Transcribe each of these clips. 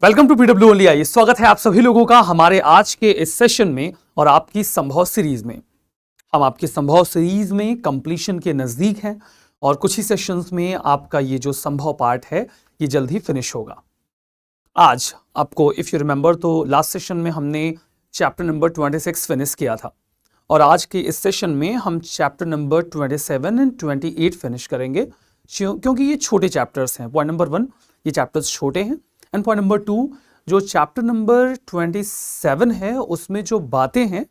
Welcome to PW only I. स्वागत है आप सभी लोगों का हमारे आज के इस सेशन में और आपकी संभव सीरीज में। हम आपकी संभव सीरीज में कंप्लीशन के नजदीक हैं और कुछ ही सेशंस में आपका ये जो संभव पार्ट है ये जल्द ही फिनिश होगा। आज आपको इफ यू रिमेंबर तो लास्ट सेशन में हमने चैप्टर नंबर 26 फिनिश किया था और आज के इस सेशन में हम चैप्टर नंबर 27 एंड 28 फिनिश करेंगे क्योंकि ये छोटे चैप्टर्स हैं। पॉइंट नंबर 1 ये चैप्टर्स छोटे हैं एंड पॉइंट नंबर 2 जो चैप्टर नंबर 27 है उसमें जो बातें हैं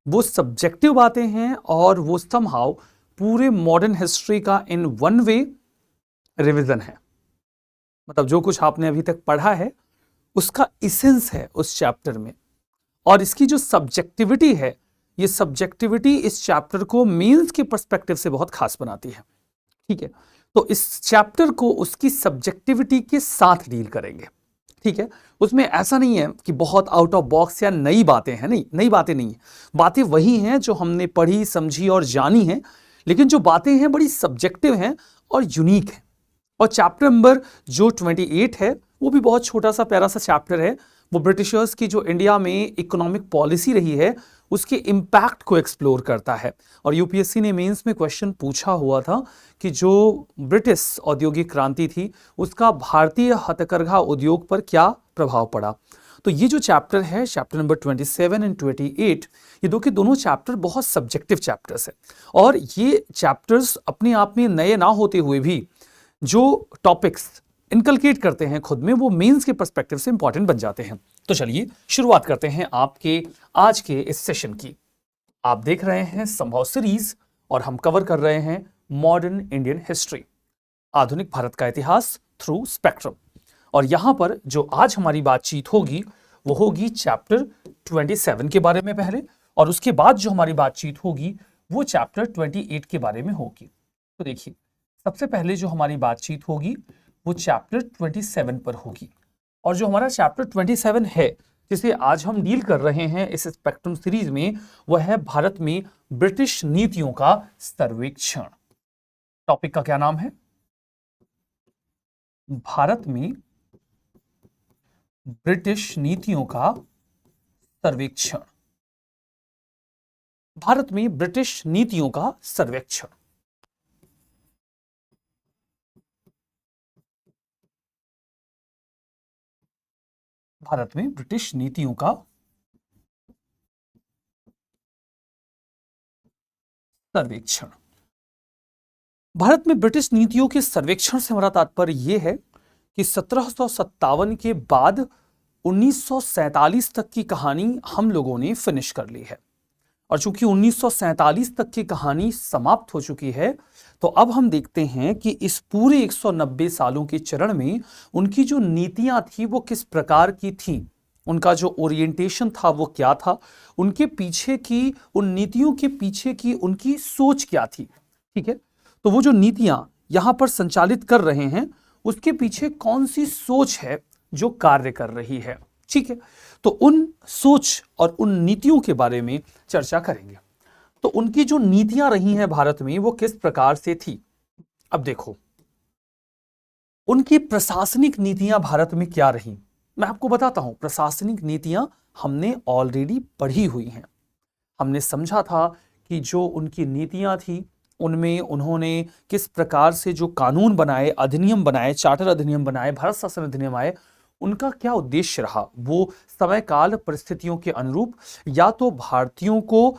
वो सब्जेक्टिव बातें हैं और वो समहाउ पूरे मॉडर्न हिस्ट्री का इन वन वे रिवीजन है। मतलब जो कुछ आपने अभी तक पढ़ा है उसका इसेंस है उस चैप्टर में, और इसकी जो सब्जेक्टिविटी है ये सब्जेक्टिविटी इस चैप्टर को मेंस के पर्सपेक्टिव से बहुत खास बनाती है। ठीक है, तो इस चैप्टर को उसकी सब्जेक्टिविटी के साथ डील करेंगे। ठीक है, उसमें ऐसा नहीं है कि बहुत आउट ऑफ बॉक्स या नई बातें हैं, नहीं, नई बातें नहीं है। बातें वही हैं जो हमने पढ़ी समझी और जानी हैं, लेकिन जो बातें हैं बड़ी सब्जेक्टिव हैं और यूनिक हैं। और चैप्टर नंबर जो 28 है वो भी बहुत छोटा सा प्यारा सा चैप्टर है। वो ब्रिटिशर्स की जो इंडिया में इकोनॉमिक पॉलिसी रही है उसके इम्पैक्ट को एक्सप्लोर करता है। और यूपीएससी ने मेंस में क्वेश्चन पूछा हुआ था कि जो ब्रिटिश औद्योगिक क्रांति थी उसका भारतीय हथकरघा उद्योग पर क्या प्रभाव पड़ा। तो ये जो चैप्टर है चैप्टर नंबर 27 एंड 28 ये दोनों चैप्टर बहुत सब्जेक्टिव चैप्टर्स है। और ये चैप्टर्स अपने आप में नए ना होते हुए भी जो टॉपिक्स इनकलकेट करते हैं खुद में वो मेंस के पर्सपेक्टिव से इंपॉर्टेंट बन जाते हैं। तो चलिए शुरुआत करते हैं आपके आज के इस सेशन की। आप देख रहे हैं संभव सीरीज और हम कवर कर रहे हैं मॉडर्न इंडियन हिस्ट्री, आधुनिक भारत का इतिहास थ्रू स्पेक्ट्रम। और यहां पर जो आज हमारी बातचीत होगी वो होगी चैप्टर 27 के बारे में पहले, और उसके बाद जो हमारी बातचीत होगी वो चैप्टर 28 के बारे में होगी। तो देखिए सबसे पहले जो हमारी बातचीत होगी वो चैप्टर 27 पर होगी। और जो हमारा चैप्टर 27 है जिसे आज हम डील कर रहे हैं इस स्पेक्ट्रम सीरीज में वो है भारत में ब्रिटिश नीतियों का सर्वेक्षण। टॉपिक का क्या नाम है? भारत में ब्रिटिश नीतियों का सर्वेक्षण। भारत में ब्रिटिश नीतियों का सर्वेक्षण। भारत में ब्रिटिश नीतियों का सर्वेक्षण। भारत में ब्रिटिश नीतियों के सर्वेक्षण से हमारा तात्पर्य यह है कि 1757 के बाद 1947 तक की कहानी हम लोगों ने फिनिश कर ली है। और चूंकि 1947 तक की कहानी समाप्त हो चुकी है तो अब हम देखते हैं कि इस पूरे 190 सालों के चरण में उनकी जो नीतियां थी वो किस प्रकार की थी, उनका जो ओरिएंटेशन था वो क्या था, उनके पीछे की उन नीतियों के पीछे की उनकी सोच क्या थी। ठीक है, तो वो जो नीतियां यहां पर संचालित कर रहे हैं उसके पीछे कौन सी सोच है जो कार्य कर रही है। ठीक है, तो उन सोच और उन नीतियों के बारे में चर्चा करेंगे। तो उनकी जो नीतियां रही हैं भारत में वो किस प्रकार से थी। अब देखो उनकी प्रशासनिक नीतियां भारत में क्या रही, मैं आपको बताता हूं। प्रशासनिक नीतियां हमने ऑलरेडी पढ़ी हुई हैं। हमने समझा था कि जो उनकी नीतियां थी उनमें उन्होंने किस प्रकार से जो कानून बनाए, अधिनियम बनाए, चार्टर अधिनियम बनाए, भारत शासन अधिनियम आए, उनका क्या उद्देश्य रहा। वो समय काल परिस्थितियों के अनुरूप या तो भारतीयों को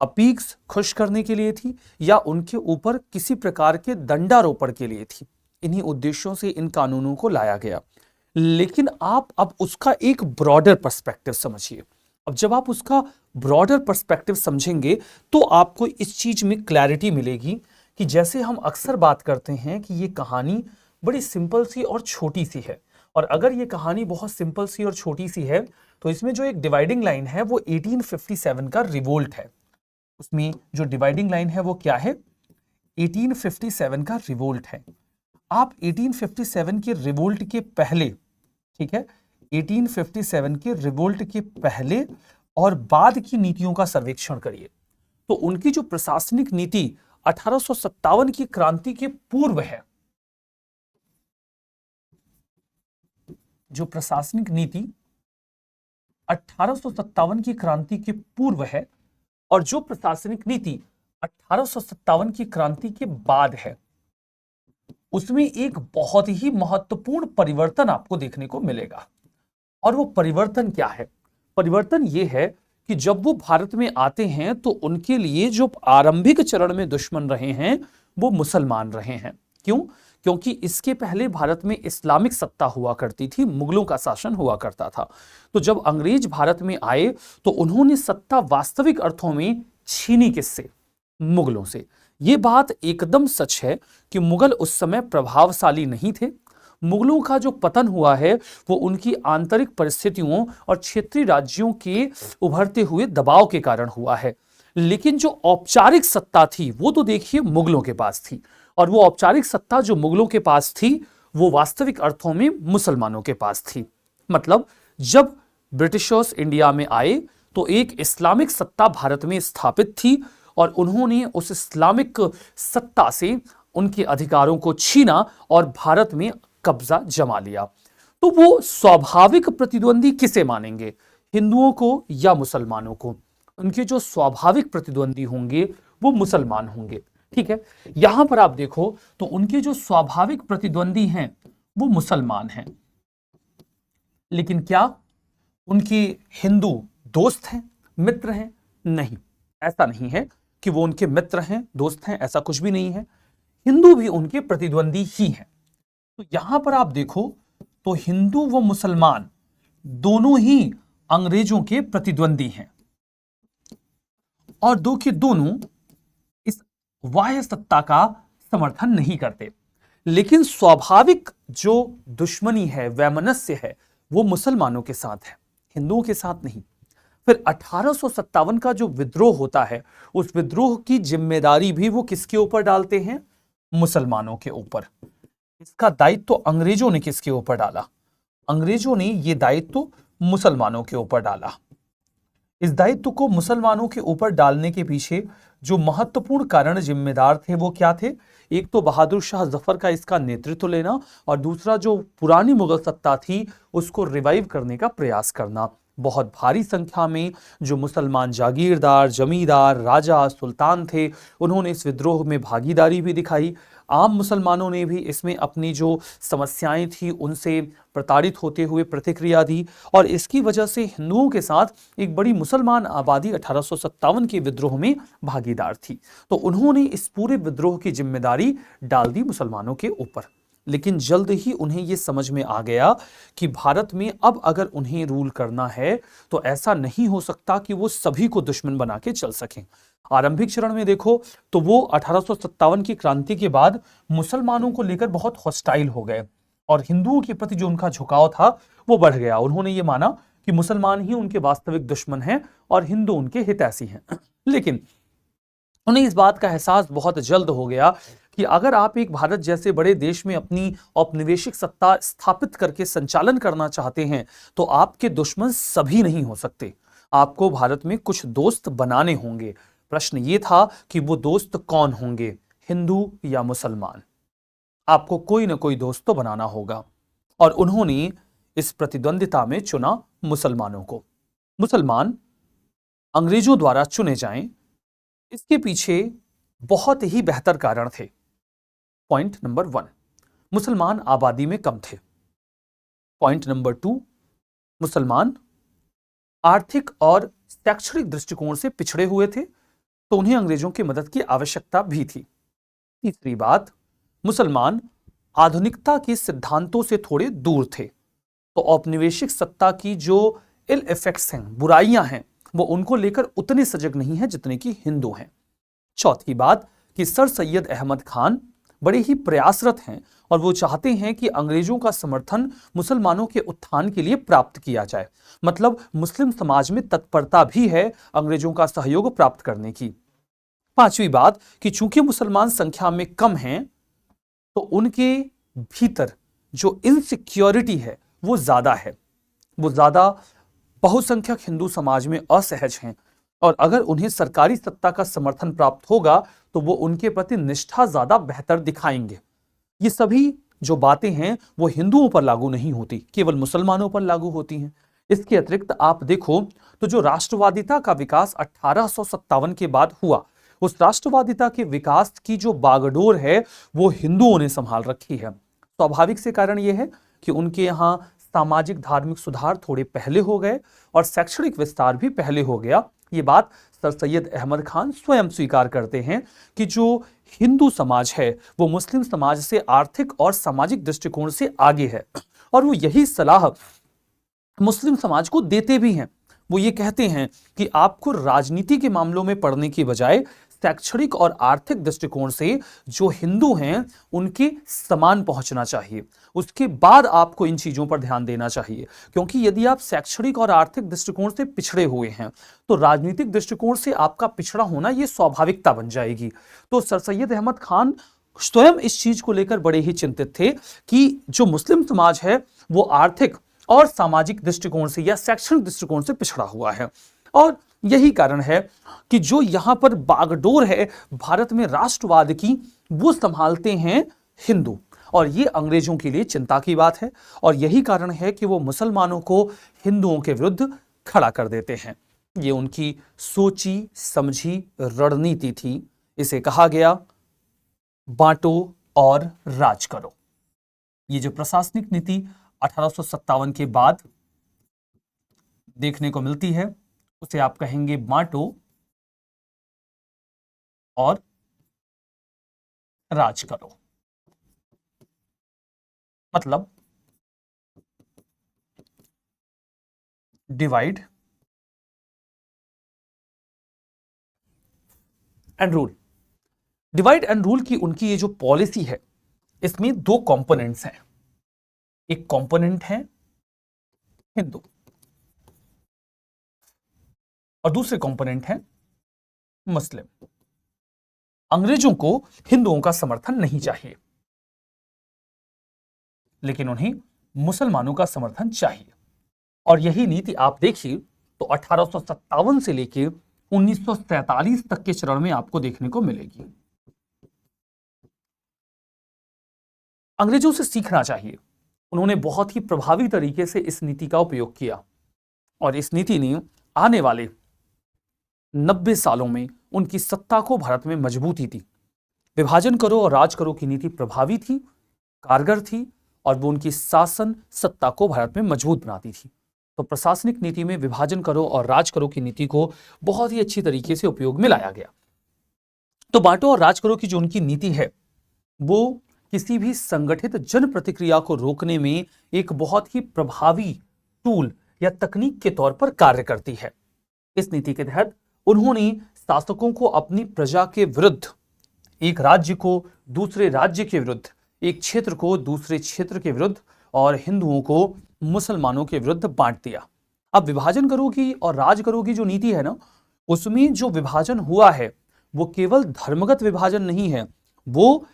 अपीग्स खुश करने के लिए थी या उनके ऊपर किसी प्रकार के दंडारोपण के लिए थी। इन्हीं उद्देश्यों से इन कानूनों को लाया गया। लेकिन आप अब उसका एक ब्रॉडर पर्सपेक्टिव समझिए। अब जब आप उसका ब्रॉडर पर्सपेक्टिव समझेंगे तो आपको इस चीज में क्लैरिटी मिलेगी कि जैसे हम अक्सर बात करते हैं कि ये कहानी बड़ी सिंपल सी और छोटी सी है, और अगर ये कहानी बहुत सिंपल सी और छोटी सी है तो इसमें जो एक डिवाइडिंग लाइन है वो 1857 का रिवोल्ट है। उसमें जो डिवाइडिंग लाइन है वो क्या है? 1857 का रिवोल्ट है। आप 1857 के रिवोल्ट के पहले, ठीक है, 1857 के रिवोल्ट के पहले और बाद की नीतियों का सर्वेक्षण करिए तो उनकी जो प्रशासनिक नीति 1857 की क्रांति के पूर्व है, जो प्रशासनिक नीति 1857 की क्रांति के पूर्व है और जो प्रशासनिक नीति 1857 की क्रांति के बाद है, उसमें एक बहुत ही महत्वपूर्ण परिवर्तन आपको देखने को मिलेगा। और वो परिवर्तन क्या है? परिवर्तन ये है कि जब वो भारत में आते हैं तो उनके लिए जो आरंभिक चरण में दुश्मन रहे हैं वो मुसलमान रहे हैं। क्यों? क्योंकि इसके पहले भारत में इस्लामिक सत्ता हुआ करती थी, मुगलों का शासन हुआ करता था। तो जब अंग्रेज भारत में आए तो उन्होंने सत्ता वास्तविक अर्थों में छीनी किससे? मुगलों से। ये बात एकदम सच है कि मुगल उस समय प्रभावशाली नहीं थे। मुगलों का जो पतन हुआ है वो उनकी आंतरिक परिस्थितियों और क्षेत्रीय राज्यों के उभरते हुए दबाव के कारण हुआ है। लेकिन जो औपचारिक सत्ता थी वो तो देखिए मुगलों के पास थी, और वो औपचारिक सत्ता जो मुगलों के पास थी वो वास्तविक अर्थों में मुसलमानों के पास थी। मतलब जब ब्रिटिशर्स इंडिया में आए तो एक इस्लामिक सत्ता भारत में स्थापित थी और उन्होंने उस इस्लामिक सत्ता से उनके अधिकारों को छीना और भारत में कब्जा जमा लिया। तो वो स्वाभाविक प्रतिद्वंदी किसे मानेंगे? हिंदुओं को या मुसलमानों को? उनके जो स्वाभाविक प्रतिद्वंदी होंगे वो मुसलमान होंगे। ठीक है, यहां पर आप देखो तो उनके जो स्वाभाविक प्रतिद्वंदी हैं वो मुसलमान हैं। लेकिन क्या उनके हिंदू दोस्त हैं, मित्र हैं? नहीं, ऐसा नहीं है कि वो उनके मित्र हैं, दोस्त हैं, ऐसा कुछ भी नहीं है। हिंदू भी उनके प्रतिद्वंदी ही हैं। तो यहां पर आप देखो तो हिंदू व मुसलमान दोनों ही अंग्रेजों के प्रतिद्वंदी हैं और दो के दोनों इस बाह्य सत्ता का समर्थन नहीं करते। लेकिन स्वाभाविक जो दुश्मनी है, वैमनस्य है, वो मुसलमानों के साथ है, हिंदुओं के साथ नहीं। फिर 1857 का जो विद्रोह होता है, उस विद्रोह की जिम्मेदारी भी वो किसके ऊपर डालते हैं? मुसलमानों के ऊपर। इसका दायित्व तो अंग्रेजों ने किसके ऊपर डाला? अंग्रेजों ने ये दायित्व मुसलमानों के ऊपर डाला। इस दायित्व को मुसलमानों के ऊपर डालने के पीछे जो महत्वपूर्ण कारण जिम्मेदार थे वो क्या थे? एक तो बहादुर शाह जफर का इसका नेतृत्व लेना और दूसरा जो पुरानी मुगल सत्ता थी उसको रिवाइव करने का प्रयास करना। बहुत भारी संख्या में जो मुसलमान जागीरदार, जमींदार, राजा, सुल्तान थे, उन्होंने इस विद्रोह में भागीदारी भी दिखाई। आम मुसलमानों ने भी इसमें अपनी जो समस्याएं थी उनसे प्रताड़ित होते हुए प्रतिक्रिया दी और इसकी वजह से हिंदुओं के साथ एक बड़ी मुसलमान आबादी 1857 के विद्रोह में भागीदार थी। तो उन्होंने इस पूरे विद्रोह की जिम्मेदारी डाल दी मुसलमानों के ऊपर। लेकिन जल्द ही उन्हें यह समझ में आ गया कि भारत में अब अगर उन्हें रूल करना है तो ऐसा नहीं हो सकता कि वो सभी को दुश्मन बना के चल सकें। आरंभिक चरण में देखो तो वो 1857 की क्रांति के बाद मुसलमानों को लेकर बहुत हॉस्टाइल हो गए और हिंदुओं के प्रति जो उनका झुकाव था वो बढ़ गया। उन्होंने ये माना कि मुसलमान ही उनके वास्तविक दुश्मन हैं और हिंदू उनके हितैषी हैं। लेकिन उन्हें इस बात का एहसास बहुत जल्द हो गया कि अगर आप एक भारत जैसे बड़े देश में अपनी औपनिवेशिक सत्ता स्थापित करके संचालन करना चाहते हैं तो आपके दुश्मन सभी नहीं हो सकते। आपको भारत में कुछ दोस्त बनाने होंगे। प्रश्न ये था कि वो दोस्त कौन होंगे, हिंदू या मुसलमान? आपको कोई ना कोई दोस्त तो बनाना होगा और उन्होंने इस प्रतिद्वंदिता में चुना मुसलमानों को। मुसलमान अंग्रेजों द्वारा चुने जाएं, इसके पीछे बहुत ही बेहतर कारण थे। पॉइंट नंबर 1, मुसलमान आबादी में कम थे। पॉइंट नंबर 2, मुसलमान आर्थिक और शैक्षणिक दृष्टिकोण से पिछड़े हुए थे तो उन्हें अंग्रेजों की मदद की आवश्यकता भी थी। तीसरी बात, मुसलमान आधुनिकता के सिद्धांतों से थोड़े दूर थे तो औपनिवेशिक सत्ता की जो इल इफेक्ट्स हैं, बुराइयां हैं, वो उनको लेकर उतने सजग नहीं है जितने कि हिंदू हैं। चौथी बात कि सर सैयद अहमद खान बड़े ही प्रयासरत हैं और वो चाहते हैं कि अंग्रेजों का समर्थन मुसलमानों के उत्थान के लिए प्राप्त किया जाए। मतलब मुस्लिम समाज में तत्परता भी है अंग्रेजों का सहयोग प्राप्त करने की। पांचवी बात कि चूंकि मुसलमान संख्या में कम हैं तो उनके भीतर जो इनसिक्योरिटी है वो ज्यादा है, वो ज्यादा बहुसंख्यक हिंदू समाज में असहज हैं और अगर उन्हें सरकारी सत्ता का समर्थन प्राप्त होगा तो वो उनके प्रति निष्ठा ज्यादा बेहतर दिखाएंगे। ये सभी जो बातें हैं वो हिंदुओं पर लागू नहीं होती, केवल मुसलमानों पर लागू होती हैं। इसके अतिरिक्त आप देखो तो जो राष्ट्रवादिता का विकास 1857 के बाद हुआ, उस राष्ट्रवादिता के विकास की जो बागडोर है वो हिंदुओं ने संभाल रखी है। स्वाभाविक से कारण यह है कि उनके यहाँ सामाजिक धार्मिक सुधार थोड़े पहले हो गए और शैक्षणिक विस्तार भी पहले हो गया। ये बात सर सैयद अहमद खान स्वयं स्वीकार करते हैं कि जो हिंदू समाज है वो मुस्लिम समाज से आर्थिक और सामाजिक दृष्टिकोण से आगे है, और वो यही सलाह मुस्लिम समाज को देते भी हैं। वो ये कहते हैं कि आपको राजनीति के मामलों में पढ़ने की बजाय शैक्षणिक और आर्थिक दृष्टिकोण से जो हिंदू हैं उनके समान पहुंचना चाहिए, उसके बाद आपको इन चीजों पर ध्यान देना चाहिए। क्योंकि यदि आप शैक्षणिक और आर्थिक दृष्टिकोण से पिछड़े हुए हैं तो राजनीतिक दृष्टिकोण से आपका पिछड़ा होना यह स्वाभाविकता बन जाएगी। तो सर सैयद अहमद खान स्वयं इस चीज को लेकर बड़े ही चिंतित थे कि जो मुस्लिम समाज है वो आर्थिक और सामाजिक दृष्टिकोण से या शैक्षणिक दृष्टिकोण से पिछड़ा हुआ है, और यही कारण है कि जो यहां पर बागडोर है भारत में राष्ट्रवाद की वो संभालते हैं हिंदू, और ये अंग्रेजों के लिए चिंता की बात है। और यही कारण है कि वो मुसलमानों को हिंदुओं के विरुद्ध खड़ा कर देते हैं। ये उनकी सोची समझी रणनीति थी। इसे कहा गया बांटो और राज करो। ये जो प्रशासनिक नीति 1857 के बाद देखने को मिलती है उसे आप कहेंगे बांटो और राज करो। मतलब divide and rule. Divide and rule की उनकी ये जो पॉलिसी है इसमें दो कंपोनेंट्स हैं। एक कंपोनेंट है हिंदू और दूसरे कंपोनेंट है मुस्लिम। अंग्रेजों को हिंदुओं का समर्थन नहीं चाहिए, लेकिन उन्हें मुसलमानों का समर्थन चाहिए। और यही नीति आप देखिए तो 1857 से लेकर 1947 तक के चरण में आपको देखने को मिलेगी। अंग्रेजों से सीखना चाहिए। उन्होंने बहुत ही प्रभावी तरीके से इस नीति का उपयोग किया, और इस नीति ने आने वाले 90 सालों में उनकी सत्ता को भारत में मजबूती दी। विभाजन करो और राज करो की नीति प्रभावी थी, कारगर थी, और वो उनकी शासन सत्ता को भारत में मजबूत बनाती थी। तो प्रशासनिक नीति में विभाजन करो और राज करो की नीति को बहुत ही अच्छी तरीके से उपयोग में लाया गया। तो बांटो और राज करो की जो उनकी नीति है वो किसी भी संगठित जन प्रतिक्रिया को रोकने में एक बहुत ही प्रभावी टूल या तकनीक के तौर पर कार्य करती है। इस नीति के तहत उन्होंने शासकों को अपनी प्रजा के विरुद्ध, एक राज्य को दूसरे राज्य के विरुद्ध, एक क्षेत्र को दूसरे क्षेत्र के विरुद्ध, और हिंदुओं को मुसलमानों के विरुद्ध बांट दिया। अब विभाजन करोगी और राज करोगी जो नीति है ना, उसमें जो विभाजन हुआ है वो केवल धर्मगत विभाजन नहीं है, वो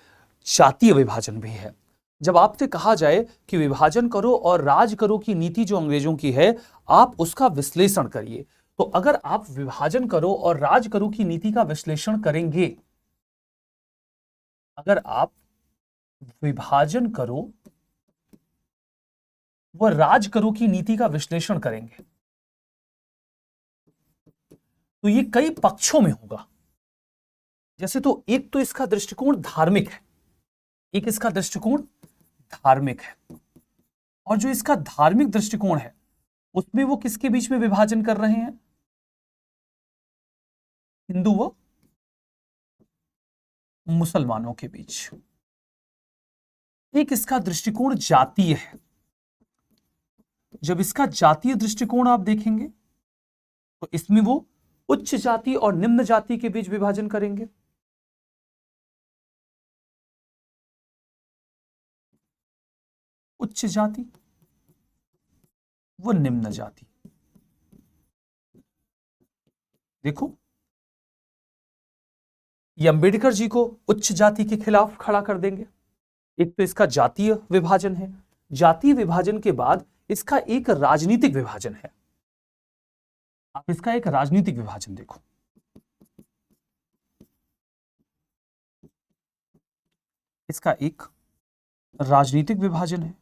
जातीय विभाजन भी है। जब आपसे कहा जाए कि विभाजन करो और राज करो की नीति जो अंग्रेजों की है, आप उसका विश्लेषण करिए। तो अगर आप विभाजन करो और राज करो की नीति का विश्लेषण करेंगे, अगर आप विभाजन करो व राज करो की नीति का विश्लेषण करेंगे तो ये कई पक्षों में होगा। जैसे तो एक तो इसका दृष्टिकोण धार्मिक है, एक इसका दृष्टिकोण धार्मिक है, और जो इसका धार्मिक दृष्टिकोण है उसमें वो किसके बीच में विभाजन कर रहे हैं? हिंदू व मुसलमानों के बीच। एक इसका दृष्टिकोण जातीय है। जब इसका जातीय दृष्टिकोण आप देखेंगे तो इसमें वो उच्च जाति और निम्न जाति के बीच विभाजन करेंगे। उच्च जाति व निम्न जाति। देखो, ये अंबेडकर जी को उच्च जाति के खिलाफ खड़ा कर देंगे। एक तो इसका जातीय विभाजन है, जातीय विभाजन के बाद इसका एक राजनीतिक विभाजन है। आप इसका एक राजनीतिक विभाजन देखो। इसका एक राजनीतिक विभाजन है।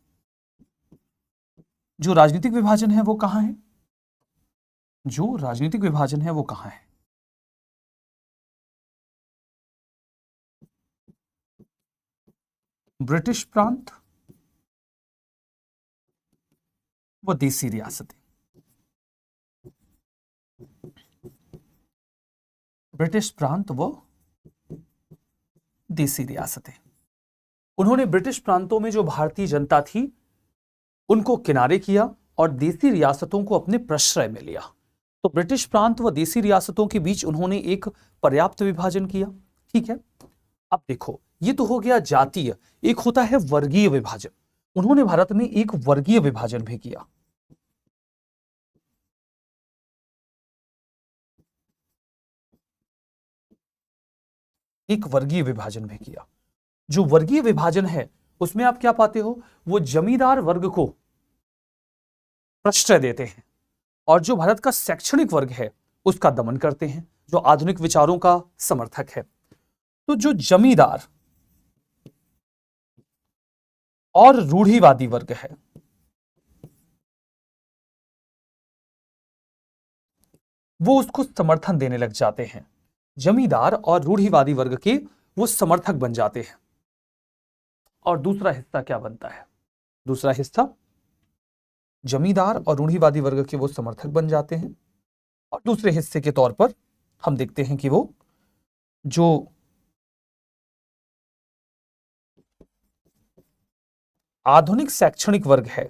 जो राजनीतिक विभाजन है वो कहां है? जो राजनीतिक विभाजन है वो कहां है? ब्रिटिश प्रांत व देसी रियासतें। ब्रिटिश प्रांत व देसी रियासतें। उन्होंने ब्रिटिश प्रांतों में जो भारतीय जनता थी उनको किनारे किया और देसी रियासतों को अपने प्रश्रय में लिया। तो ब्रिटिश प्रांत व देसी रियासतों के बीच उन्होंने एक पर्याप्त विभाजन किया। ठीक है, अब देखो ये तो हो गया जातीय, एक होता है वर्गीय विभाजन। उन्होंने भारत में एक वर्गीय विभाजन भी किया। एक वर्गीय विभाजन भी किया। जो वर्गीय विभाजन है उसमें आप क्या पाते हो? वो जमींदार वर्ग को प्रश्रय देते हैं और जो भारत का शैक्षणिक वर्ग है उसका दमन करते हैं, जो आधुनिक विचारों का समर्थक है। तो जो जमींदार और रूढ़िवादी वर्ग है वो उसको समर्थन देने लग जाते हैं। जमींदार और रूढ़िवादी वर्ग के वो समर्थक बन जाते हैं। और दूसरा हिस्सा क्या बनता है? दूसरा हिस्सा जमींदार और रूढ़िवादी वर्ग के वो समर्थक बन जाते हैं और दूसरे हिस्से के तौर पर हम देखते हैं कि वो जो आधुनिक शैक्षणिक वर्ग है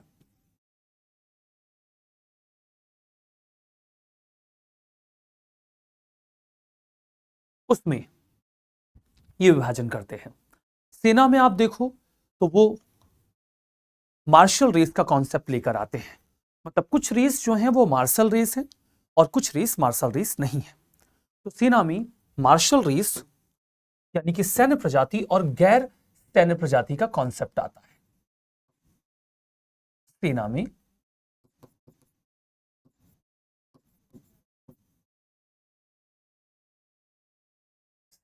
उसमें ये विभाजन करते हैं। सेना में आप देखो तो वो मार्शल रेस का कॉन्सेप्ट लेकर आते हैं। मतलब कुछ रेस जो हैं वो मार्शल रेस है और कुछ रेस मार्शल रेस नहीं है। तो सेना में मार्शल रेस यानी कि सैन्य प्रजाति और गैर सैन्य प्रजाति का कॉन्सेप्ट आता है। सेना में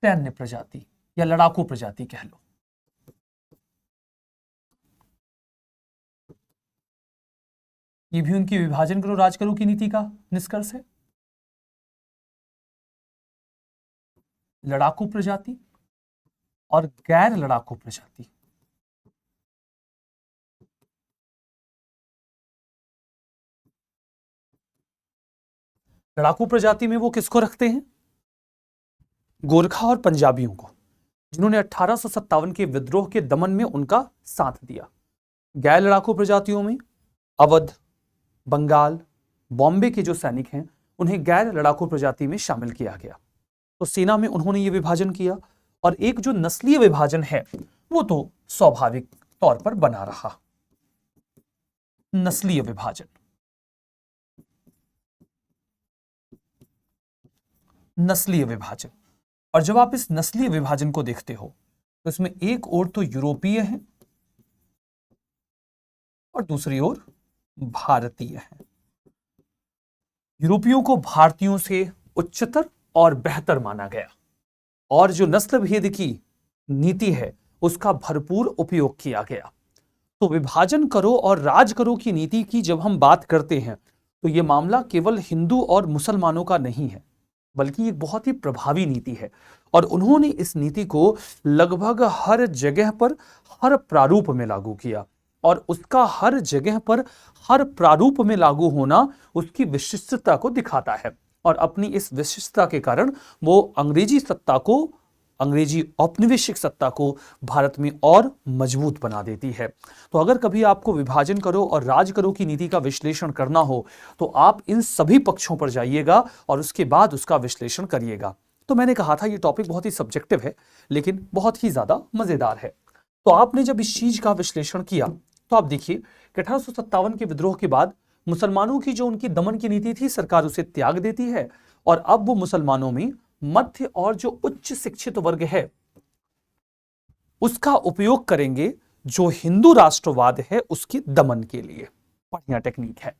सैन्य प्रजाति या लड़ाकू प्रजाति कह लो। ये भी उनकी विभाजन करो राज करो की नीति का निष्कर्ष है। लड़ाकू प्रजाति और गैर लड़ाकू प्रजाति। लड़ाकू प्रजाति में वो किसको रखते हैं? गोरखा और पंजाबियों को, जिन्होंने 1857 के विद्रोह के दमन में उनका साथ दिया। गैर लड़ाकू प्रजातियों में अवध, बंगाल, बॉम्बे के जो सैनिक हैं उन्हें गैर लड़ाकू प्रजाति में शामिल किया गया। तो सेना में उन्होंने ये विभाजन किया और एक जो नस्लीय विभाजन है वो तो स्वाभाविक तौर पर बना रहा। नस्लीय विभाजन, नस्लीय विभाजन। और जब आप इस नस्लीय विभाजन को देखते हो तो इसमें एक ओर तो यूरोपीय है और दूसरी ओर भारतीय है। यूरोपियों को भारतीयों से उच्चतर और बेहतर माना गया और जो नस्ल भेद की नीति है उसका भरपूर उपयोग किया गया। तो विभाजन करो और राज करो की नीति की जब हम बात करते हैं तो यह मामला केवल हिंदू और मुसलमानों का नहीं है, बल्कि एक बहुत ही प्रभावी नीति है और उन्होंने इस नीति को लगभग हर जगह पर हर प्रारूप में लागू किया और उसका हर जगह पर हर प्रारूप में लागू होना उसकी विशिष्टता को दिखाता है और अपनी इस विशिष्टता के कारण वो अंग्रेजी औपनिवेशिक सत्ता को भारत में और मजबूत बना देती है। तो अगर कभी आपको विभाजन करो और राज करो की नीति का विश्लेषण करना हो तो आप इन सभी पक्षों पर जाइएगा और उसके बाद उसका विश्लेषण करिएगा। तो मैंने कहा था ये टॉपिक बहुत ही सब्जेक्टिव है लेकिन बहुत ही ज्यादा मजेदार है। तो आपने जब इस चीज का विश्लेषण किया तो आप देखिए कि 1857 के विद्रोह के बाद मुसलमानों की जो उनकी दमन की नीति थी सरकार उसे त्याग देती है और अब वो मुसलमानों में मध्य और जो उच्च शिक्षित वर्ग है उसका उपयोग करेंगे जो हिंदू राष्ट्रवाद है उसके दमन के लिए। बढ़िया टेक्निक है।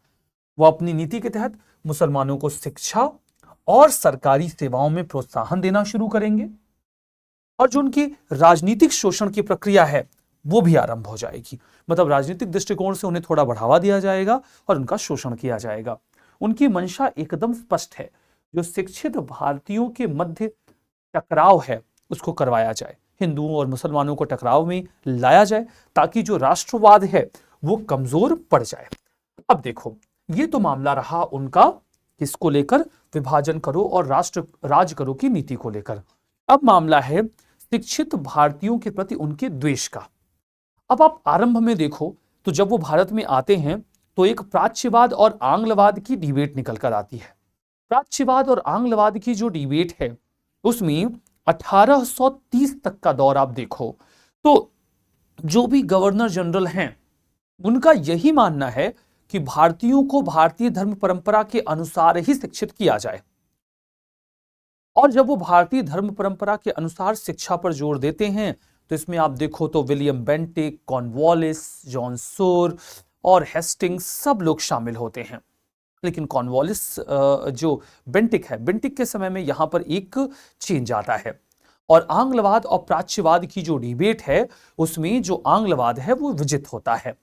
वो अपनी नीति के तहत मुसलमानों को शिक्षा और सरकारी सेवाओं में प्रोत्साहन देना शुरू करेंगे और जो उनकी राजनीतिक शोषण की प्रक्रिया है वो भी आरंभ हो जाएगी। मतलब राजनीतिक दृष्टिकोण से उन्हें थोड़ा बढ़ावा दिया जाएगा और उनका शोषण किया जाएगा। उनकी मंशा एकदम स्पष्ट है, जो शिक्षित भारतीयों के मध्य टकराव है उसको करवाया जाए, हिंदुओं और मुसलमानों को टकराव में लाया जाए, ताकि जो राष्ट्रवाद है वो कमजोर पड़ जाए। अब देखो, ये तो मामला रहा उनका किसको लेकर, विभाजन करो और राष्ट्र राज करो की नीति को लेकर। अब मामला है शिक्षित भारतीयों के प्रति उनके द्वेष का। अब आप आरंभ में देखो तो जब वो भारत में आते हैं तो एक प्राच्यवाद और आंग्लवाद की डिबेट निकल कर आती है। प्राच्यवाद और आंग्लवाद की जो डिबेट है उसमें 1830 तक का दौर आप देखो तो जो भी गवर्नर जनरल हैं उनका यही मानना है कि भारतीयों को भारतीय धर्म परंपरा के अनुसार ही शिक्षित किया जाए। और जब वो भारतीय धर्म परंपरा के अनुसार शिक्षा पर जोर देते हैं तो इसमें आप देखो तो विलियम बेंटिक, कॉर्नवालिस, जॉन सोर और हेस्टिंग्स सब लोग शामिल होते हैं। लेकिन कॉर्नवालिस जो बेंटिक है, बेंटिक के समय में यहां पर एक चेंज आता है और आंग्लवाद और प्राच्यवाद की जो डिबेट है उसमें जो आंग्लवाद है वो विजित होता है।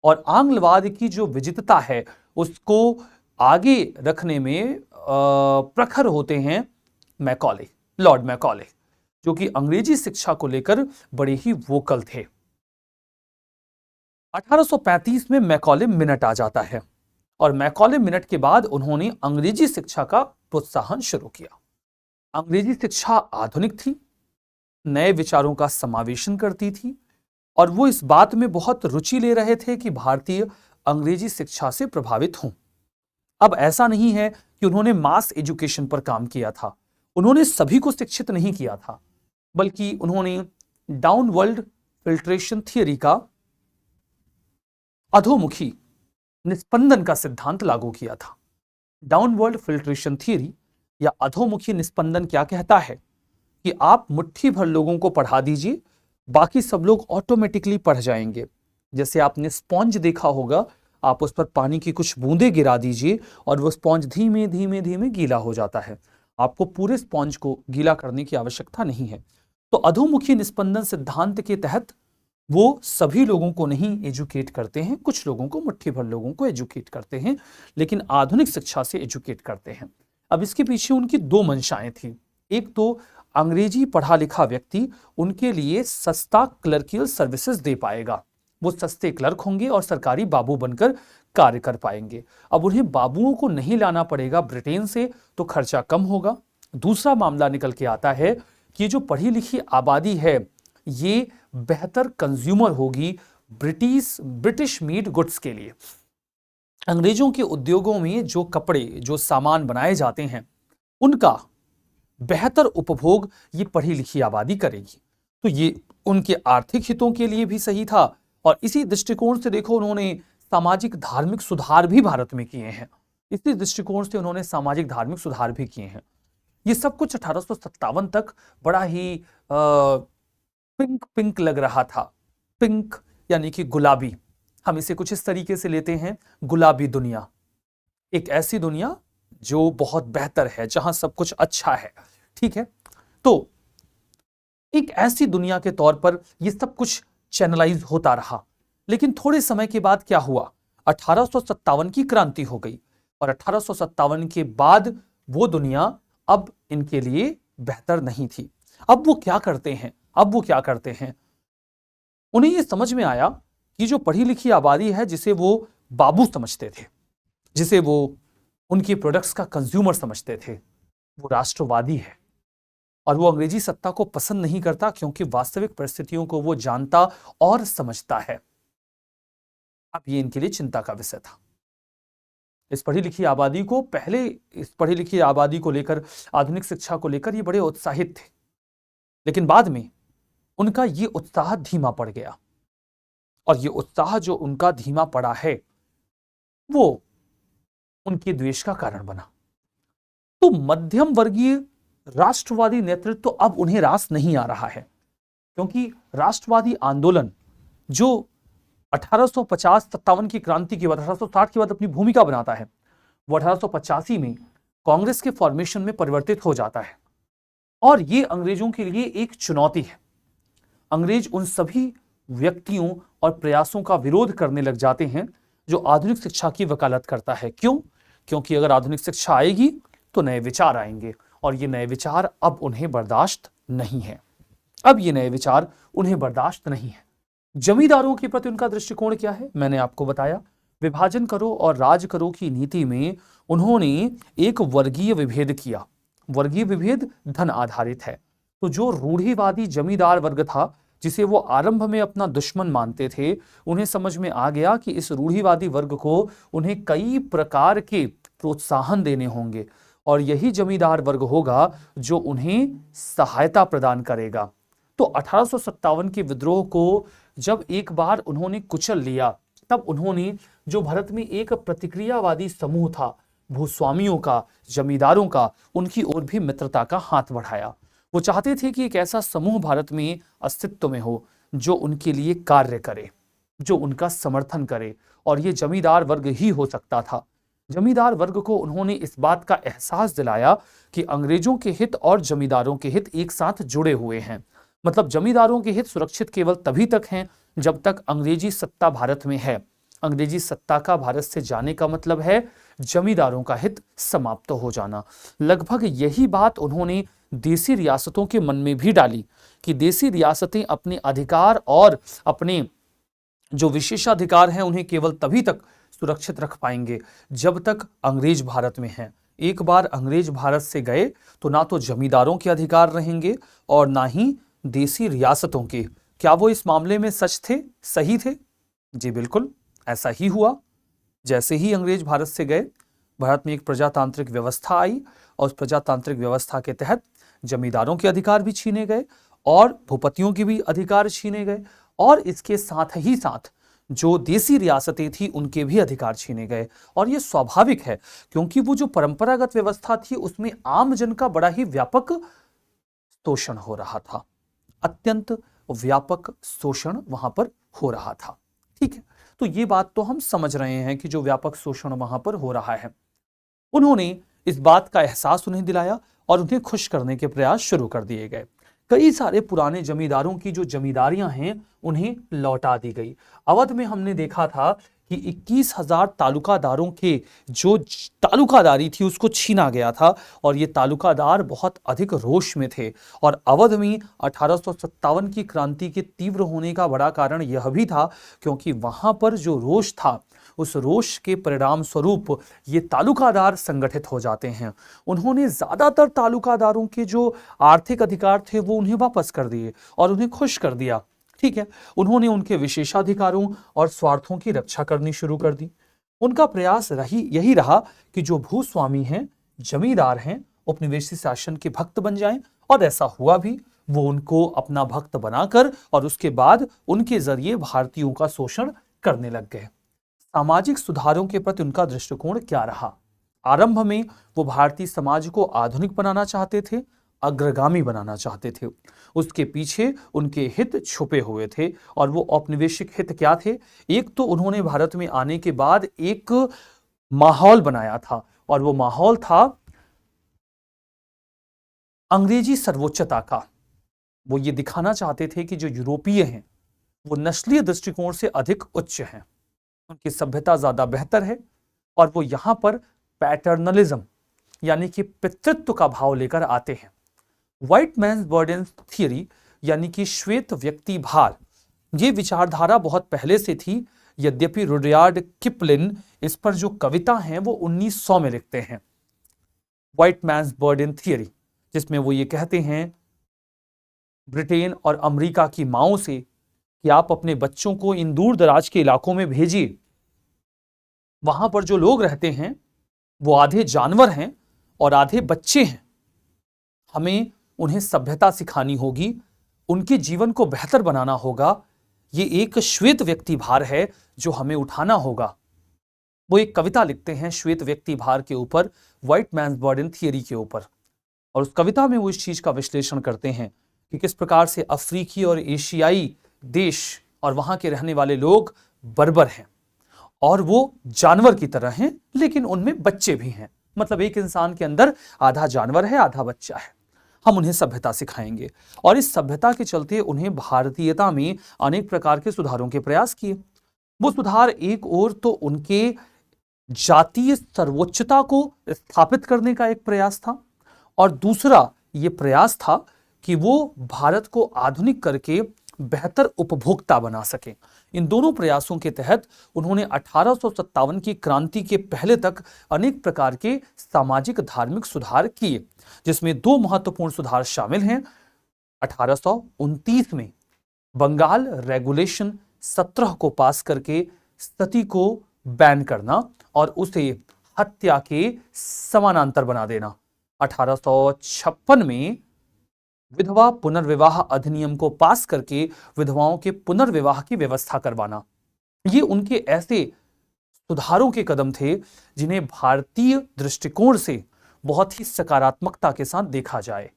और आंग्लवाद की जो विजितता है उसको आगे रखने में प्रखर होते हैं मैकॉले, लॉर्ड मैकॉले, जो कि अंग्रेजी शिक्षा को लेकर बड़े ही वोकल थे। 1835 में मैकॉले मिनट आ जाता है और मैकॉले मिनट के बाद उन्होंने अंग्रेजी शिक्षा का प्रोत्साहन शुरू किया। अंग्रेजी शिक्षा आधुनिक थी, नए विचारों का समावेशन करती थी और वो इस बात में बहुत रुचि ले रहे थे कि भारतीय अंग्रेजी शिक्षा से प्रभावित हों। अब ऐसा नहीं है कि उन्होंने मास एजुकेशन पर काम किया था, उन्होंने सभी को शिक्षित नहीं किया था, बल्कि उन्होंने डाउनवर्ल्ड फिल्ट्रेशन थियरी का अधोमुखी निस्पंदन का सिद्धांत लागू किया था। डाउनवर्ल्ड फिल्ट्रेशन थियरी या अधोमुखी निस्पंदन क्या कहता है कि आप मुट्ठी भर लोगों को पढ़ा दीजिए, बाकी सब लोग ऑटोमेटिकली पढ़ जाएंगे। जैसे आपने स्पॉन्ज देखा होगा, आप उस पर पानी की कुछ बूंदें गिरा दीजिए और वो स्पॉन्ज धीमे धीमे धीमे गीला हो जाता है। आपको पूरे स्पॉन्ज को गीला करने की आवश्यकता नहीं है। तो अधोमुखी निस्पंदन सिद्धांत के तहत वो सभी लोगों को नहीं एजुकेट करते हैं, कुछ लोगों को, मुट्ठी भर लोगों को एजुकेट करते हैं, लेकिन आधुनिक शिक्षा से एजुकेट करते हैं। अब इसके पीछे उनकी दो मंशाएं थी। एक तो अंग्रेजी पढ़ा लिखा व्यक्ति उनके लिए सस्ता क्लर्कियल सर्विसेज दे पाएगा, वो सस्ते क्लर्क होंगे और सरकारी बाबू बनकर कार्य कर पाएंगे। अब उन्हें बाबुओं को नहीं लाना पड़ेगा ब्रिटेन से, तो खर्चा कम होगा। दूसरा मामला निकल के आता है कि जो पढ़ी लिखी आबादी है ये बेहतर कंज्यूमर होगी ब्रिटिश मेड गुड्स के लिए। अंग्रेजों के उद्योगों में जो कपड़े, जो सामान बनाए जाते हैं उनका बेहतर उपभोग ये पढ़ी लिखी आबादी करेगी। तो ये उनके आर्थिक हितों के लिए भी सही था और इसी दृष्टिकोण से देखो उन्होंने सामाजिक धार्मिक सुधार भी भारत में किए हैं। इसी दृष्टिकोण से उन्होंने सामाजिक धार्मिक सुधार भी किए हैं। ये सब कुछ 1857 तक बड़ा ही पिंक पिंक लग रहा था। पिंक यानी कि गुलाबी, हम इसे कुछ इस तरीके से लेते हैं, गुलाबी दुनिया, एक ऐसी दुनिया जो बहुत बेहतर है, जहां सब कुछ अच्छा है। ठीक है, तो एक ऐसी दुनिया के तौर पर यह सब कुछ चैनलाइज होता रहा। लेकिन थोड़े समय के बाद क्या हुआ, 1857 की क्रांति हो गई और 1857 के बाद वो दुनिया अब इनके लिए बेहतर नहीं थी। अब वो क्या करते हैं, उन्हें ये समझ में आया कि जो पढ़ी लिखी आबादी है, जिसे वो बाबू समझते थे, जिसे वो उनकी प्रोडक्ट्स का कंज्यूमर समझते थे, वो राष्ट्रवादी है और वो अंग्रेजी सत्ता को पसंद नहीं करता, क्योंकि वास्तविक परिस्थितियों को वो जानता और समझता है। अब ये इनके लिए चिंता का विषय था। इस पढ़ी लिखी आबादी को लेकर, आधुनिक शिक्षा को लेकर ये बड़े उत्साहित थे, लेकिन बाद में उनका ये उत्साह धीमा पड़ गया और ये उत्साह जो उनका धीमा पड़ा है वो उनके द्वेष का कारण बना। तो मध्यम वर्गीय राष्ट्रवादी नेतृत्व अब उन्हें रास नहीं आ रहा है, क्योंकि राष्ट्रवादी आंदोलन जो 1850-57 की क्रांति के बाद 1860 के बाद अपनी भूमिका बनाता है, वो 1885 में कांग्रेस के फॉर्मेशन में परिवर्तित हो जाता है। और ये अंग्रेजों के लिए एक चुनौती है। अंग्रेज उन सभी व्यक्तियों और प्रयासों का विरोध करने लग जाते हैं जो आधुनिक शिक्षा की वकालत करता है। क्यों? क्योंकि अगर आधुनिक शिक्षा आएगी तो नए विचार आएंगे और ये नए विचार अब उन्हें बर्दाश्त नहीं है। अब ये नए विचार उन्हें बर्दाश्त नहीं है। जमींदारों के प्रति उनका दृष्टिकोण क्या है? मैंने आपको बताया, विभाजन करो और राज करो की नीति में उन्होंने एक वर्गीय विभेद किया। वर्गीय विभेद धन आधारित है। तो जो रूढ़िवादी जमींदार वर्ग था, जिसे वो आरंभ में अपना दुश्मन मानते थे, उन्हें समझ में आ गया कि इस रूढ़िवादी वर्ग को उन्हें कई प्रकार के प्रोत्साहन देने होंगे और यही जमींदार वर्ग होगा जो उन्हें सहायता प्रदान करेगा। तो 1857 के विद्रोह को जब एक बार उन्होंने कुचल लिया, तब उन्होंने जो भारत में एक प्रतिक्रियावादी समूह था, भूस्वामियों का, जमींदारों का, उनकी ओर भी मित्रता का हाथ बढ़ाया। वो चाहते थे कि एक ऐसा समूह भारत में अस्तित्व में हो जो उनके लिए कार्य करे, जो उनका समर्थन करे, और ये जमींदार वर्ग ही हो सकता था। जमींदार वर्ग को उन्होंने इस बात का एहसास दिलाया कि अंग्रेजों के हित और जमींदारों के हित एक साथ जुड़े हुए हैं। मतलब जमींदारों के हित सुरक्षित केवल तभी तक हैं जब तक अंग्रेजी सत्ता भारत में है। अंग्रेजी सत्ता का भारत से जाने का मतलब है जमींदारों का हित समाप्त हो जाना। लगभग यही बात उन्होंने देसी रियासतों के मन में भी डाली कि देसी रियासतें अपने अधिकार और अपने जो विशेषाधिकार हैं उन्हें केवल तभी तक सुरक्षित रख पाएंगे जब तक अंग्रेज भारत में हैं। एक बार अंग्रेज भारत से गए तो ना तो जमींदारों के अधिकार रहेंगे और ना ही देसी रियासतों के। क्या वो इस मामले में सच थे, सही थे? जी बिल्कुल, ऐसा ही हुआ। जैसे ही अंग्रेज भारत से गए, भारत में एक प्रजातांत्रिक व्यवस्था आई और उस प्रजातांत्रिक व्यवस्था के तहत जमींदारों के अधिकार भी छीने गए और भूपतियों के भी अधिकार छीने गए, और इसके साथ ही साथ जो देसी रियासतें थी उनके भी अधिकार छीने गए। और ये स्वाभाविक है क्योंकि वो जो परंपरागत व्यवस्था थी उसमें आम जन का बड़ा ही व्यापक शोषण हो रहा था, अत्यंत व्यापक शोषण वहां पर हो रहा था। ठीक है, तो ये बात तो हम समझ रहे हैं कि जो व्यापक शोषण वहां पर हो रहा है। उन्होंने इस बात का एहसास उन्हें दिलाया और उन्हें खुश करने के प्रयास शुरू कर दिए गए। कई सारे पुराने जमींदारों की जो जमींदारियां हैं उन्हें लौटा दी गई। अवध में हमने देखा था कि 21,000 तालुकादारों के जो तालुकादारी थी उसको छीना गया था और ये तालुकादार बहुत अधिक रोष में थे। और अवध में 1857 की क्रांति के तीव्र होने का बड़ा कारण यह भी था क्योंकि वहां पर जो रोष था उस रोष के परिणाम स्वरूप ये तालुकादार संगठित हो जाते हैं। उन्होंने ज्यादातर तालुकादारों के जो आर्थिक अधिकार थे वो उन्हें वापस कर दिए और उन्हें खुश कर दिया। ठीक है, उन्होंने उनके विशेषाधिकारों और स्वार्थों की रक्षा करनी शुरू कर दी। उनका प्रयास यही रहा कि जो भूस्वामी हैं, जमींदार हैं, उपनिवेशी शासन के भक्त बन जाएं, और ऐसा हुआ भी। वो उनको अपना भक्त बनाकर और उसके बाद उनके जरिए भारतीयों का शोषण करने लग गए। सामाजिक सुधारों के प्रति उनका दृष्टिकोण क्या रहा? आरंभ में वो भारतीय समाज को आधुनिक बनाना चाहते थे, अग्रगामी बनाना चाहते थे। उसके पीछे उनके हित छुपे हुए थे और वो औपनिवेशिक हित क्या थे? एक तो उन्होंने भारत में आने के बाद एक माहौल बनाया था और वो माहौल था अंग्रेजी सर्वोच्चता का। वो ये दिखाना चाहते थे कि जो यूरोपीय हैं वो नस्लीय दृष्टिकोण से अधिक उच्च हैं, उनकी सभ्यता ज्यादा बेहतर है और वो यहां पर पैटर्नलिज्म यानी कि पितृत्व का भाव लेकर आते हैं। व्हाइट मैन्स बर्डन थियरी यानी कि श्वेत व्यक्ति भार, ये विचारधारा बहुत पहले से थी। यद्यपि रुडयार्ड किपलिन इस पर जो कविता हैं वो 1900 में लिखते हैं, व्हाइट मैन्स बर्डन थियरी, जिसमें वो ये कहते हैं ब्रिटेन और अमेरिका की माओं से कि आप अपने बच्चों को इन दूर दराज के इलाकों में भेजिए। वहां पर जो लोग रहते हैं वो आधे जानवर हैं और आधे बच्चे हैं। हमें उन्हें सभ्यता सिखानी होगी, उनके जीवन को बेहतर बनाना होगा। ये एक श्वेत व्यक्ति भार है जो हमें उठाना होगा। वो एक कविता लिखते हैं श्वेत व्यक्ति भार के ऊपर, व्हाइट मैन्स बर्डन थियरी के ऊपर, और उस कविता में वो इस चीज का विश्लेषण करते हैं कि किस प्रकार से अफ्रीकी और एशियाई देश और वहां के रहने वाले लोग बर्बर हैं और वो जानवर की तरह हैं, लेकिन उनमें बच्चे भी हैं। मतलब एक इंसान के अंदर आधा जानवर है, आधा बच्चा है। हम उन्हें सभ्यता सिखाएंगे और इस सभ्यता के चलते उन्हें भारतीयता में अनेक प्रकार के सुधारों के प्रयास किए। वो सुधार एक ओर तो उनके जातीय सर्वोच्चता को स्थापित करने का एक प्रयास था और दूसरा ये प्रयास था कि वो भारत को आधुनिक करके बेहतर उपभोक्ता बना सके। इन दोनों प्रयासों के तहत उन्होंने 1857 की क्रांति के पहले तक अनेक प्रकार के सामाजिक धार्मिक सुधार किए, जिसमें दो महत्वपूर्ण सुधार शामिल हैं। 1829 में बंगाल रेगुलेशन 17 को पास करके सती को बैन करना और उसे हत्या के समानांतर बना देना। 1856 में विधवा पुनर्विवाह अधिनियम को पास करके विधवाओं के पुनर्विवाह की व्यवस्था करवाना। ये उनके ऐसे सुधारों के कदम थे जिन्हें भारतीय दृष्टिकोण से बहुत ही सकारात्मकता के साथ देखा जाए।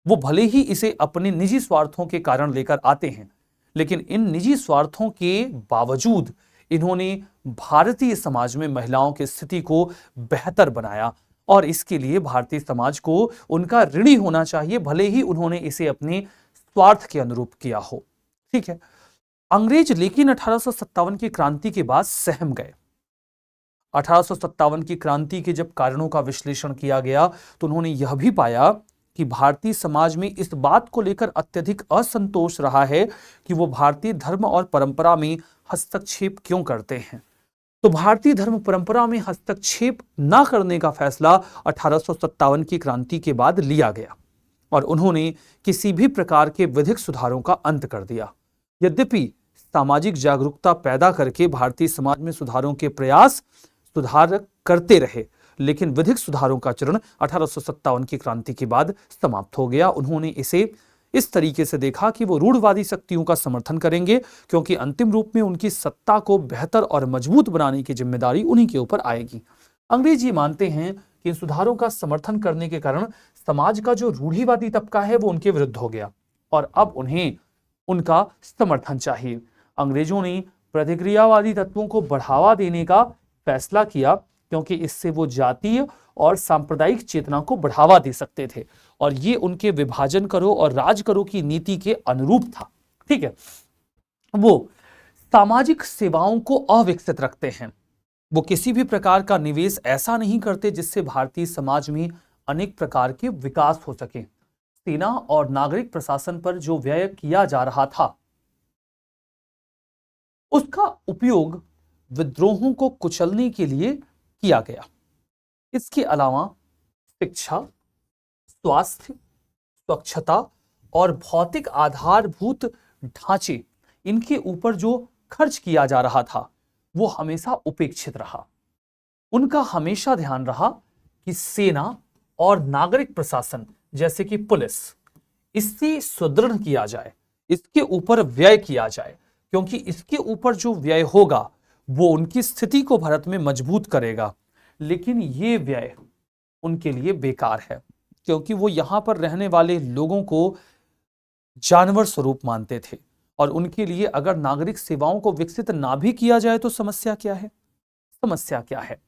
वो भले ही इसे अपने निजी स्वार्थों के कारण लेकर आते हैं, लेकिन इन निजी स्वार्थों के बावजूद इन्होंने भारतीय समाज में महिलाओं की स्थिति को बेहतर बनाया और इसके लिए भारतीय समाज को उनका ऋणी होना चाहिए, भले ही उन्होंने इसे अपने स्वार्थ के अनुरूप किया हो। ठीक है, अंग्रेज लेकिन 1857 की क्रांति के बाद सहम गए। 1857 की क्रांति के जब कारणों का विश्लेषण किया गया तो उन्होंने यह भी पाया कि भारतीय समाज में इस बात को लेकर अत्यधिक असंतोष रहा है कि वो भारतीय धर्म और परंपरा में हस्तक्षेप क्यों करते हैं। तो भारतीय धर्म परंपरा में हस्तक्षेप न करने का फैसला 1857 की क्रांति के बाद लिया गया और उन्होंने किसी भी प्रकार के विधिक सुधारों का अंत कर दिया। यद्यपि सामाजिक जागरूकता पैदा करके भारतीय समाज में सुधारों के प्रयास सुधार करते रहे, लेकिन विधिक सुधारों का चरण 1857 की क्रांति के बाद समाप्त हो गया। उन्होंने इसे इस तरीके से देखा कि वो रूढ़वादी शक्तियों का समर्थन करेंगे, क्योंकि अंतिम रूप में उनकी सत्ता को बेहतर और मजबूत बनाने की जिम्मेदारी उन्हीं के ऊपर आएगी। अंग्रेज ये मानते हैं कि इन सुधारों का समर्थन करने के कारण समाज का जो रूढ़िवादी तबका है वो उनके विरुद्ध हो गया और अब उन्हें उनका समर्थन चाहिए। अंग्रेजों ने प्रतिक्रियावादी तत्वों को बढ़ावा देने का फैसला किया, क्योंकि इससे वो जातीय और सांप्रदायिक चेतना को बढ़ावा दे सकते थे और ये उनके विभाजन करो और राज करो की नीति के अनुरूप था। ठीक है, वो सामाजिक सेवाओं को अविकसित रखते हैं। वो किसी भी प्रकार का निवेश ऐसा नहीं करते जिससे भारतीय समाज में अनेक प्रकार के विकास हो सके। सेना और नागरिक प्रशासन पर जो व्यय किया जा रहा था उसका उपयोग विद्रोहों को कुचलने के लिए किया गया। इसके अलावा शिक्षा, स्वास्थ्य, स्वच्छता और भौतिक आधारभूत ढांचे, इनके ऊपर जो खर्च किया जा रहा था वो हमेशा उपेक्षित रहा। उनका हमेशा ध्यान रहा कि सेना और नागरिक प्रशासन जैसे कि पुलिस, इससे सुदृढ़ किया जाए, इसके ऊपर व्यय किया जाए, क्योंकि इसके ऊपर जो व्यय होगा वो उनकी स्थिति को भारत में मजबूत करेगा। लेकिन ये व्यय उनके लिए बेकार है, क्योंकि वो यहां पर रहने वाले लोगों को जानवर स्वरूप मानते थे और उनके लिए अगर नागरिक सेवाओं को विकसित ना भी किया जाए तो समस्या क्या है? समस्या क्या है?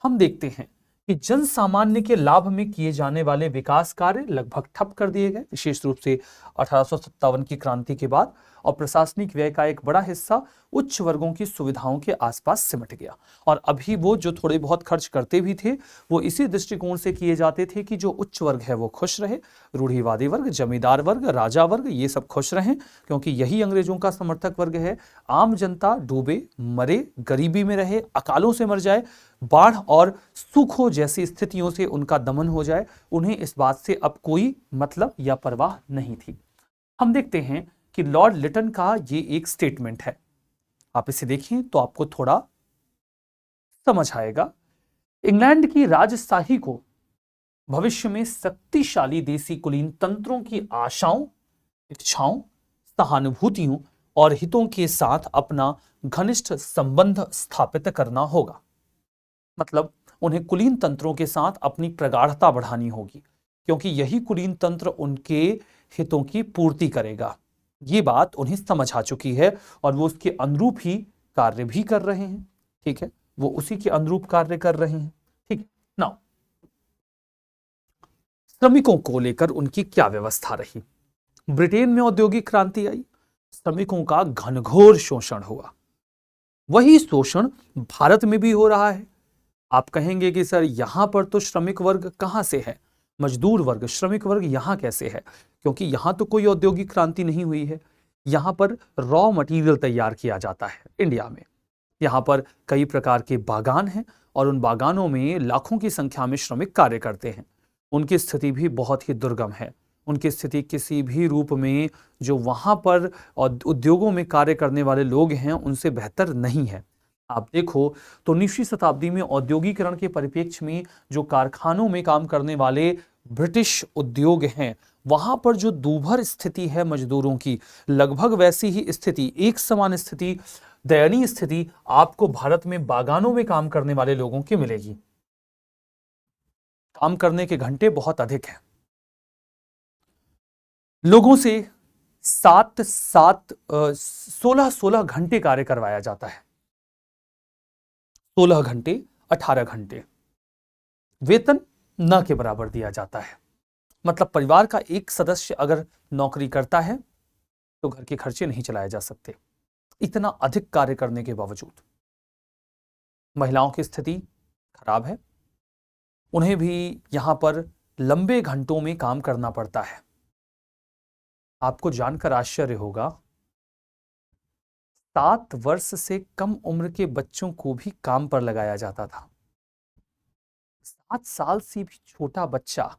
हम देखते हैं कि जन सामान्य के लाभ में किए जाने वाले विकास कार्य लगभग ठप कर दिए गए, विशेष रूप से 1857 की क्रांति के बाद, और प्रशासनिक व्यय का एक बड़ा हिस्सा उच्च वर्गों की सुविधाओं के आसपास सिमट गया। और अभी वो जो थोड़े बहुत खर्च करते भी थे वो इसी दृष्टिकोण से किए जाते थे कि जो उच्च वर्ग है वो खुश रहे, रूढ़िवादी वर्ग, जमींदार वर्ग, राजा वर्ग, ये सब खुश रहें, क्योंकि यही अंग्रेजों का समर्थक वर्ग है। आम जनता डूबे मरे, गरीबी में रहे, अकालों से मर जाए, बाढ़ और सूखों जैसी स्थितियों से उनका दमन हो जाए, उन्हें इस बात से अब कोई मतलब या परवाह नहीं थी। हम देखते हैं कि लॉर्ड लिटन का ये एक स्टेटमेंट है, आप इसे देखें तो आपको थोड़ा समझ आएगा। इंग्लैंड की राजशाही को भविष्य में शक्तिशाली देसी कुलीन तंत्रों की आशाओं, इच्छाओं, सहानुभूतियों और हितों के साथ अपना घनिष्ठ संबंध स्थापित करना होगा। मतलब उन्हें कुलीन तंत्रों के साथ अपनी प्रगाढ़ता बढ़ानी होगी, क्योंकि यही कुलीन तंत्र उनके हितों की पूर्ति करेगा। ये बात उन्हें समझ आ चुकी है और वो उसके अनुरूप ही कार्य भी कर रहे हैं। ठीक है, वो उसी के अनुरूप कार्य कर रहे हैं। ठीक है, नाउ श्रमिकों को लेकर उनकी क्या व्यवस्था रही। ब्रिटेन में औद्योगिक क्रांति आई, श्रमिकों का घनघोर शोषण हुआ। वही शोषण भारत में भी हो रहा है। आप कहेंगे कि सर यहां पर तो श्रमिक वर्ग कहां से है, मजदूर वर्ग, श्रमिक वर्ग यहां कैसे है? क्योंकि यहां तो कोई औद्योगिक क्रांति नहीं हुई है। यहां पर रॉ मटेरियल तैयार किया जाता है इंडिया में। यहाँ पर कई प्रकार के बागान हैं और उन बागानों में लाखों की संख्या में श्रमिक कार्य करते हैं। उनकी स्थिति भी बहुत ही दुर्गम है। उनकी स्थिति किसी भी रूप में जो वहाँ पर उद्योगों में कार्य करने वाले लोग हैं उनसे बेहतर नहीं है। आप देखो तो 19वीं शताब्दी में औद्योगिकरण के परिप्रेक्ष्य में जो कारखानों में काम करने वाले ब्रिटिश उद्योग हैं, वहां पर जो दूभर स्थिति है मजदूरों की, लगभग वैसी ही स्थिति, एक समान स्थिति, दयनीय स्थिति आपको भारत में बागानों में काम करने वाले लोगों की मिलेगी। काम करने के घंटे बहुत अधिक हैं। लोगों से 16 घंटे कार्य करवाया जाता है। 16 घंटे, 18 घंटे, वेतन न के बराबर दिया जाता है। मतलब परिवार का एक सदस्य अगर नौकरी करता है तो घर के खर्चे नहीं चलाए जा सकते। इतना अधिक कार्य करने के बावजूद महिलाओं की स्थिति खराब है। उन्हें भी यहां पर लंबे घंटों में काम करना पड़ता है। आपको जानकर आश्चर्य होगा, 7 वर्ष से कम उम्र के बच्चों को भी काम पर लगाया जाता था। 7 साल से भी छोटा बच्चा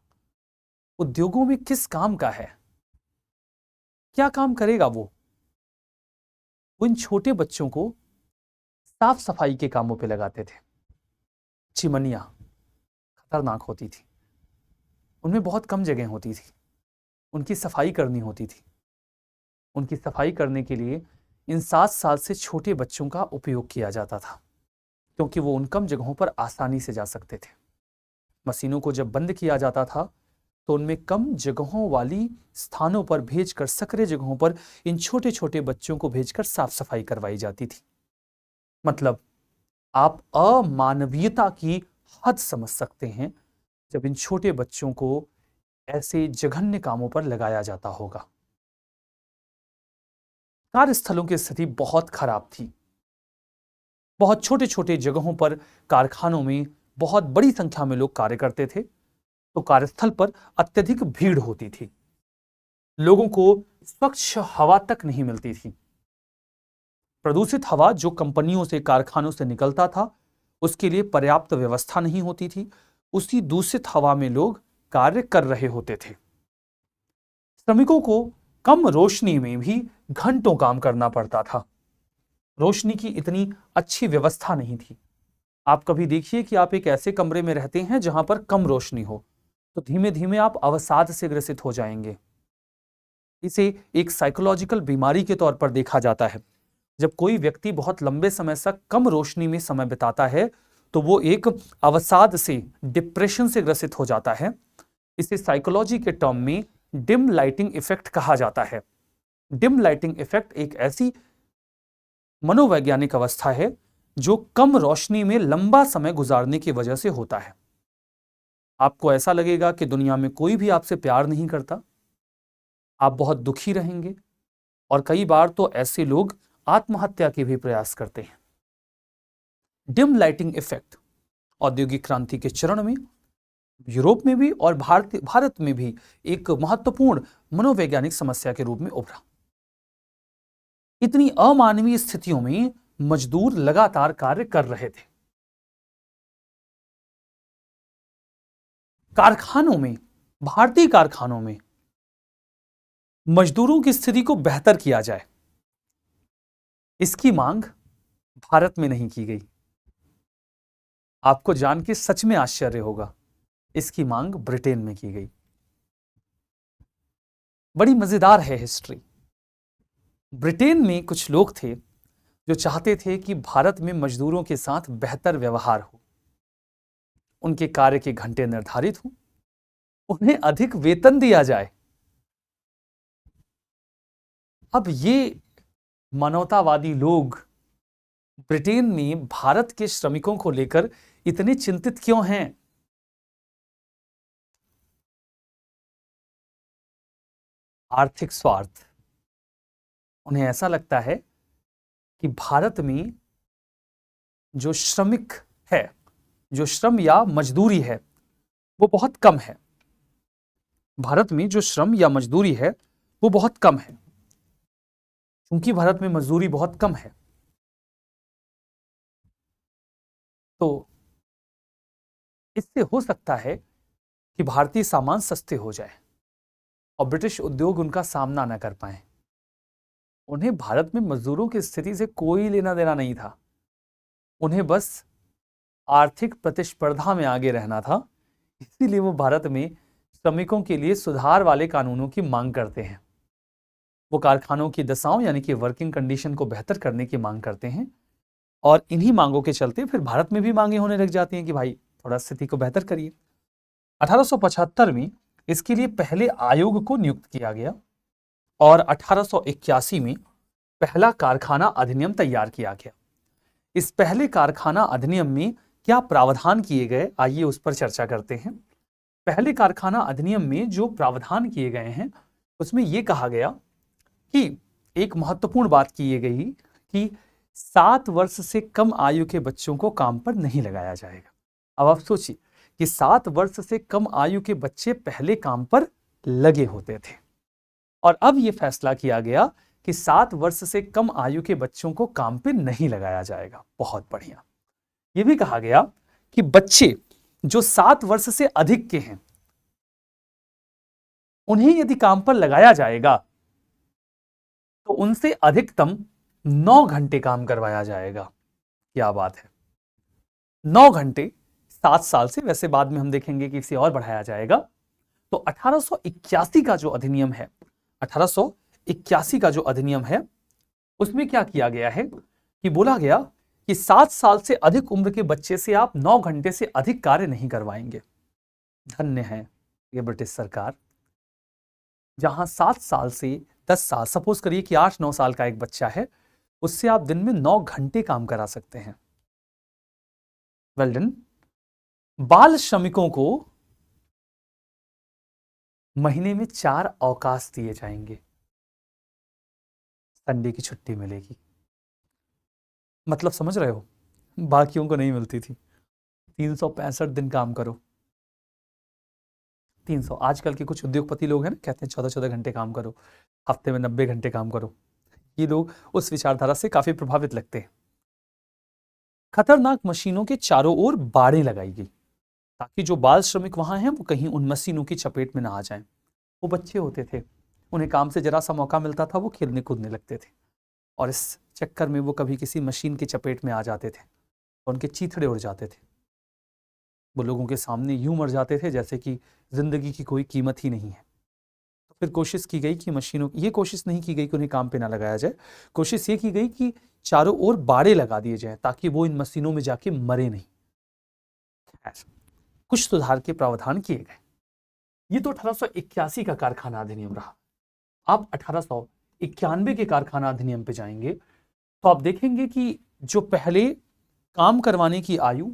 उद्योगों में किस काम का है? क्या काम करेगा वो? इन छोटे बच्चों को साफ सफाई के कामों पे लगाते थे। चिमनियां खतरनाक होती थी, उनमें बहुत कम जगह होती थी, उनकी सफाई करनी होती थी। उनकी सफाई करने के लिए इन 7 साल से छोटे बच्चों का उपयोग किया जाता था, क्योंकि वो उन कम जगहों पर आसानी से जा सकते थे। मशीनों को जब बंद किया जाता था तो उनमें कम जगहों वाली स्थानों पर भेजकर, सकरे जगहों पर इन छोटे छोटे बच्चों को भेजकर साफ सफाई करवाई जाती थी। मतलब आप अमानवीयता की हद समझ सकते हैं जब इन छोटे बच्चों को ऐसे जघन्य कामों पर लगाया जाता होगा। कार्यस्थलों की स्थिति बहुत खराब थी। बहुत छोटे छोटे जगहों पर, कारखानों में बहुत बड़ी संख्या में लोग कार्य करते थे, तो कार्यस्थल पर अत्यधिक भीड़ होती थी। लोगों को स्वच्छ हवा तक नहीं मिलती थी। प्रदूषित हवा जो कंपनियों से, कारखानों से निकलता था, उसके लिए पर्याप्त व्यवस्था नहीं होती थी। उसी दूषित हवा में लोग कार्य कर रहे होते थे। श्रमिकों को कम रोशनी में भी घंटों काम करना पड़ता था। रोशनी की इतनी अच्छी व्यवस्था नहीं थी। आप कभी देखिए कि आप एक ऐसे कमरे में रहते हैं जहां पर कम रोशनी हो, तो धीमे धीमे आप अवसाद से ग्रसित हो जाएंगे। इसे एक साइकोलॉजिकल बीमारी के तौर पर देखा जाता है। जब कोई व्यक्ति बहुत लंबे समय तक कम रोशनी में समय बिताता है तो वो एक अवसाद से, डिप्रेशन से ग्रसित हो जाता है। इसे साइकोलॉजी के टर्म में डिम लाइटिंग इफेक्ट कहा जाता है। डिम लाइटिंग इफेक्ट एक ऐसी मनोवैज्ञानिक अवस्था है जो कम रोशनी में लंबा समय गुजारने की वजह से होता है। आपको ऐसा लगेगा कि दुनिया में कोई भी आपसे प्यार नहीं करता, आप बहुत दुखी रहेंगे, और कई बार तो ऐसे लोग आत्महत्या के भी प्रयास करते हैं। डिम लाइटिंग इफेक्ट औद्योगिक क्रांति के चरण में यूरोप में भी और भारत में भी एक महत्वपूर्ण मनोवैज्ञानिक समस्या के रूप में उभरा। इतनी अमानवीय स्थितियों में मजदूर लगातार कार्य कर रहे थे। कारखानों में, भारतीय कारखानों में मजदूरों की स्थिति को बेहतर किया जाए, इसकी मांग भारत में नहीं की गई। आपको जान के सच में आश्चर्य होगा, इसकी मांग ब्रिटेन में की गई। बड़ी मजेदार है हिस्ट्री। ब्रिटेन में कुछ लोग थे जो चाहते थे कि भारत में मजदूरों के साथ बेहतर व्यवहार हो, उनके कार्य के घंटे निर्धारित हों, उन्हें अधिक वेतन दिया जाए। अब ये मानवतावादी लोग ब्रिटेन में भारत के श्रमिकों को लेकर इतने चिंतित क्यों हैं? आर्थिक स्वार्थ। उन्हें ऐसा लगता है कि भारत में जो श्रमिक है, जो श्रम या मजदूरी है, वो बहुत कम है। भारत में जो श्रम या मजदूरी है वो बहुत कम है। क्योंकि भारत में मजदूरी बहुत कम है, तो इससे हो सकता है कि भारतीय सामान सस्ते हो जाए और ब्रिटिश उद्योग उनका सामना न कर पाए। उन्हें भारत में मजदूरों की स्थिति से कोई लेना देना नहीं था। उन्हें बस आर्थिक प्रतिस्पर्धा में आगे रहना था। इसीलिए वो भारत में श्रमिकों के लिए सुधार वाले कानूनों की मांग करते हैं। वो कारखानों की दशाओं यानी कि वर्किंग कंडीशन को बेहतर करने की मांग करते हैं और इन्हीं मांगों के चलते फिर भारत में भी मांगे होने लग जाती हैं कि भाई थोड़ा स्थिति को बेहतर करिए। 1875 में इसके लिए पहले आयोग को नियुक्त किया गया और 1881 में पहला कारखाना अधिनियम तैयार किया गया। इस पहले कारखाना अधिनियम में क्या प्रावधान किए गए, आइए उस पर चर्चा करते हैं। पहले कारखाना अधिनियम में जो प्रावधान किए गए हैं उसमें यह कहा गया कि एक महत्वपूर्ण बात की गई कि 7 वर्ष से कम आयु के बच्चों को काम पर नहीं लगाया जाएगा। अब आप सोचिए कि 7 वर्ष से कम आयु के बच्चे पहले काम पर लगे होते थे और अब यह फैसला किया गया कि 7 वर्ष से कम आयु के बच्चों को काम पर नहीं लगाया जाएगा। बहुत बढ़िया। यह भी कहा गया कि बच्चे जो 7 वर्ष से अधिक के हैं उन्हें यदि काम पर लगाया जाएगा तो उनसे अधिकतम 9 घंटे काम करवाया जाएगा। क्या बात है, 9 घंटे 7 साल से। वैसे बाद में हम देखेंगे कि इसे और बढ़ाया जाएगा। तो 1881 का जो अधिनियम है, 1881 का जो अधिनियम है उसमें क्या किया गया है कि बोला गया कि 7 साल से अधिक उम्र के बच्चे से आप 9 घंटे से अधिक कार्य नहीं करवाएंगे। धन्य है ये ब्रिटिश सरकार, जहां 7 साल से 10 साल, सपोज करिए कि 8-9 साल का एक बच्चा है, उससे आप दिन में 9 घंटे काम करा सकते हैं। Well done. बाल श्रमिकों को महीने में 4 अवकाश दिए जाएंगे। संडे की छुट्टी मिलेगी। मतलब समझ रहे हो, बाकियों को नहीं मिलती थी। 365 दिन काम करो। 300। आजकल के कुछ उद्योगपति लोग हैं ना, कहते हैं 14-14 घंटे काम करो, हफ्ते में 90 घंटे काम करो। ये लोग उस विचारधारा से काफी प्रभावित लगते हैं। खतरनाक मशीनों के चारों ओर बाड़ें लगाई गई ताकि जो बाल श्रमिक वहां हैं वो कहीं उन मशीनों की चपेट में ना आ जाएं। वो बच्चे होते थे, उन्हें काम से जरा सा मौका मिलता था वो खेलने कूदने लगते थे और इस चक्कर में वो कभी किसी मशीन की चपेट में आ जाते थे और उनके चीथड़े उड़ जाते थे। वो लोगों के सामने यूं मर जाते थे जैसे कि जिंदगी की कोई कीमत ही नहीं है। तो फिर कोशिश की गई कि मशीनों, ये कोशिश नहीं की गई कि उन्हें काम पे ना लगाया जाए, कोशिश ये की गई कि चारों ओर बाड़े लगा दिए जाएं ताकि वो इन मशीनों में जाके मरे नहीं। कुछ सुधार के प्रावधान किए गए। ये तो 1881 का कारखाना अधिनियम रहा। आप 1891 के कारखाना अधिनियम पे जाएंगे तो आप देखेंगे कि जो पहले काम करवाने की आयु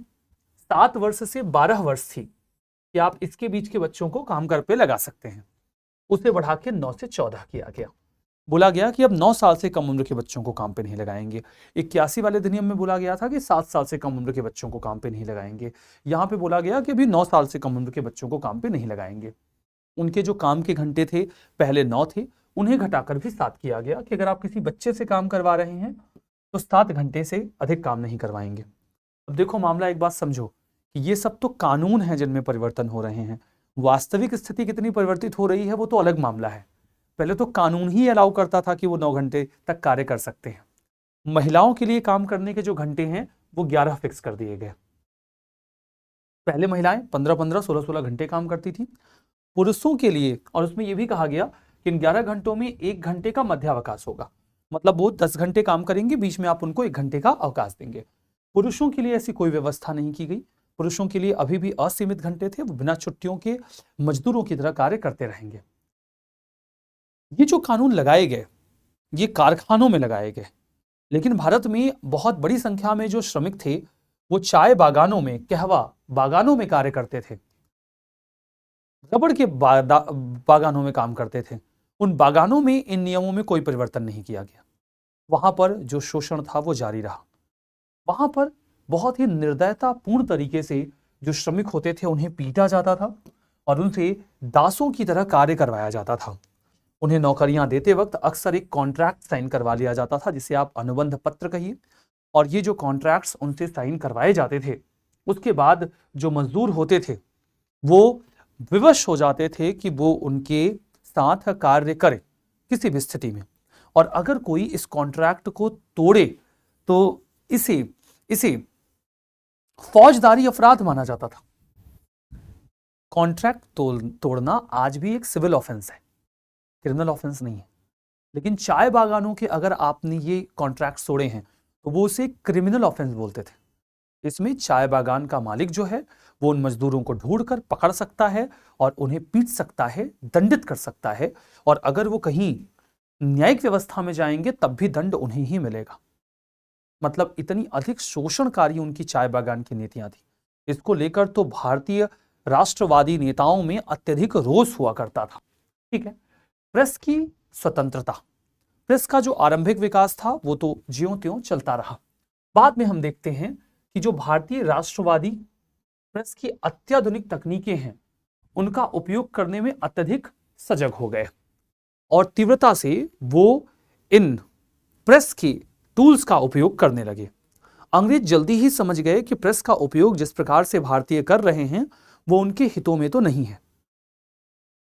7 वर्ष से 12 वर्ष थी कि आप इसके बीच के बच्चों को काम कर पे लगा सकते हैं, उसे बढ़ा के 9 से 14 किया गया। बोला गया कि अब 9 साल से कम उम्र के बच्चों को काम पे नहीं लगाएंगे। 81 वाले अधिनियम में बोला गया था कि 7 साल से कम उम्र के बच्चों को काम पे नहीं लगाएंगे। यहां पे बोला गया कि अभी 9 साल से कम उम्र के बच्चों को काम पे नहीं लगाएंगे। उनके जो काम के घंटे थे पहले 9 थे, उन्हें घटाकर भी 7 किया गया कि अगर आप किसी बच्चे से काम करवा रहे हैं तो 7 घंटे से अधिक काम नहीं करवाएंगे। अब देखो मामला, एक बात समझो कि ये सब तो कानून है जिनमें परिवर्तन हो रहे हैं। वास्तविक स्थिति कितनी परिवर्तित हो रही है वो तो अलग मामला है। पहले तो कानून ही अलाउ करता था कि वो 9 घंटे तक कार्य कर सकते हैं। महिलाओं के लिए काम करने के जो घंटे हैं वो 11 फिक्स कर दिए गए। पहले महिलाएं 15-15, 16-16 घंटे काम करती थी। पुरुषों के लिए, और उसमें यह भी कहा गया कि इन 11 घंटों में 1 घंटे का मध्यावकाश होगा, मतलब वो 10 घंटे काम करेंगे, बीच में आप उनको 1 घंटे का अवकाश देंगे। पुरुषों के लिए ऐसी कोई व्यवस्था नहीं की गई। पुरुषों के लिए अभी भी असीमित घंटे थे, वो बिना छुट्टियों के मजदूरों की तरह कार्य करते रहेंगे। ये जो कानून लगाए गए ये कारखानों में लगाए गए, लेकिन भारत में बहुत बड़ी संख्या में जो श्रमिक थे वो चाय बागानों में, कहवा बागानों में कार्य करते थे, रबड़ के बागानों में काम करते थे। उन बागानों में इन नियमों में कोई परिवर्तन नहीं किया गया। वहां पर जो शोषण था वो जारी रहा। वहां पर बहुत ही निर्दयतापूर्ण तरीके से जो श्रमिक होते थे उन्हें पीटा जाता था और उनसे दासों की तरह कार्य करवाया जाता था। उन्हें नौकरियां देते वक्त अक्सर एक कॉन्ट्रैक्ट साइन करवा लिया जाता था, जिसे आप अनुबंध पत्र कहिए। और ये जो कॉन्ट्रैक्ट्स उनसे साइन करवाए जाते थे, उसके बाद जो मजदूर होते थे वो विवश हो जाते थे कि वो उनके साथ कार्य करे किसी भी स्थिति में। और अगर कोई इस कॉन्ट्रैक्ट को तोड़े तो इसे इसे फौजदारी अपराध माना जाता था। कॉन्ट्रैक्ट तोड़ना आज भी एक सिविल ऑफेंस है, क्रिमिनल ऑफेंस नहीं है। लेकिन चाय बागानों के अगर आपने ये कॉन्ट्रैक्ट तोड़े हैं तो वो उसे क्रिमिनल ऑफेंस बोलते थे। इसमें चाय बागान का मालिक जो है वो उन मजदूरों को ढूंढकर पकड़ सकता है और उन्हें पीट सकता है, दंडित कर सकता है। और अगर वो कहीं न्यायिक व्यवस्था में जाएंगे तब भी दंड उन्हें ही मिलेगा। मतलब इतनी अधिक शोषणकारी उनकी चाय बागान की नीतियां थी। इसको लेकर तो भारतीय राष्ट्रवादी नेताओं में अत्यधिक रोष हुआ करता था। ठीक है, प्रेस की स्वतंत्रता, प्रेस का जो आरंभिक विकास था वो तो ज्यों त्यों चलता रहा। बाद में हम देखते हैं कि जो भारतीय राष्ट्रवादी प्रेस की अत्याधुनिक तकनीकें हैं उनका उपयोग करने में अत्यधिक सजग हो गए और तीव्रता से वो इन प्रेस की टूल्स का उपयोग करने लगे। अंग्रेज जल्दी ही समझ गए कि प्रेस का उपयोग जिस प्रकार से भारतीय कर रहे हैं वो उनके हितों में तो नहीं है,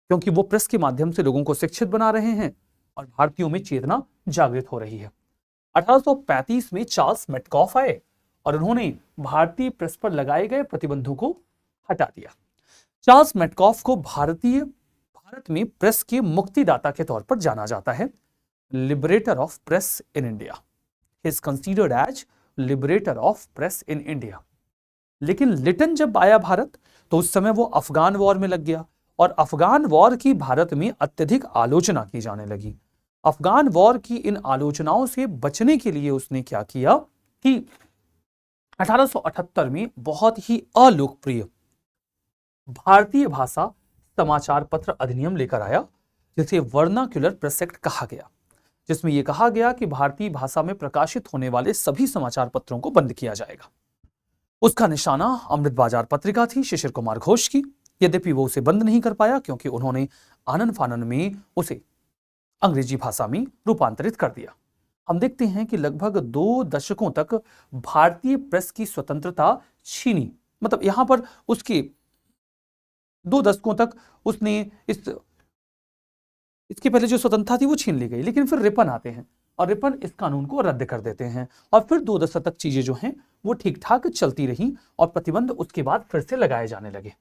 क्योंकि वो प्रेस के माध्यम से लोगों को शिक्षित बना रहे हैं और भारतीयों में चेतना जागृत हो रही है। 1835 में चार्ल्स मेटकॉफ आए और उन्होंने भारतीय प्रेस पर लगाए गए प्रतिबंधों को हटा दिया। चार्ल्स मेटकॉफ को भारत में प्रेस के मुक्तिदाता के तौर पर जाना जाता है, liberator of press in India. He is considered as liberator of press in India. लेकिन लिटन जब आया भारत तो उस समय वो अफगान वॉर में लग गया और अफगान वॉर की भारत में अत्यधिक आलोचना की जाने लगी। अफगान वॉर की इन आलोचनाओं से बचने के लिए उसने क्या किया कि 1878 में बहुत ही अलोकप्रिय भारतीय भाषा समाचार पत्र अधिनियम लेकर आया, जिसे वर्नाक्युलर प्रेस एक्ट कहा गया, जिसमें यह कहा गया कि भारतीय भाषा में प्रकाशित होने वाले सभी समाचार पत्रों को बंद किया जाएगा। उसका निशाना अमृत बाजार पत्रिका थी शिशिर कुमार घोष की। यद्यपि वो उसे बंद नहीं कर पाया क्योंकि उन्होंने आनन फानन में उसे अंग्रेजी भाषा में रूपांतरित कर दिया। हम देखते हैं कि लगभग 2 दशकों तक भारतीय प्रेस की स्वतंत्रता छीनी। मतलब यहां पर उसके 2 दशकों तक उसने इसके पहले जो स्वतंत्रता थी वो छीन ली गई। लेकिन फिर रिपन आते हैं और रिपन इस कानून को रद्द कर देते हैं और फिर 2 दशक तक चीजें जो हैं वो ठीक ठाक चलती रही और प्रतिबंध उसके बाद फिर से लगाए जाने लगे।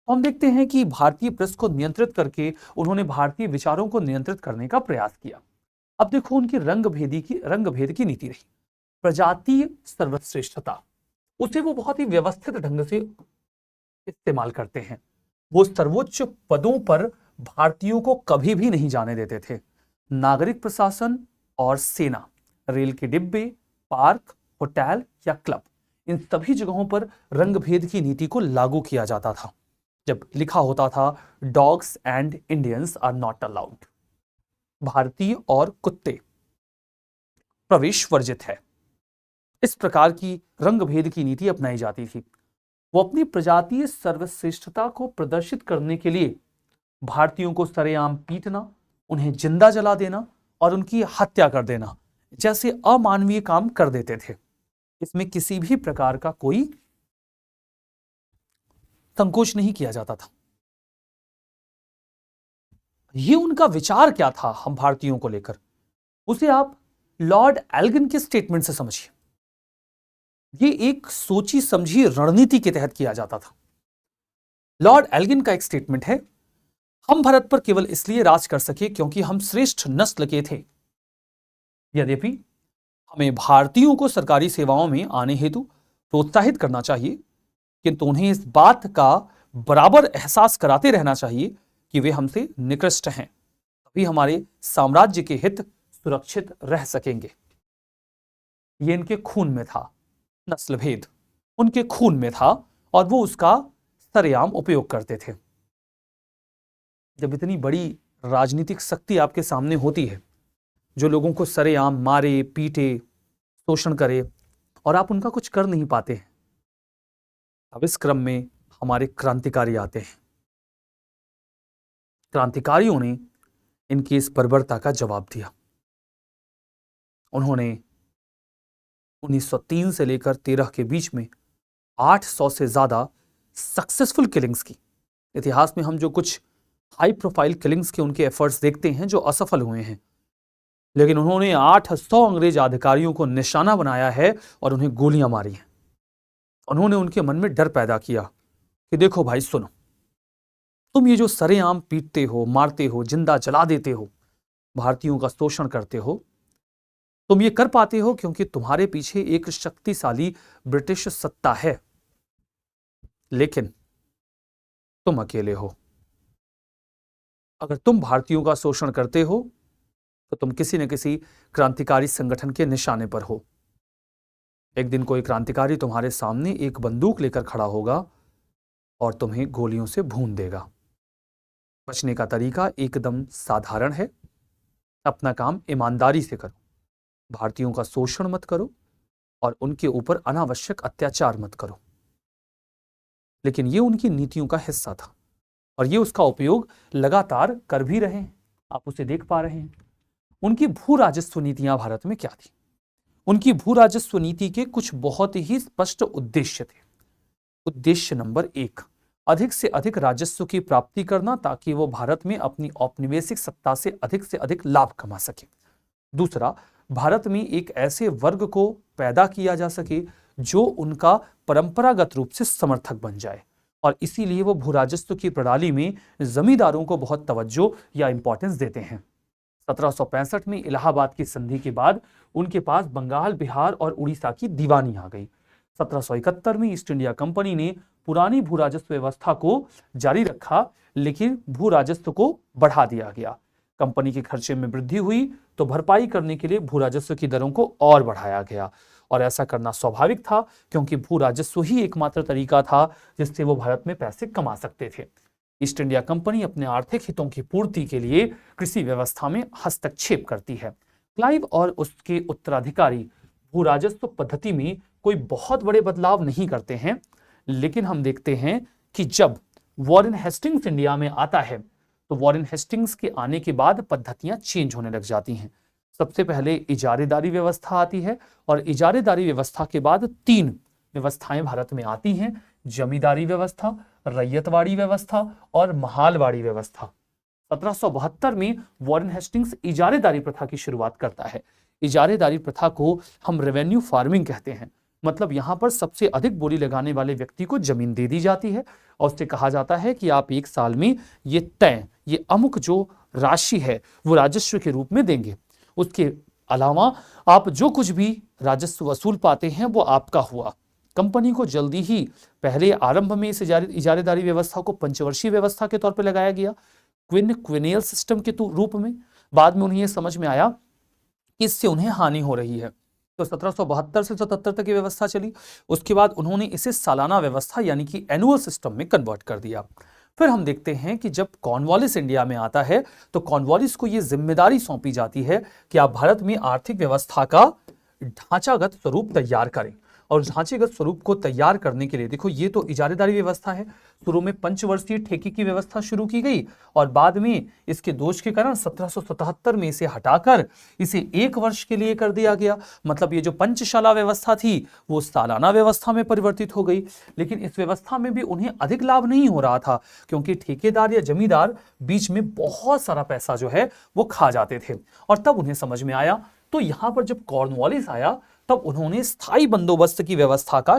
हम देखते हैं कि भारतीय प्रेस को नियंत्रित करके उन्होंने भारतीय विचारों को नियंत्रित करने का प्रयास किया। अब देखो उनकी रंग भेद की नीति रही। प्रजातीय सर्वश्रेष्ठता, उसे वो बहुत ही व्यवस्थित ढंग से इस्तेमाल करते हैं। वो सर्वोच्च पदों पर भारतीयों को कभी भी नहीं जाने देते थे। नागरिक प्रशासन और सेना, रेल के डिब्बे, पार्क, होटल या क्लब, इन सभी जगहों पर रंग भेद की नीति को लागू किया जाता था। जब लिखा होता था dogs and Indians are not allowed, भारतीय और कुत्ते प्रवेश वर्जित है, इस प्रकार की रंग भेद की नीति अपनाई जाती थी। वो अपनी प्रजातीय सर्वश्रेष्ठता को प्रदर्शित करने के लिए भारतीयों को सरेआम पीटना, उन्हें जिंदा जला देना और उनकी हत्या कर देना जैसे अमानवीय काम कर देते थे। इसमें किसी भी प्रकार का कोई संकोच नहीं किया जाता था। ये उनका विचार क्या था हम भारतीयों को लेकर, उसे आप लॉर्ड एल्गिन के स्टेटमेंट से समझिए। ये एक सोची समझी रणनीति के तहत किया जाता था। लॉर्ड एल्गिन का एक स्टेटमेंट है, हम भारत पर केवल इसलिए राज कर सके क्योंकि हम श्रेष्ठ नस्ल के थे। यद्यपि हमें भारतीयों को सरकारी सेवाओं में आने हेतु प्रोत्साहित करना चाहिए, किंतु उन्हें इस बात का बराबर एहसास कराते रहना चाहिए कि वे हमसे निकृष्ट हैं, तभी हमारे साम्राज्य के हित सुरक्षित रह सकेंगे। ये इनके खून में था, नस्ल भेद उनके खून में था और वो उसका सरेआम उपयोग करते थे। जब इतनी बड़ी राजनीतिक शक्ति आपके सामने होती है जो लोगों को सरेआम मारे, पीटे, शोषण करे और आप उनका कुछ कर नहीं पाते हैं, अब इस क्रम में हमारे क्रांतिकारी आते हैं। क्रांतिकारियों ने इनकी इस बर्बरता का जवाब दिया। उन्होंने 1903 से लेकर 13 के बीच में 800 से ज्यादा सक्सेसफुल किलिंग्स की। इतिहास में हम जो कुछ हाई प्रोफाइल किलिंग्स के उनके एफर्ट्स देखते हैं जो असफल हुए हैं, लेकिन उन्होंने 800 अंग्रेज अधिकारियों को निशाना बनाया है और उन्हें गोलियां मारी हैं। उन्होंने उनके मन में डर पैदा किया कि देखो भाई सुनो, तुम ये जो सरेआम पीटते हो, मारते हो, जिंदा जला देते हो, भारतीयों का शोषण करते हो, तुम ये कर पाते हो क्योंकि तुम्हारे पीछे एक शक्तिशाली ब्रिटिश सत्ता है, लेकिन तुम अकेले हो। अगर तुम भारतीयों का शोषण करते हो तो तुम किसी न किसी क्रांतिकारी संगठन के निशाने पर हो। एक दिन कोई क्रांतिकारी तुम्हारे सामने एक बंदूक लेकर खड़ा होगा और तुम्हें गोलियों से भून देगा। बचने का तरीका एकदम साधारण है, अपना काम ईमानदारी से करो, भारतीयों का शोषण मत करो और उनके ऊपर अनावश्यक अत्याचार मत करो। लेकिन ये उनकी नीतियों का हिस्सा था और ये उसका उपयोग लगातार कर भी रहे हैं, आप उसे देख पा रहे हैं। उनकी भू राजस्व नीतियां भारत में क्या थी? उनकी भू राजस्व नीति के कुछ बहुत ही स्पष्ट उद्देश्य थे। उद्देश्य नंबर 1, अधिक से अधिक राजस्व की प्राप्ति करना ताकि वो भारत में अपनी औपनिवेशिक सत्ता से अधिक लाभ कमा सके। दूसरा, भारत में एक ऐसे वर्ग को पैदा किया जा सके जो उनका परंपरागत रूप से समर्थक बन जाए, और इसीलिए वो भू राजस्व की प्रणाली में जमींदारों को बहुत तवज्जो या इंपॉर्टेंस देते हैं। 1765 में इलाहाबाद की संधि के बाद उनके पास बंगाल, बिहार और उड़ीसा की दीवानी आ गई। 1771 में ईस्ट इंडिया कंपनी ने पुरानी भू राजस्व व्यवस्था को जारी रखा, लेकिन भू राजस्व को बढ़ा दिया गया। कंपनी के खर्चे में वृद्धि हुई तो भरपाई करने के लिए भू राजस्व की दरों को और बढ़ाया गया, और ऐसा करना स्वाभाविक था क्योंकि भू राजस्व ही एकमात्र तरीका था जिससे वो भारत में पैसे कमा सकते थे। ईस्ट इंडिया कंपनी अपने आर्थिक हितों की पूर्ति के लिए कृषि व्यवस्था में हस्तक्षेप करती है। क्लाइव और उसके उत्तराधिकारी भू राजस्व पद्धति में कोई बहुत बड़े बदलाव नहीं करते हैं, लेकिन हम देखते हैं कि जब वॉरेन हेस्टिंग्स इंडिया में आता है तो वॉरेन हेस्टिंग्स के आने के बाद पद्धतियां चेंज होने लग जाती हैं। सबसे पहले इजारेदारी व्यवस्था आती है और इजारेदारी व्यवस्था के बाद 3 व्यवस्थाएं भारत में आती हैं: जमींदारी व्यवस्था, रैयतवाड़ी व्यवस्था और महालवाड़ी व्यवस्था। 1772 में वॉरेन हेस्टिंग्स इजारेदारी प्रथा की शुरुआत करता है। इजारेदारी प्रथा को हम रेवेन्यू फार्मिंग कहते हैं, मतलब यहां पर सबसे अधिक बोली लगाने वाले व्यक्ति को जमीन दे दी जाती है और उससे कहा जाता है कि आप एक साल में ये अमुक जो राशि है वो राजस्व के रूप में देंगे। उसके अलावा आप जो कुछ भी राजस्व वसूल पाते हैं वो आपका हुआ। कंपनी को जल्दी ही पहले आरंभ में इस इजारेदारी व्यवस्था को पंचवर्षीय व्यवस्था के तौर पर लगाया गया, क्विनियल सिस्टम के रूप में। बाद में उन्हें यह समझ में आया कि इससे उन्हें हानि हो रही है, तो 1772 से 77 तक की व्यवस्था चली। उसके बाद उन्होंने इसे सालाना व्यवस्था यानी कि एनुअल सिस्टम में कन्वर्ट कर दिया। फिर हम देखते हैं कि जब कॉर्नवालिस इंडिया में आता है तो कॉर्नवालिस को यह जिम्मेदारी सौंपी जाती है कि आप भारत में आर्थिक व्यवस्था का ढांचागत स्वरूप तैयार करें। और ढांचेगत स्वरूप को तैयार करने के लिए देखो, ये तो इजारेदारी व्यवस्था है। शुरू में पंचवर्षीय ठेके की व्यवस्था शुरू की गई और बाद में इसके दोष के कारण 1777 में इसे हटाकर इसे 1 वर्ष के लिए कर दिया गया। मतलब ये जो पंचशाला व्यवस्था थी वो सालाना व्यवस्था में परिवर्तित हो गई। लेकिन इस व्यवस्था में भी उन्हें अधिक लाभ नहीं हो रहा था क्योंकि ठेकेदार या जमींदार बीच में बहुत सारा पैसा जो है वो खा जाते थे। और तब उन्हें समझ में आया, तो यहां पर जब कॉर्नवालिस आया तब उन्होंने स्थायी बंदोबस्त की व्यवस्था का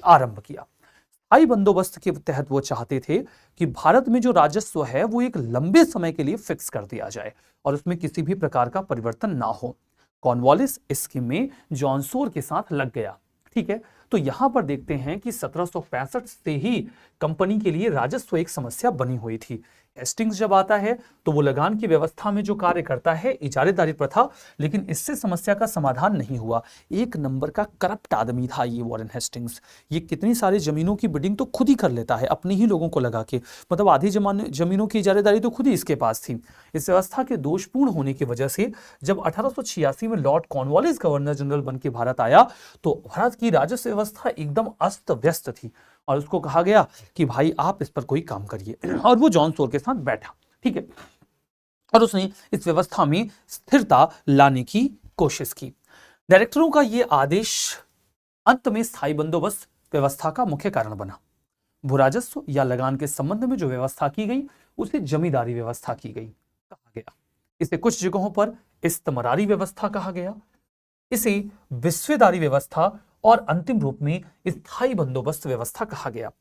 आरंभ किया। स्थायी बंदोबस्त के तहत वो चाहते थे कि भारत में जो राजस्व है वो एक लंबे समय के लिए फिक्स कर दिया जाए और उसमें किसी भी प्रकार का परिवर्तन ना हो। कॉर्नवालिस इस स्कीम में जॉन सोर के साथ लग गया। ठीक है, तो यहां पर देखते हैं कि 1765 से ही कंपनी के लिए राजस्व एक समस्या बनी हुई थी। हेस्टिंग्स जब आता है तो वो लगान की व्यवस्था में जो कार्य करता है इजारेदारी प्रथा, लेकिन इससे समस्या का समाधान नहीं हुआ। एक नंबर का करप्ट आदमी था ये वॉरेन हेस्टिंग्स। ये कितनी सारी जमीनों की बिडिंग तो खुद ही कर लेता है अपने ही लोगों को लगा के, मतलब आधी जमीनों की इजारेदारी तो खुद ही इसके पास थी। इस व्यवस्था के दोषपूर्ण होने की वजह से जब 1886 में लॉर्ड कॉर्नवालिस गवर्नर जनरल बन के भारत आया तो भारत की राजस्व व्यवस्था एकदम अस्त व्यस्त थी और उसको कहा गया कि भाई आप इस पर कोई काम करिए, और वो जॉन सोर के साथ बैठा, ठीक है, और उसने इस व्यवस्था में स्थिरता लाने की कोशिश की। डायरेक्टरों का ये आदेश अंत में स्थायी बंदोबस्त व्यवस्था का मुख्य कारण बना। भूराजस्व या लगान के संबंध में जो व्यवस्था की गई उसे जमींदारी व्यवस्था की गई कहा गया। इसे कुछ जगहों पर इस्तमरारी व्यवस्था कहा गया, इसे विस्वेदारी व्यवस्था और अंतिम रूप में स्थायी बंदोबस्त व्यवस्था कहा गया।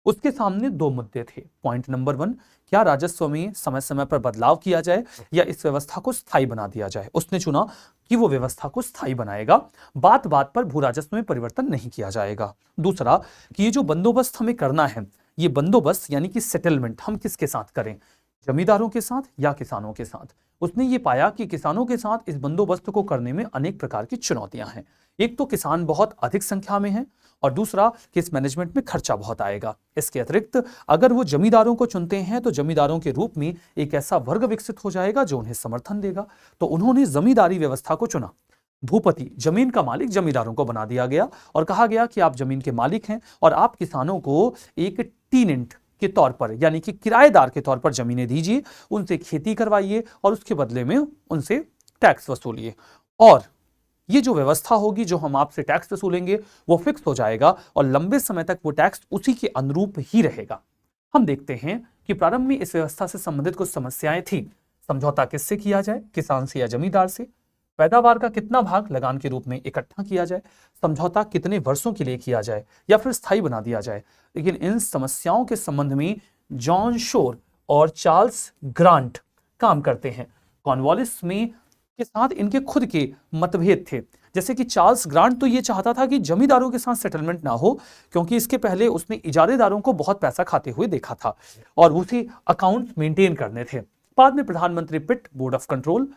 उसके सामने दो मुद्दे थे। पॉइंट नंबर 1, क्या राजस्व में समय समय पर बदलाव किया जाए या इस व्यवस्था को स्थायी बना दिया जाए। उसने चुना कि वो व्यवस्था को स्थायी बनाएगा, बात बात पर भू राजस्व में परिवर्तन नहीं किया जाएगा। दूसरा कि ये जो बंदोबस्त हमें करना है, ये बंदोबस्त यानी कि सेटलमेंट हम किसके साथ करें, जमींदारों के साथ या किसानों के साथ। उसने ये पाया कि किसानों के साथ इस बंदोबस्त को करने में अनेक प्रकार की चुनौतियां हैं। एक तो किसान बहुत अधिक संख्या में है और दूसरा कि इस मैनेजमेंट में खर्चा बहुत आएगा। इसके अतिरिक्त अगर वो जमींदारों को चुनते हैं तो जमींदारों के रूप में एक ऐसा वर्ग विकसित हो जाएगा जो उन्हें समर्थन देगा। तो उन्होंने जमींदारी व्यवस्था को चुना। भूपति, जमीन का मालिक, जमींदारों को बना दिया गया और कहा गया कि आप जमीन के मालिक हैं और आप किसानों को एक टीनेंट के तौर पर यानी कि किराएदार के तौर पर जमीनें दीजिए, उनसे खेती करवाइए और उसके बदले में उनसे टैक्स वसूलिए। और ये जो व्यवस्था होगी, जो हम आपसे टैक्स वसूलेंगे वो फिक्स हो जाएगा और लंबे समय तक वो टैक्स उसी के अनुरूप ही रहेगा। हम देखते हैं कि प्रारंभ में इस व्यवस्था से संबंधित कुछ समस्याएं थी। समझौता किससे किया जाए, किसान से या जमींदार से। पैदावार का कितना भाग लगान के रूप में इकट्ठा किया जाए। समझौता कितने वर्षों के लिए किया जाए या फिर स्थायी बना दिया जाए। लेकिन इन समस्याओं के संबंध में जॉन शोर और चार्ल्स ग्रांट काम करते हैं। कॉर्नवालिस में के साथ इनके खुद के मतभेद थे। जैसे कि चार्ल्स ग्रांट तो ये चाहता था कि जमींदारों के साथ सेटलमेंट ना हो, क्योंकि इसके पहले उसने इजारेदारों को बहुत पैसा खाते हुए देखा था और उसे अकाउंट मेंटेन करने थे। बाद में प्रधानमंत्री पिट बोर्ड ऑफ कंट्रोल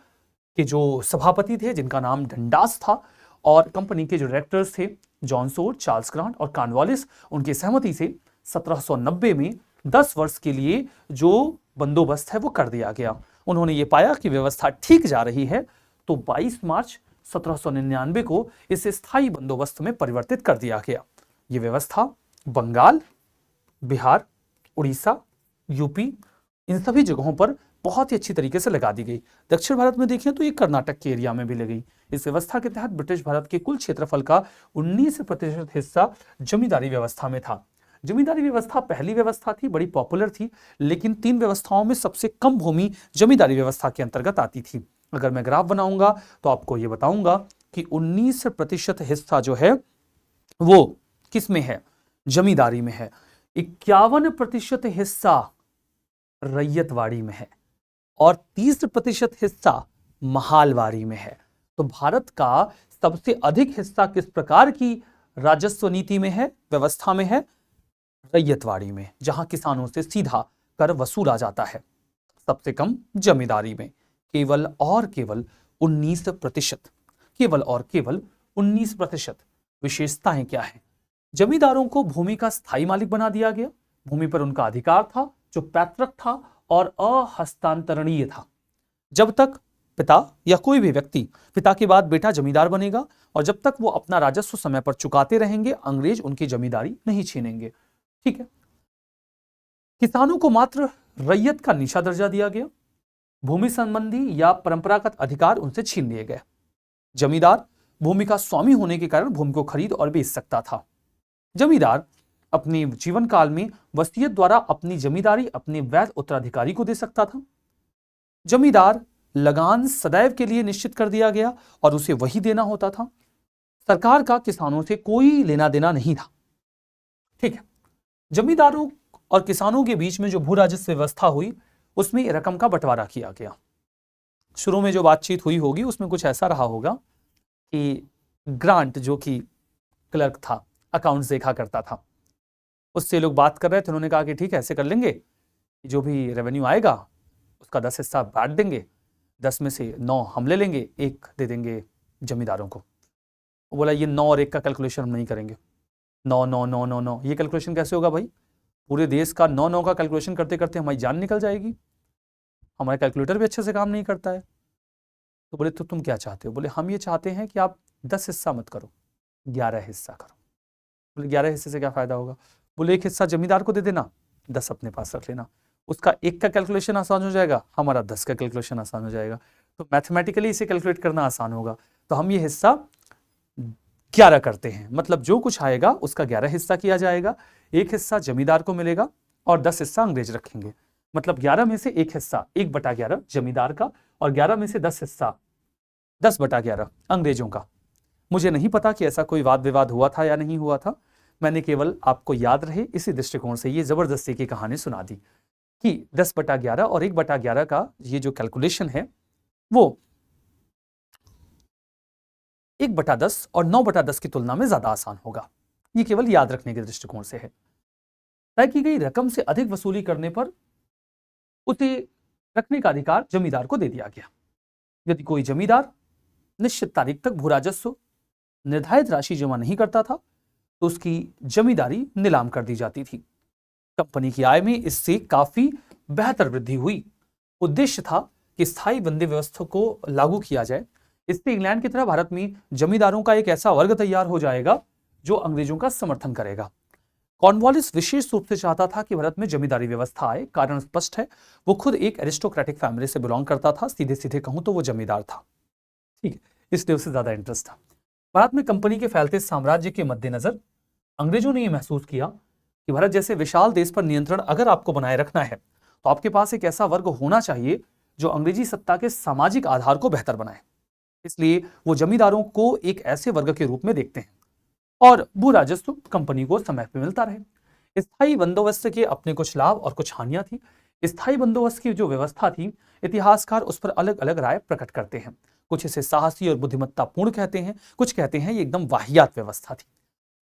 के जो सभापति थे, जिनका नाम डंडास था, और कंपनी के जो डायरेक्टर्स थे जॉन सोर, चार्ल्स ग्रांट और कॉर्नवालिस, उनकी सहमति से 1790 में 10 वर्ष के लिए जो बंदोबस्त है वो कर दिया गया। उन्होंने ये पाया कि व्यवस्था ठीक जा रही है तो 22 मार्च 1799 को इसे स्थायी बंदोबस्त में परिवर्तित कर दिया गया। ये व्यवस्था बंगाल, बिहार, उड़ीसा, यूपी, इन सभी जगहों पर बहुत ही अच्छी तरीके से लगा दी गई। दक्षिण भारत में देखें तो ये कर्नाटक के एरिया में भी लगी। इस व्यवस्था के तहत ब्रिटिश भारत के कुल क्षेत्रफल का 19% हिस्सा जमींदारी व्यवस्था में था। जमींदारी व्यवस्था पहली व्यवस्था थी, बड़ी पॉपुलर थी, लेकिन 3 व्यवस्थाओं में सबसे कम भूमि जमींदारी व्यवस्था के अंतर्गत आती थी। अगर मैं ग्राफ बनाऊंगा तो आपको यह बताऊंगा कि 19% हिस्सा जो है वो किस में है, जमींदारी में है। 51% हिस्सा रैयतवाड़ी में है और 30% हिस्सा महालवाड़ी में है। तो भारत का सबसे अधिक हिस्सा किस प्रकार की राजस्व नीति में है, व्यवस्था में है, रैयतवाड़ी में, जहां किसानों से सीधा कर वसूला जाता है। सबसे कम जमींदारी में केवल और केवल 19%, केवल और केवल 19%। विशेषताएं क्या है? जमींदारों को भूमि का स्थायी मालिक बना दिया गया। भूमि पर उनका अधिकार था जो पैतृक था और अहस्तांतरणीय था। जब तक पिता या कोई भी व्यक्ति, पिता के बाद बेटा जमींदार बनेगा और जब तक वो अपना राजस्व समय पर चुकाते रहेंगे, अंग्रेज उनकी जमींदारी नहीं छीनेंगे। ठीक है। किसानों को मात्र रैयत का नीचा दर्जा दिया गया। भूमि संबंधी या परंपरागत अधिकार उनसे छीन लिए गए। जमींदार भूमि का स्वामी होने के कारण भूमि को खरीद और बेच सकता था। जमींदार अपने जीवन काल में वसीयत द्वारा अपनी जमींदारी अपने वैध उत्तराधिकारी को दे सकता था। जमींदार लगान सदैव के लिए निश्चित कर दिया गया और उसे वही देना होता था। सरकार का किसानों से कोई लेना देना नहीं था। ठीक है। जमींदारों और किसानों के बीच में जो भू राजस्व व्यवस्था हुई उसमें रकम का बंटवारा किया गया। शुरू में जो बातचीत हुई होगी उसमें कुछ ऐसा रहा होगा कि ग्रांट, जो कि क्लर्क था, अकाउंट्स देखा करता था, उससे लोग बात कर रहे थे। उन्होंने कहा कि ठीक है, ऐसे कर लेंगे कि जो भी रेवेन्यू आएगा उसका 10 हिस्सा बांट देंगे, 10 में से 9 हम ले लेंगे, 1 दे देंगे जमींदारों को। वो बोला ये 9 और 1 का कैलकुलेशन हम नहीं करेंगे। 9 9 9 9 9 ये कैलकुलेशन कैसे होगा भाई? पूरे देश का 9 9 का कैलकुलेशन करते करते हमारी जान निकल जाएगी, हमारा कैलकुलेटर भी अच्छे से काम नहीं करता है। तो बोले तो तुम क्या चाहते हो? बोले हम ये चाहते हैं कि आप 10 हिस्सा मत करो, 11 हिस्सा करो। बोले 11 हिस्से से क्या फायदा होगा? बोले 1 हिस्सा जमींदार को दे देना, 10 अपने पास रख लेना। उसका 1 का कैलकुलेशन आसान हो जाएगा, हमारा 10 का कैलकुलेशन आसान हो जाएगा। तो मैथमेटिकली इसे कैलकुलेट करना आसान होगा। तो हम ये हिस्सा 11 करते हैं, मतलब जो कुछ आएगा उसका 11 हिस्सा किया जाएगा, 1 हिस्सा जमींदार को मिलेगा और 10 हिस्सा अंग्रेज रखेंगे। मतलब 11 में से 1 हिस्सा 1/11 जमींदार का और 11 में से 10 हिस्सा 10/11 अंग्रेजों का। मुझे नहीं पता कि ऐसा कोई वाद विवाद हुआ था या नहीं हुआ था, मैंने केवल आपको याद रहे इसी दृष्टिकोण से ये जबरदस्ती की कहानी सुना दी कि 10/11 और 1/11 का ये जो कैलकुलेशन है वो 1/10 और 9/10 की तुलना में ज्यादा आसान होगा। ये केवल याद रखने के दृष्टिकोण से है। तय की गई रकम से अधिक वसूली करने पर उसे रखने का अधिकार जमींदार को दे दिया गया। यदि कोई जमींदार निश्चित तारीख तक भू राजस्व निर्धारित राशि जमा नहीं करता था तो उसकी जमींदारी नीलाम कर दी जाती थी। कंपनी की आय में इससे काफी बेहतर वृद्धि हुई। उद्देश्य था कि स्थायी बंदी व्यवस्था को लागू किया जाए। इससे इंग्लैंड की तरह भारत में जमींदारों का एक ऐसा वर्ग तैयार हो जाएगा जो अंग्रेजों का समर्थन करेगा। कॉर्नवालिस विशेष रूप से चाहता था कि भारत में जमींदारी व्यवस्था आए। कारण स्पष्ट है, वो खुद एक एरिस्टोक्रेटिक फैमिली से बिलोंग करता था, सीधे सीधे कहूं तो वो जमींदार था। ठीक है, इसलिए उसे ज्यादा इंटरेस्ट था। भारत में कंपनी के फैलते साम्राज्य के मद्देनजर अंग्रेजों ने यह महसूस किया कि भारत जैसे विशाल देश पर नियंत्रण अगर आपको बनाए रखना है तो आपके पास एक ऐसा वर्ग होना चाहिए जो अंग्रेजी सत्ता के सामाजिक आधार को बेहतर बनाए। इसलिए वो जमींदारों को एक ऐसे वर्ग के रूप में देखते हैं और भू राजस्व कंपनी को समय पर मिलता रहे। स्थायी बंदोबस्त के अपने कुछ लाभ और कुछ हानियां थी। स्थायी बंदोबस्त की जो व्यवस्था थी, इतिहासकार उस पर अलग अलग राय प्रकट करते हैं। कुछ इसे साहसी और बुद्धिमत्तापूर्ण कहते हैं, कुछ कहते हैं ये एकदम वाहियात व्यवस्था थी।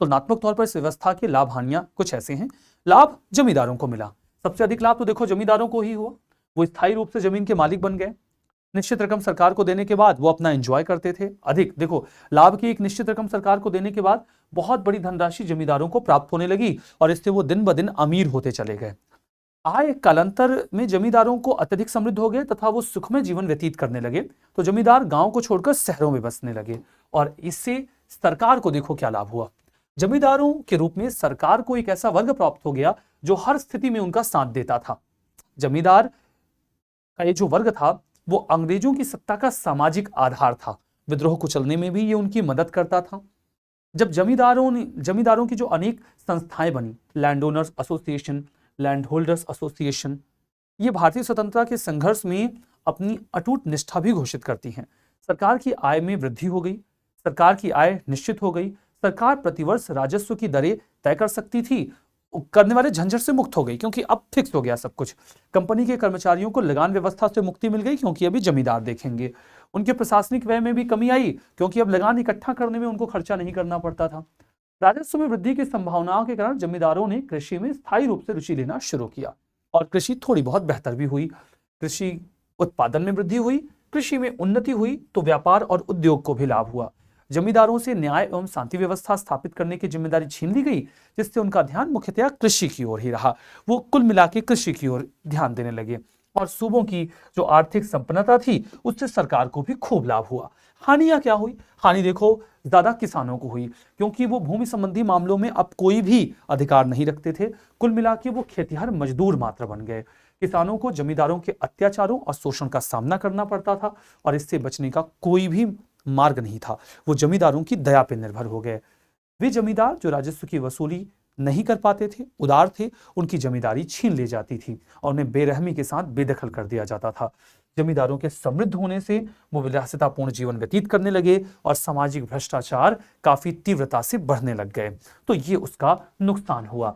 तुलनात्मक तौर पर इस व्यवस्था के लाभ हानियां कुछ ऐसे हैं। लाभ जमींदारों को मिला, सबसे अधिक लाभ तो देखो जमींदारों को ही हुआ। वो स्थायी रूप से जमीन के मालिक बन गए। निश्चित रकम सरकार को देने के बाद वो अपना एंजॉय करते थे। अधिक देखो, लाभ की एक निश्चित रकम सरकार को देने के बाद बहुत बड़ी धनराशि जमींदारों को प्राप्त होने लगी और इससे वो दिन ब दिन अमीर होते चले गए। आय कालांतर में जमींदारों को अत्यधिक समृद्ध हो गए तथा वो सुखमय जीवन व्यतीत करने लगे। तो जमींदार गांव को छोड़कर शहरों में बसने लगे और इससे सरकार को देखो क्या लाभ हुआ। जमींदारों के रूप में सरकार को एक ऐसा वर्ग प्राप्त हो गया जो हर स्थिति में उनका साथ देता था। जमींदार का ये जो वर्ग था वो अंग्रेजों की सत्ता का सामाजिक आधार था। विद्रोह को चलने में भी ये उनकी मदद करता था। जब जमींदारों की जो अनेक संस्थाएं बनी, land owners association, land holders association, ये भारतीय स्वतंत्रता के संघर्ष में अपनी अटूट निष्ठा भी घोषित करती हैं। सरकार की आय में वृद्धि हो गई, सरकार की आय निश्चित हो गई, सरकार प्रतिवर्ष राजस्व की दरें तय कर सकती थी, करने वाले झंझट से मुक्त हो गई क्योंकि अब फिक्स हो गया सब कुछ। कंपनी के कर्मचारियों को लगान व्यवस्था से मुक्ति मिल गई क्योंकि अभी जमींदार देखेंगे। उनके प्रशासनिक व्यय में भी कमी आई क्योंकि अब लगान इकट्ठा करने में उनको खर्चा नहीं करना पड़ता था। राजस्व में वृद्धि की संभावनाओं के कारण जमींदारों ने कृषि में स्थायी रूप से रुचि लेना शुरू किया और कृषि थोड़ी बहुत बेहतर भी हुई। कृषि उत्पादन में वृद्धि हुई, कृषि में उन्नति हुई तो व्यापार और उद्योग को भी लाभ हुआ। जमींदारों से न्याय एवं शांति व्यवस्था स्थापित करने की जिम्मेदारी छीन ली गई, जिससे उनका ध्यान मुख्यतः कृषि की ओर ही रहा। वो कुल मिला के कृषि की ओर ध्यान देने लगे और सूबों की जो आर्थिक संपन्नता थी उससे सरकार को भी खूब लाभ हुआ। हानियां क्या हुई? हानि देखो ज्यादा किसानों को हुई क्योंकि वो भूमि संबंधी मामलों में अब कोई भी अधिकार नहीं रखते थे। कुल मिला के वो खेतिहर मजदूर मात्र बन गए। किसानों को जमींदारों के अत्याचारों और शोषण का सामना करना पड़ता था और इससे बचने का कोई भी मार्ग नहीं था। वो जमींदारों की दया पर निर्भर हो गए। वे जमींदार जो राजस्व की वसूली नहीं कर पाते थे, उदार थे, उनकी जमींदारी छीन ली जाती थी और उन्हें बेरहमी के साथ बेदखल कर दिया जाता था। जमींदारों के समृद्ध होने से वो विलासितापूर्ण जीवन व्यतीत करने लगे और सामाजिक भ्रष्टाचार काफी तीव्रता से बढ़ने लग गए, तो ये उसका नुकसान हुआ।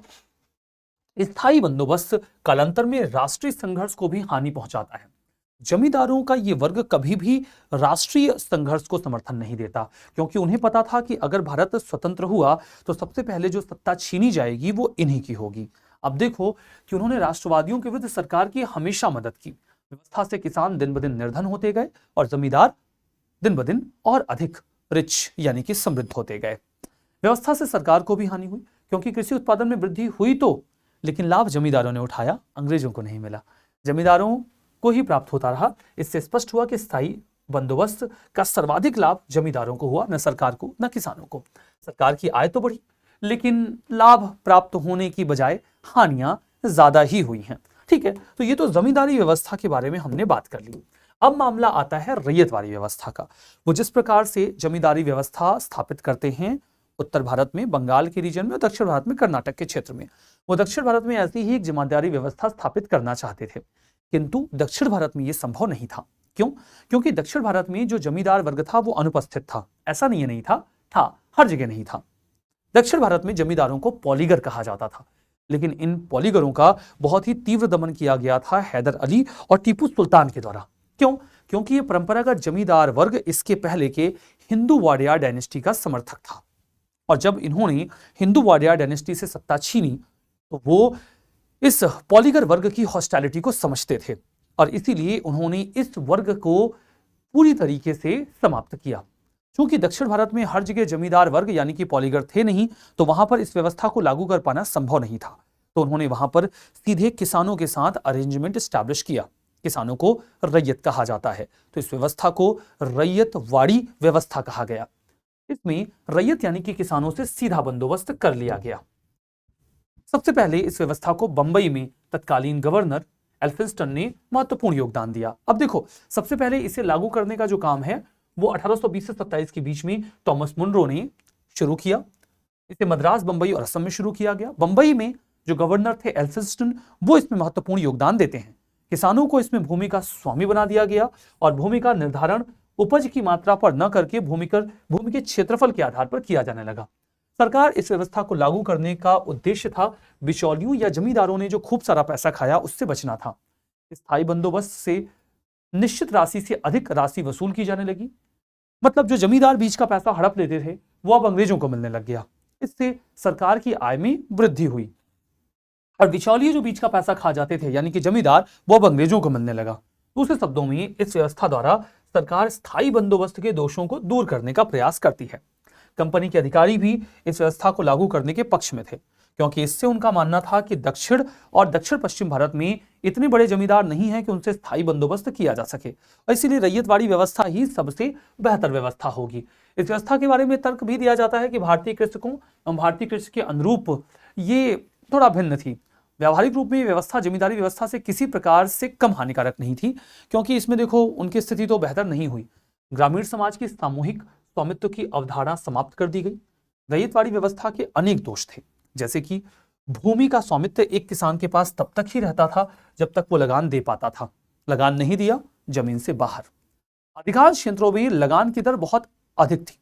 स्थायी बंदोबस्त कालांतर में राष्ट्रीय संघर्ष को भी हानि पहुंचाता है। जमींदारों का ये वर्ग कभी भी राष्ट्रीय संघर्ष को समर्थन नहीं देता क्योंकि उन्हें पता था कि अगर भारत स्वतंत्र हुआ तो सबसे पहले जो सत्ता छीनी जाएगी वो इन्हीं की होगी। अब देखो कि उन्होंने राष्ट्रवादियों के विरुद्ध सरकार की हमेशा मदद की। व्यवस्था से किसान दिन ब दिन निर्धन होते गए और जमींदार दिन ब दिन और अधिक रिच यानी कि समृद्ध होते गए। व्यवस्था से सरकार को भी हानि हुई, क्योंकि कृषि उत्पादन में वृद्धि हुई तो, लेकिन लाभ जमींदारों ने उठाया, अंग्रेजों को नहीं मिला। जमींदारों को ही प्राप्त होता रहा। इससे स्पष्ट हुआ कि स्थायी बंदोबस्त का सर्वाधिक लाभ जमींदारों को हुआ, न सरकार को, न किसानों को। सरकार की आय तो बढ़ी, लेकिन लाभ प्राप्त होने की बजाय हानियां ज्यादा ही हुई हैं। ठीक है, तो ये तो जमींदारी व्यवस्था के बारे में हमने बात कर ली। अब मामला आता है रैयतवाड़ी व्यवस्था का। वो जिस प्रकार से जमींदारी व्यवस्था स्थापित करते हैं उत्तर भारत में, बंगाल के रीजन में, और दक्षिण भारत में कर्नाटक के क्षेत्र में, वो दक्षिण भारत में ऐसी ही एक जमींदारी व्यवस्था स्थापित करना चाहते थे, किंतु दक्षिण भारत में ये संभव नहीं था। क्यों? क्योंकि दक्षिण भारत में जो जमींदार वर्ग था वो अनुपस्थित था। ऐसा नहीं था, हर जगह नहीं था। दक्षिण भारत में जमींदारों को पॉलीगर कहा जाता था, लेकिन इन पॉलीगरों का बहुत ही तीव्र दमन किया गया था हैदर अली और टीपू सुल्तान के द्वारा। क्यों? क्योंकि ये परंपरागत जमींदार वर्ग इसके पहले के हिंदू वाडियार डायनेस्टी का समर्थक था, और जब इन्होंने हिंदू वाडियार डायनेस्टी से सत्ता छीनी तो वो इस पॉलीगर वर्ग की हॉस्टिलिटी को समझते थे, और इसीलिए उन्होंने इस वर्ग को पूरी तरीके से समाप्त किया। क्योंकि दक्षिण भारत में हर जगह जमींदार वर्ग यानी कि पॉलीगर थे नहीं, तो वहां पर इस व्यवस्था को लागू कर पाना संभव नहीं था। तो उन्होंने वहां पर सीधे किसानों के साथ अरेंजमेंट स्टैब्लिश किया। किसानों को रैयत कहा जाता है, तो इस व्यवस्था को रैयतवाड़ी व्यवस्था कहा गया। इसमें रैयत यानी कि किसानों से सीधा बंदोबस्त कर लिया गया। सबसे पहले इस व्यवस्था को बंबई में तत्कालीन गवर्नर एल्फिंस्टन ने महत्वपूर्ण योगदान दिया। अब देखो, सबसे पहले इसे लागू करने का जो काम है वो 1820 से 27 के बीच में थॉमस मुनरो ने शुरू किया। इसे मद्रास, बंबई और असम में शुरू किया गया। बंबई में जो गवर्नर थे एल्फिंस्टन, वो इसमें महत्वपूर्ण योगदान देते हैं। किसानों को इसमें भूमि का स्वामी बना दिया गया, और भूमि का निर्धारण उपज की मात्रा पर न करके भूमि के क्षेत्रफल के आधार पर किया जाने लगा। सरकार इस व्यवस्था को लागू करने का उद्देश्य था बिचौलियों या जमींदारों ने जो खूब सारा पैसा खाया उससे बचना था। स्थायी बंदोबस्त से निश्चित राशि से अधिक राशि वसूल की जाने लगी। मतलब जो जमींदार बीच का पैसा हड़प लेते थे वो अब अंग्रेजों को मिलने लग गया। इससे सरकार की आय में वृद्धि हुई, और बिचौलिए जो बीच का पैसा खा जाते थे यानी कि जमींदार, वो अब अंग्रेजों को मिलने लगा। दूसरे शब्दों में इस व्यवस्था द्वारा सरकार स्थायी बंदोबस्त के दोषों को दूर करने का प्रयास करती है। कंपनी के अधिकारी भी इस व्यवस्था को लागू करने के पक्ष में थे, क्योंकि इससे उनका मानना था कि दक्षिण और दक्षिण पश्चिम भारत में इतने बड़े जमींदार नहीं हैं कि उनसे स्थायी बंदोबस्त किया जा सके, और इसीलिए रैयतवाड़ी व्यवस्था ही सबसे बेहतर व्यवस्था होगी। इस व्यवस्था के बारे में तर्क भी दिया जाता है कि भारतीय कृषकों एवं भारतीय कृषि के अनुरूप ये थोड़ा भिन्न थी। व्यावहारिक रूप में व्यवस्था जमींदारी व्यवस्था से किसी प्रकार से कम हानिकारक नहीं थी, क्योंकि इसमें देखो उनकी स्थिति तो बेहतर नहीं हुई। ग्रामीण समाज की सामूहिक स्वामित्व की अवधारणा समाप्त कर दी गई। रैयतवाड़ी व्यवस्था के अनेक दोष थे, जैसे कि भूमि का स्वामित्व एक किसान के पास तब तक ही रहता था जब तक वो लगान दे पाता था। लगान नहीं दिया, जमीन से बाहर। अधिकांश क्षेत्रों में लगान की दर बहुत अधिक थी।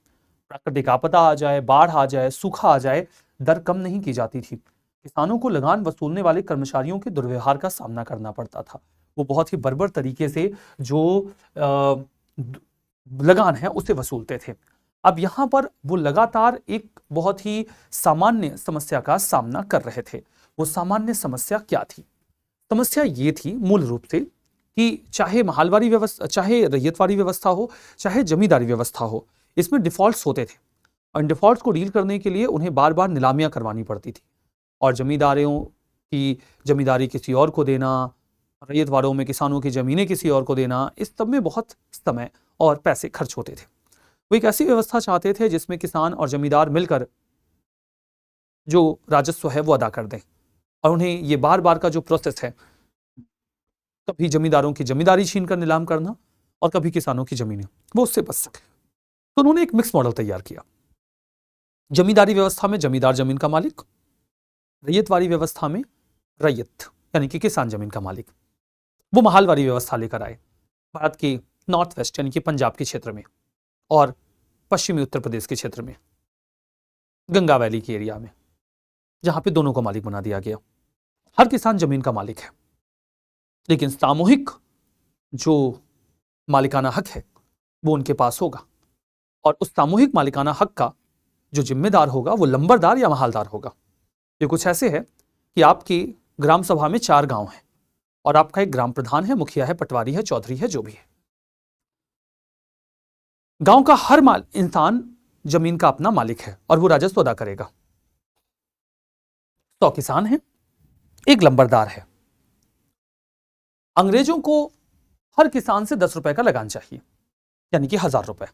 प्राकृतिक आपदा आ जाए, बाढ़ आ जाए, सूखा आ जाए, दर कम नहीं की जाती थी। किसानों को लगान वसूलने वाले कर्मचारियों के दुर्व्यवहार का सामना करना पड़ता था। वो बहुत ही बर्बर तरीके से जो लगान है उसे वसूलते थे। अब यहां पर वो लगातार एक बहुत ही सामान्य समस्या का सामना कर रहे थे। वो सामान्य समस्या क्या थी? समस्या ये थी मूल रूप से कि चाहे महालवाड़ी व्यवस्था, चाहे रैयतवाड़ी व्यवस्था हो, चाहे जमींदारी व्यवस्था हो, इसमें डिफॉल्ट्स होते थे, और इन डिफॉल्ट्स को डील करने के लिए उन्हें बार बार नीलामियां करवानी पड़ती थी, और जमींदारों की जमींदारी किसी और को देना, रैयतवाड़ों में किसानों की जमीनें किसी और को देना, इस सब में बहुत समय और पैसे खर्च होते थे। वो एक ऐसी व्यवस्था चाहते थे जिसमें किसान और जमींदार मिलकर जो राजस्व है वो अदा कर दें, और उन्हें ये बार बार का जो प्रोसेस है, कभी जमींदारों की जमींदारी छीन कर नीलाम करना और कभी किसानों की जमीनें, वो उससे बच सके। तो उन्होंने एक मिक्स मॉडल तैयार किया। जमींदारी व्यवस्था में जमींदार जमीन का मालिक, रैयतवाड़ी व्यवस्था में रैयत यानी कि किसान जमीन का मालिक। वो महालवाड़ी व्यवस्था लेकर आए भारत के नॉर्थ वेस्ट यानी कि पंजाब के क्षेत्र में और पश्चिमी उत्तर प्रदेश के क्षेत्र में, गंगा वैली के एरिया में, जहां पे दोनों को मालिक बना दिया गया। हर किसान जमीन का मालिक है, लेकिन सामूहिक जो मालिकाना हक है वो उनके पास होगा, और उस सामूहिक मालिकाना हक का जो जिम्मेदार होगा वो लंबरदार या महालदार होगा। ये कुछ ऐसे है कि आपके ग्राम सभा में 4 गांव हैं और आपका एक ग्राम प्रधान है, मुखिया है, पटवारी है, चौधरी है, जो भी है। गांव का हर इंसान जमीन का अपना मालिक है और वो राजस्व अदा करेगा। 100 किसान हैं, एक लंबरदार है। अंग्रेजों को हर किसान से 10 रुपए का लगान चाहिए, यानी कि 1000 रुपए।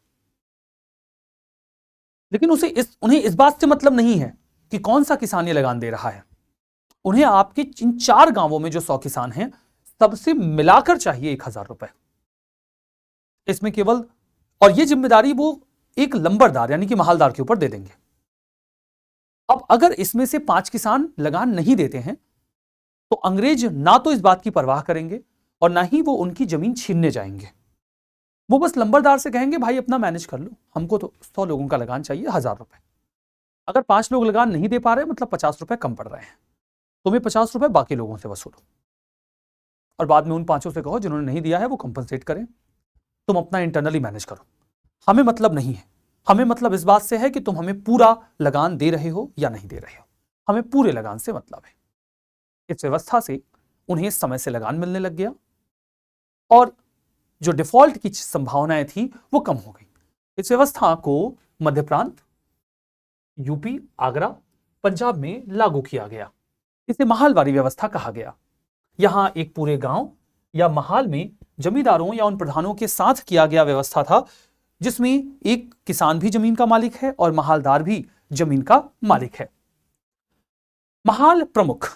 लेकिन उन्हें इस बात से मतलब नहीं है कि कौन सा किसान ये लगान दे रहा है। उन्हें आपके इन 4 गांवों में जो 100 किसान हैं, सबसे मिलाकर चाहिए 1000 रुपए। इसमें केवल, और ये जिम्मेदारी वो एक लंबरदार यानी कि महालदार के ऊपर दे देंगे। अब अगर इसमें से 5 किसान लगान नहीं देते हैं तो अंग्रेज ना तो इस बात की परवाह करेंगे और ना ही वो उनकी जमीन छीनने जाएंगे। वो बस लंबरदार से कहेंगे भाई अपना मैनेज कर लो, हमको तो 100 लोगों का लगान चाहिए 1000 रुपए। अगर 5 लोग लगान नहीं दे पा रहे, मतलब 50 रुपए कम पड़ रहे हैं, तुम्हें 50 रुपए बाकी लोगों से वसूलो और बाद में उन 5 से कहो जिन्होंने नहीं दिया है वो कंपनसेट करें। तुम अपना इंटरनली मैनेज करो, हमें मतलब नहीं है। हमें मतलब इस बात से है कि तुम हमें पूरा लगान दे रहे हो या नहीं दे रहे हो, हमें पूरे लगान से मतलब है। इस व्यवस्था से उन्हें समय से लगान मिलने लग गया और जो डिफॉल्ट की संभावनाएं थी वो कम हो गई। इस व्यवस्था को मध्य प्रांत, यूपी, आगरा, पंजाब में लागू किया गया। इसे महालवारी व्यवस्था कहा गया। यहां एक पूरे गांव या महाल में जमींदारों या उन प्रधानों के साथ किया गया व्यवस्था था, जिसमें एक किसान भी जमीन का मालिक है और महालदार भी जमीन का मालिक है। महाल प्रमुख,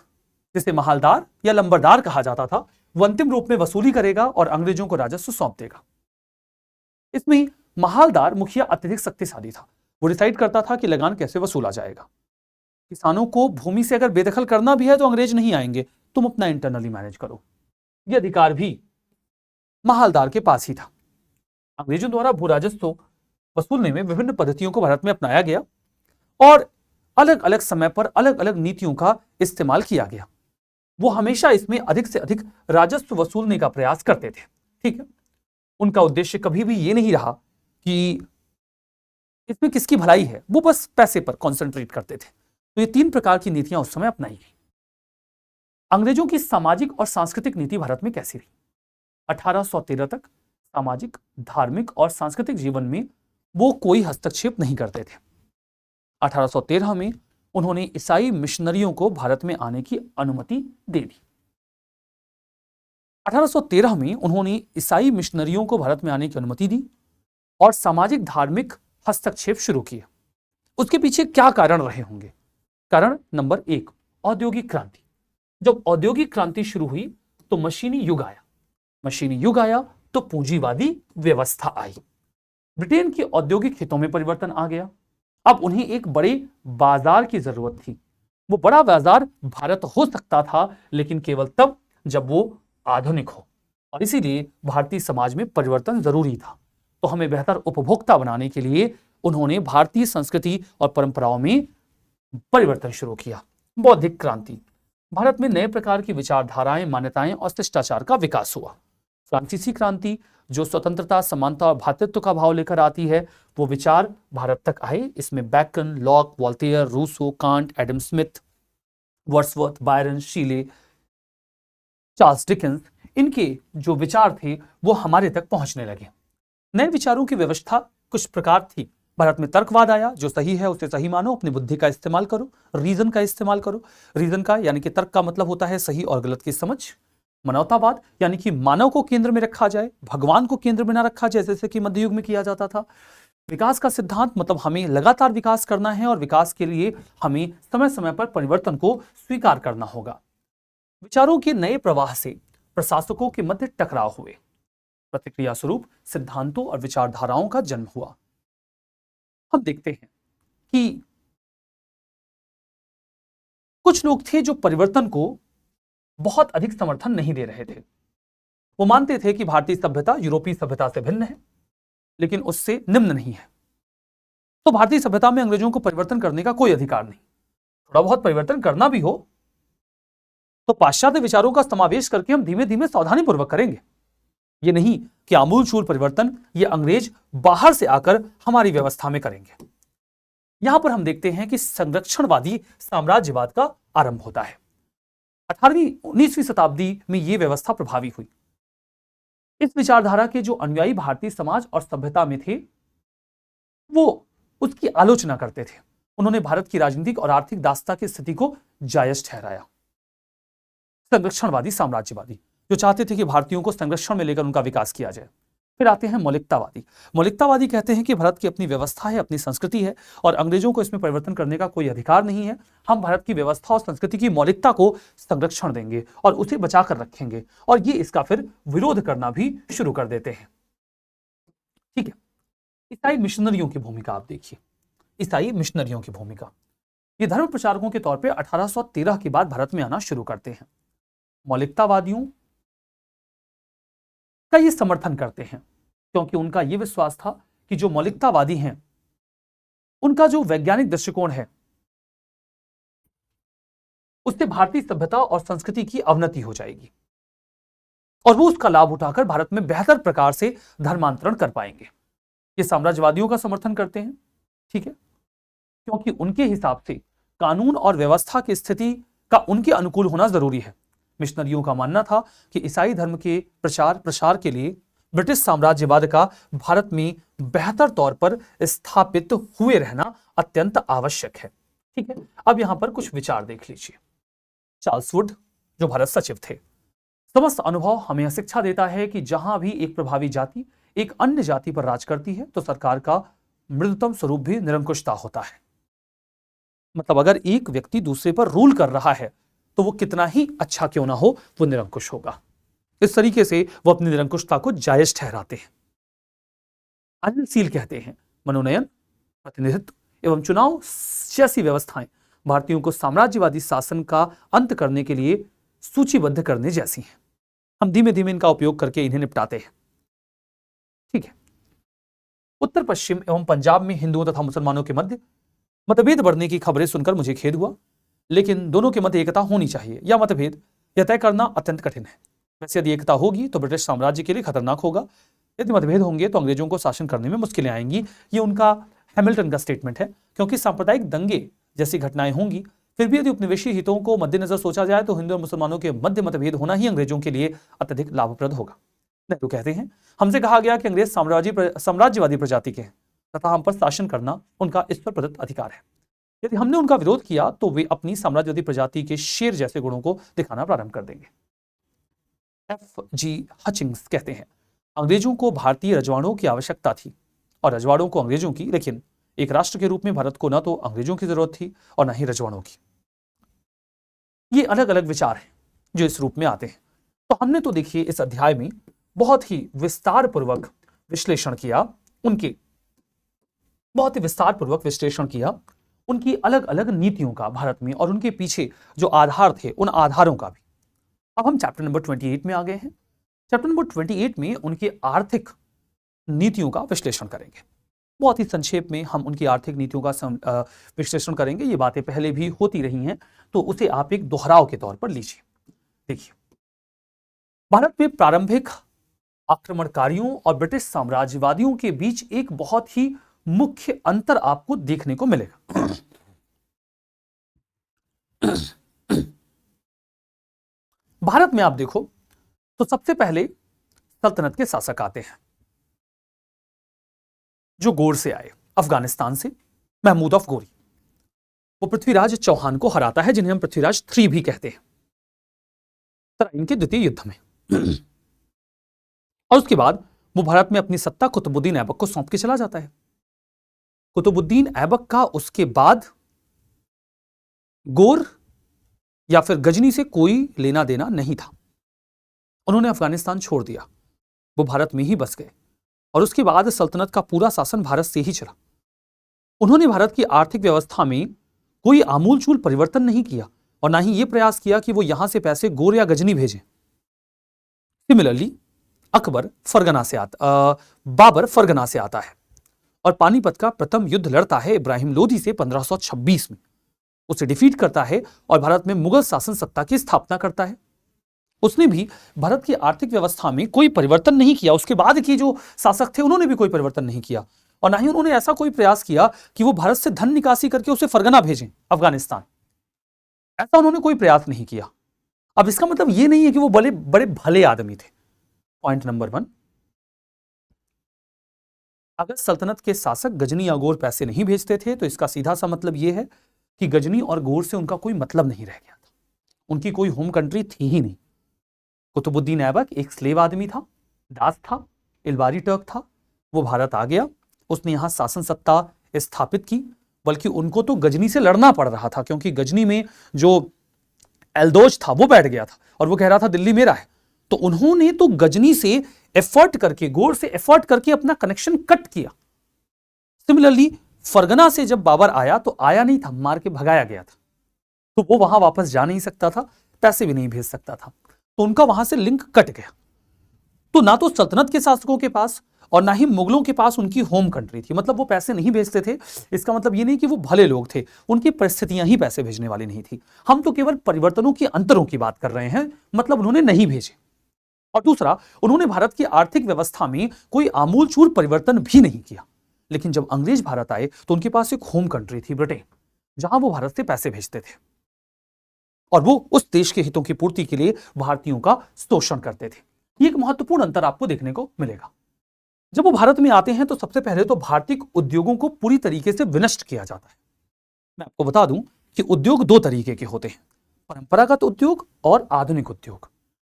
जिसे महालदार या लंबरदार कहा जाता था, वो अंतिम रूप में वसूली करेगा और अंग्रेजों को राजस्व सौंप देगा। इसमें महालदार मुखिया अत्यधिक शक्तिशाली था। वो डिसाइड करता था कि लगान कैसे वसूला जाएगा। किसानों को भूमि से अगर बेदखल करना भी है तो अंग्रेज नहीं आएंगे, तुम अपना इंटरनली मैनेज करो। यह अधिकार भी महालदार के पास ही था। अंग्रेजों द्वारा भू राजस्व वसूलने में विभिन्न पद्धतियों को भारत में अपनाया गया और अलग अलग समय पर अलग अलग नीतियों का इस्तेमाल किया गया। वो हमेशा इसमें अधिक से अधिक राजस्व वसूलने का प्रयास करते थे। ठीक है, उनका उद्देश्य कभी भी ये नहीं रहा कि इसमें किसकी भलाई है, वो बस पैसे पर कॉन्सेंट्रेट करते थे। तो ये 3 प्रकार की नीतियां उस समय अपनाई गई। अंग्रेजों की सामाजिक और सांस्कृतिक नीति भारत में कैसी रही? 1813 तक सामाजिक, धार्मिक और सांस्कृतिक जीवन में वो कोई हस्तक्षेप नहीं करते थे। 1813 में उन्होंने ईसाई मिशनरियों को भारत में आने की अनुमति दे दी। 1813 में उन्होंने ईसाई मिशनरियों को भारत में आने की अनुमति दी और सामाजिक धार्मिक हस्तक्षेप शुरू किया। उसके पीछे क्या कारण रहे होंगे? कारण नंबर 1, औद्योगिक क्रांति। जब औद्योगिक क्रांति शुरू हुई तो मशीनी युग आया। मशीनी युग आया तो पूंजीवादी व्यवस्था आई। ब्रिटेन के औद्योगिक हितों में परिवर्तन आ गया। अब उन्हें एक बड़े बाजार की जरूरत थी। वो बड़ा बाजार भारत हो सकता था, लेकिन केवल तब जब वो आधुनिक हो, और इसीलिए भारतीय समाज में परिवर्तन जरूरी था। तो हमें बेहतर उपभोक्ता बनाने के लिए उन्होंने भारतीय संस्कृति और परंपराओं में परिवर्तन शुरू किया। बौद्धिक क्रांति। भारत में नए प्रकार की विचारधाराएं, मान्यताएं और शिष्टाचार का विकास हुआ। फ्रांसीसी क्रांति, जो स्वतंत्रता, समानता और भ्रातृत्व का भाव लेकर आती है, वो विचार भारत तक आए। इसमें Bacon, Locke, Voltaire, Rousseau, Kant, Adam Smith, Wordsworth, Byron, Shelley, Charles Dickens, इनके जो विचार थे वो हमारे तक पहुंचने लगे। नए विचारों की व्यवस्था कुछ प्रकार थी। भारत में तर्कवाद आया, जो सही है उसे सही मानो, अपनी बुद्धि का इस्तेमाल करो, रीजन का इस्तेमाल करो। रीजन का यानी कि तर्क का मतलब होता है सही और गलत की समझ। मानवतावाद यानी कि मानव को केंद्र में रखा जाए, भगवान को केंद्र में ना रखा जाए, जैसे कि मध्य युग में किया जाता था। विकास का सिद्धांत, मतलब हमें लगातार विकास करना है और विकास के लिए हमें समय समय पर परिवर्तन को स्वीकार करना होगा। विचारों के नए प्रवाह से प्रशासकों के मध्य टकराव हुए। प्रतिक्रिया स्वरूप सिद्धांतों और विचारधाराओं का जन्म हुआ। हम देखते हैं कि कुछ लोग थे जो परिवर्तन को बहुत अधिक समर्थन नहीं दे रहे थे। वो मानते थे कि भारतीय सभ्यता यूरोपीय सभ्यता से भिन्न है, लेकिन उससे निम्न नहीं है। तो भारतीय सभ्यता में अंग्रेजों को परिवर्तन करने का कोई अधिकार नहीं। थोड़ा बहुत परिवर्तन करना भी हो तो पाश्चात्य विचारों का समावेश करके हम धीमे धीमे सावधानी पूर्वक करेंगे। ये नहीं कि आमूलचूल परिवर्तन ये अंग्रेज बाहर से आकर हमारी व्यवस्था में करेंगे। यहां पर हम देखते हैं कि संरक्षणवादी साम्राज्यवाद का आरंभ होता है। 18वीं 19वीं शताब्दी में यह व्यवस्था प्रभावी हुई। इस विचारधारा के जो अनुयायी भारतीय समाज और सभ्यता में थे वो उसकी आलोचना करते थे। उन्होंने भारत की राजनीतिक और आर्थिक दास्ता की स्थिति को जायज ठहराया। संरक्षणवादी साम्राज्यवादी जो चाहते थे कि भारतीयों को संरक्षण में लेकर उनका विकास किया जाए। फिर आते हैं मौलिकतावादी। मौलिकतावादी कहते हैं कि भारत की अपनी व्यवस्था है, अपनी संस्कृति है और अंग्रेजों को इसमें परिवर्तन करने का कोई अधिकार नहीं है। हम भारत की व्यवस्था और संस्कृति की मौलिकता को संरक्षण देंगे और उसे बचाकर रखेंगे, और ये इसका फिर विरोध करना भी शुरू कर देते हैं। ठीक है, ईसाई मिशनरियों की भूमिका आप देखिए। ईसाई मिशनरियों की भूमिका, ये धर्म प्रचारकों के तौर पे 1813 के बाद भारत में आना शुरू करते हैं। मौलिकतावादियों का ये समर्थन करते हैं क्योंकि उनका ये विश्वास था कि जो मौलिकतावादी हैं उनका जो वैज्ञानिक दृष्टिकोण है उससे भारतीय सभ्यता और संस्कृति की अवनति हो जाएगी और वो उसका लाभ उठाकर भारत में बेहतर प्रकार से धर्मांतरण कर पाएंगे। ये साम्राज्यवादियों का समर्थन करते हैं, ठीक है, क्योंकि उनके हिसाब से कानून और व्यवस्था की स्थिति का उनके अनुकूल होना जरूरी है। मिशनरियों का मानना था कि ईसाई धर्म के प्रचार प्रसार के लिए ब्रिटिश साम्राज्यवाद का भारत में बेहतर तौर पर स्थापित हुए रहना अत्यंत आवश्यक है। ठीक है, अब यहां पर कुछ विचार देख लीजिए। चार्ल्स वुड जो भारत सचिव थे, समस्त अनुभव हमें यह शिक्षा देता है कि जहां भी एक प्रभावी जाति एक अन्य जाति पर राज करती है तो सरकार का मृदुतम स्वरूप भी निरंकुशता होता है। मतलब अगर एक व्यक्ति दूसरे पर रूल कर रहा है तो वो कितना ही अच्छा क्यों ना हो, वो निरंकुश होगा। इस तरीके से वो अपनी निरंकुशता को जायज ठहराते हैं। अनिल कहते हैं मनोनयन, प्रतिनिधित्व एवं चुनाव जैसी व्यवस्थाएं भारतीयों को साम्राज्यवादी शासन का अंत करने के लिए सूचीबद्ध करने जैसी हैं। हम धीमे धीमे इनका उपयोग करके इन्हें निपटाते हैं। ठीक है, उत्तर पश्चिम एवं पंजाब में हिंदुओं तथा मुसलमानों के मध्य मतभेद बढ़ने की खबरें सुनकर मुझे खेद हुआ, लेकिन दोनों के मध्य एकता होनी चाहिए। यह मतभेद यह तय करना अत्यंत कठिन है। वैसे यदि एकता होगी तो ब्रिटिश साम्राज्य के लिए खतरनाक होगा, यदि मतभेद होंगे तो अंग्रेजों को शासन करने में मुश्किलें आएंगी। ये उनका हैमिल्टन का स्टेटमेंट है। क्योंकि सांप्रदायिक दंगे जैसी घटनाएं होंगी, फिर भी यदि उपनिवेशी हितों को मद्देनजर सोचा जाए तो हिंदू और मुसलमानों के मध्य मतभेद होना ही अंग्रेजों के लिए अत्यधिक लाभप्रद होगा। नेहरू कहते हैं, हमसे कहा गया कि अंग्रेज साम्राज्यवादी प्रजाति के हैं तथा हम पर शासन करना उनका ईश्वर प्रदत्त अधिकार है। यदि हमने उनका विरोध किया तो वे अपनी साम्राज्यवादी प्रजाति के शेर जैसे गुणों को दिखाना प्रारंभ कर देंगे। F.G. हचिंग्स कहते हैं, अंग्रेजों को भारतीय रजवाड़ों की आवश्यकता थी और रजवाड़ों को अंग्रेजों की, लेकिन एक राष्ट्र के रूप में भारत को न तो अंग्रेजों की जरूरत थी और न ही रजवाड़ों की। ये अलग अलग विचार हैं जो इस रूप में आते हैं। तो हमने तो देखिए इस अध्याय में बहुत ही विस्तार पूर्वक विश्लेषण किया उनकी अलग अलग नीतियों का भारत में और उनके पीछे जो आधार थे उन आधारों का भी। अब हम चैप्टर नंबर 28 में आ गए हैं। चैप्टर नंबर 28 में उनकी आर्थिक नीतियों का विश्लेषण करेंगे। बहुत ही संक्षेप में हम उनकी आर्थिक नीतियों का विश्लेषण करेंगे। ये बातें पहले भी होती रही हैं तो उसे आप एक दोहराव के तौर पर लीजिए। देखिए, भारत में प्रारंभिक आक्रमणकारियों और ब्रिटिश साम्राज्यवादियों के बीच एक बहुत ही मुख्य अंतर आपको देखने को मिलेगा। भारत में आप देखो तो सबसे पहले सल्तनत के शासक आते हैं जो गोर से आए, अफगानिस्तान से, महमूद ऑफ गोरी। वो पृथ्वीराज चौहान को हराता है, जिन्हें हम पृथ्वीराज 3 भी कहते हैं, तराइन के द्वितीय युद्ध में। और उसके बाद वो भारत में अपनी सत्ता कुतुबुद्दीन ऐबक को सौंप के चला जाता है। कुतुबुद्दीन ऐबक का उसके बाद गोर या फिर गजनी से कोई लेना देना नहीं था। उन्होंने अफगानिस्तान छोड़ दिया, वो भारत में ही बस गए और उसके बाद सल्तनत का पूरा शासन भारत से ही चला। उन्होंने भारत की आर्थिक व्यवस्था में कोई आमूलचूल परिवर्तन नहीं किया और ना ही यह प्रयास किया कि वो यहां से पैसे गोर या गजनी भेजें। सिमिलरली बाबर फरगना से आता है और पानीपत का प्रथम युद्ध लड़ता है इब्राहिम लोधी से 1526 में। उसे डिफीट करता है और भारत में मुगल शासन सत्ता की स्थापना करता है। उसने भी भारत की आर्थिक व्यवस्था में कोई परिवर्तन नहीं किया। उसके बाद के जो शासक थे उन्होंने भी कोई परिवर्तन नहीं किया और ना ही उन्होंने ऐसा कोई प्रयास किया कि वो भारत से धन निकासी करके उसे फरगना भेजें अफगानिस्तान। ऐसा उन्होंने कोई प्रयास नहीं किया। अब इसका मतलब ये नहीं है कि वो बड़े बड़े भले आदमी थे। पॉइंट नंबर 1, अगर सल्तनत के शासक गजनी या गौर पैसे नहीं भेजते थे तो इसका सीधा सा मतलब यह है कि गजनी और गौर से उनका कोई मतलब नहीं रह गया था, उनकी कोई होम कंट्री थी ही नहीं। कुतुबुद्दीन ऐबक एक स्लेव आदमी था, दास था, इलबारी टर्क था। वो भारत आ गया, उसने यहां शासन सत्ता स्थापित की, बल्कि उनको तो गजनी से लड़ना पड़ रहा था क्योंकि गजनी में जो एल्दोज था वो बैठ गया था और वो कह रहा था दिल्ली मेरा है। तो उन्होंने तो गजनी से एफर्ट करके, गौर से एफर्ट करके अपना कनेक्शन कट किया। सिमिलरली फरगना से जब बाबर आया तो आया नहीं था, मार के भगाया गया था, तो वो वहां वापस जा नहीं सकता था, पैसे भी नहीं भेज सकता था, तो उनका वहां से लिंक कट गया। तो ना तो सल्तनत के शासकों के पास और ना ही मुगलों के पास उनकी होम कंट्री थी, मतलब वो पैसे नहीं भेजते थे। इसका मतलब ये नहीं कि वो भले लोग थे, उनकी परिस्थितियां ही पैसे भेजने वाली नहीं थी। हम तो केवल परिवर्तनों के अंतरों की बात कर रहे हैं, मतलब उन्होंने नहीं भेजे। और दूसरा, उन्होंने भारत की आर्थिक व्यवस्था में कोई आमूलचूल परिवर्तन भी नहीं किया। लेकिन जब अंग्रेज भारत आए तो उनके पास एक होम कंट्री थी, ब्रिटेन, जहां वो भारत से पैसे भेजते थे और वो उस देश के हितों की पूर्ति के लिए भारतीयों का शोषण करते थे। ये एक महत्वपूर्ण अंतर आपको देखने को मिलेगा। जब वो भारत में आते हैं तो सबसे पहले तो भारतीय उद्योगों को पूरी तरीके से विनष्ट किया जाता है। मैं आपको बता दूं कि उद्योग दो तरीके के होते हैं, परंपरागत उद्योग और आधुनिक उद्योग।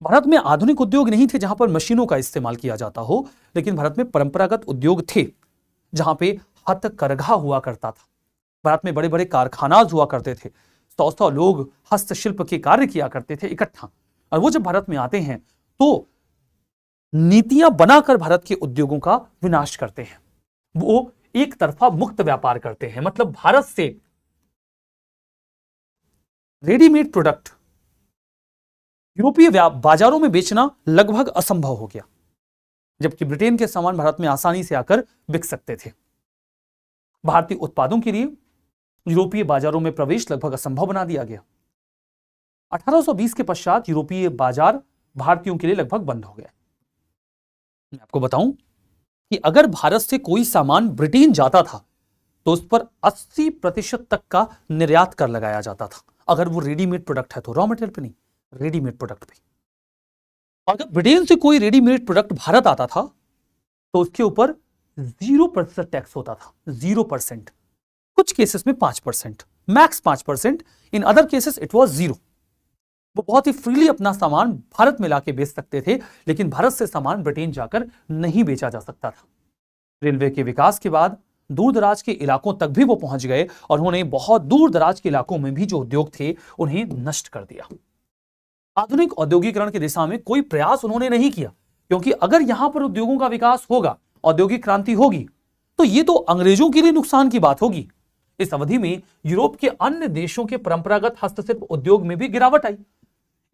भारत में आधुनिक उद्योग नहीं थे जहां पर मशीनों का इस्तेमाल किया जाता हो, लेकिन भारत में परंपरागत उद्योग थे जहां पे हथकरघा हुआ करता था। भारत में बड़े बड़े कारखानाज हुआ करते थे, 100 लोग हस्तशिल्प के कार्य किया करते थे इकट्ठा। और वो जब भारत में आते हैं तो नीतियां बनाकर भारत के उद्योगों का विनाश करते हैं। वो एक तरफा मुक्त व्यापार करते हैं, मतलब भारत से रेडीमेड प्रोडक्ट यूरोपीय बाजारों में बेचना लगभग असंभव हो गया, जबकि ब्रिटेन के सामान भारत में आसानी से आकर बिक सकते थे। भारतीय उत्पादों के लिए यूरोपीय बाजारों में प्रवेश लगभग असंभव बना दिया गया। 1820 के पश्चात यूरोपीय बाजार भारतीयों के लिए लगभग बंद हो गए। मैं आपको बताऊं कि अगर भारत से कोई सामान ब्रिटेन जाता था तो उस पर 80% तक का निर्यात कर लगाया जाता था, अगर वो रेडीमेड प्रोडक्ट है तो, रॉ मटेरियल पे नहीं, रेडीमेड प्रोडक्ट पे। अगर ब्रिटेन से कोई रेडीमेड प्रोडक्ट भारत आता था तो उसके ऊपर 0% टैक्स होता था, 0%। कुछ केसेस में 5%, max 5%, in other cases it was 0। वो बहुत ही फ्रीली अपना सामान भारत में लाके बेच सकते थे, लेकिन भारत से सामान ब्रिटेन जाकर नहीं बेचा जा सकता था। रेलवे के विकास के बाद दूर दराज के इलाकों तक भी वो पहुंच गए और उन्होंने बहुत दूर दराज के इलाकों में भी जो उद्योग थे उन्हें नष्ट कर दिया। आधुनिक औद्योगिकरण की दिशा में कोई प्रयास उन्होंने नहीं किया, क्योंकि अगर यहां पर उद्योगों का विकास होगा, औद्योगिक क्रांति होगी, तो ये तो अंग्रेजों के लिए नुकसान की बात होगी। इस अवधि में यूरोप के अन्य देशों के परंपरागत हस्तशिल्प उद्योग में भी गिरावट आई।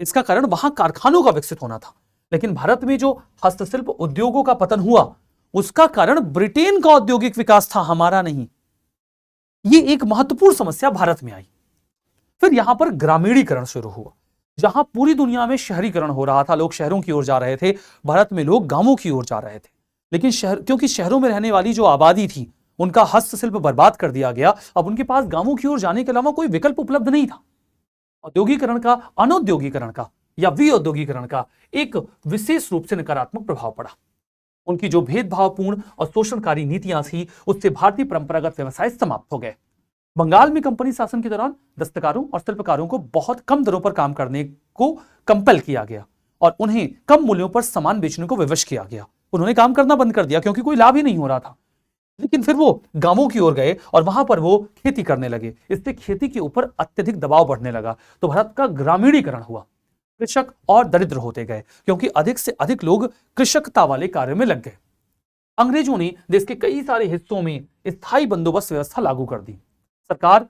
इसका कारण वहां कारखानों का विकसित होना था, लेकिन भारत में जो हस्तशिल्प उद्योगों का पतन हुआ उसका कारण ब्रिटेन का औद्योगिक विकास था, हमारा नहीं। यह एक महत्वपूर्ण समस्या भारत में आई। फिर यहां पर ग्रामीणीकरण शुरू हुआ, जहां पूरी दुनिया में शहरीकरण हो रहा था, लोग शहरों की ओर जा रहे थे, भारत में लोग गांवों की ओर जा रहे थे। लेकिन क्योंकि शहरों में रहने वाली जो आबादी थी उनका हस्तशिल्प बर्बाद कर दिया गया, अब उनके पास गांवों की ओर जाने के अलावा कोई विकल्प उपलब्ध नहीं था। औद्योगिकरण का, अनौद्योगिकरण का या विऔद्योगिकरण का एक विशेष रूप से नकारात्मक प्रभाव पड़ा। उनकी जो भेदभावपूर्ण और शोषणकारी नीतियां थी उससे भारतीय परंपरागत व्यवसाय समाप्त हो गए। बंगाल में कंपनी शासन के दौरान दस्तकारों और शिल्पकारों को बहुत कम दरों पर काम करने को कंपेल किया गया और उन्हें कम मूल्यों पर सामान बेचने को विवश किया गया। उन्होंने काम करना बंद कर दिया क्योंकि कोई लाभ ही नहीं हो रहा था। लेकिन फिर वो गांवों की ओर गए और वहां पर वो खेती करने लगे। इससे खेती के ऊपर अत्यधिक दबाव बढ़ने लगा, तो भारत का ग्रामीणीकरण हुआ। कृषक और दरिद्र होते गए क्योंकि अधिक से अधिक लोग कृषकता वाले कार्य में लग गए। अंग्रेजों ने देश के कई सारे हिस्सों में स्थायी बंदोबस्त व्यवस्था लागू कर दी। सरकार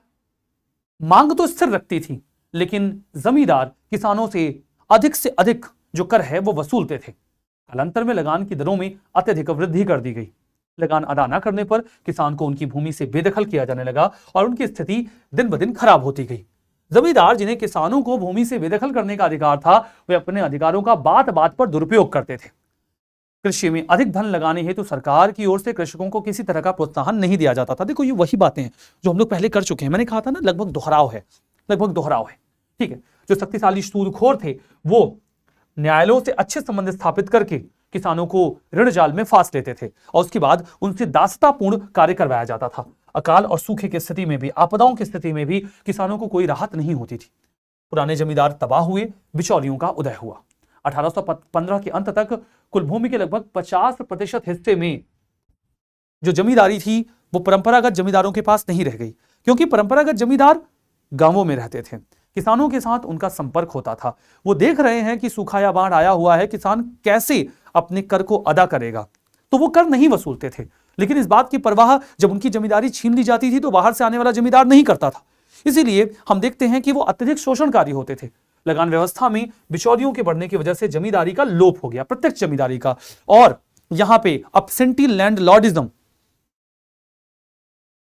मांग तो स्थिर रखती थी, लेकिन जमींदार किसानों से अधिक जो कर है वो वसूलते थे। कालांतर में लगान की दरों में अत्यधिक वृद्धि कर दी गई। लगान अदा न करने पर किसान को उनकी भूमि से बेदखल किया जाने लगा और उनकी स्थिति दिन ब दिन खराब होती गई। जमींदार, जिन्हें किसानों को भूमि से बेदखल करने का अधिकार था, वे अपने अधिकारों का बात बात पर दुरुपयोग करते थे। कृषि में अधिक धन लगाने हेतु सरकार की ओर से कृषकों को किसी तरह का प्रोत्साहन नहीं दिया जाता था। देखो, ये वही बातें हैं जो हम लोग पहले कर चुके हैं। मैंने कहा था ना, लगभग दोहराव है, ठीक है। जो शक्तिशाली सूदखोर थे वो न्यायालयों से अच्छे संबंध स्थापित करके किसानों को ऋण जाल में फांस लेते थे और उसके बाद उनसे दासतापूर्ण कार्य करवाया जाता था। अकाल और सूखे की स्थिति में भी, आपदाओं की स्थिति में भी किसानों को कोई राहत नहीं होती थी। पुराने जमींदार तबाह हुए, बिचौलियों का उदय हुआ। 1815 के अंत तक कुल भूमि के लगभग 50% हिस्से में जो जमींदारी थी वो परंपरागत जमींदारों के पास नहीं रह गई, क्योंकि परंपरागत जमींदार गांवों में रहते थे, किसानों के साथ उनका संपर्क होता था। वो देख रहे हैं कि सूखा या बाढ़ आया हुआ है, किसान कैसे अपने कर को अदा करेगा, तो वो कर नहीं वसूलते थे। लेकिन इस बात की परवाह जब उनकी जमींदारी छीन ली जाती थी तो बाहर से आने वाला जमींदार नहीं करता था। इसीलिए हम देखते हैं कि वो अत्यधिक शोषणकारी होते थे। लगान व्यवस्था में बिचौलियों के बढ़ने की वजह से जमींदारी का लोप हो गया, प्रत्यक्ष जमींदारी का, और यहां पे अब्सेंटी लैंड लॉर्डिज्म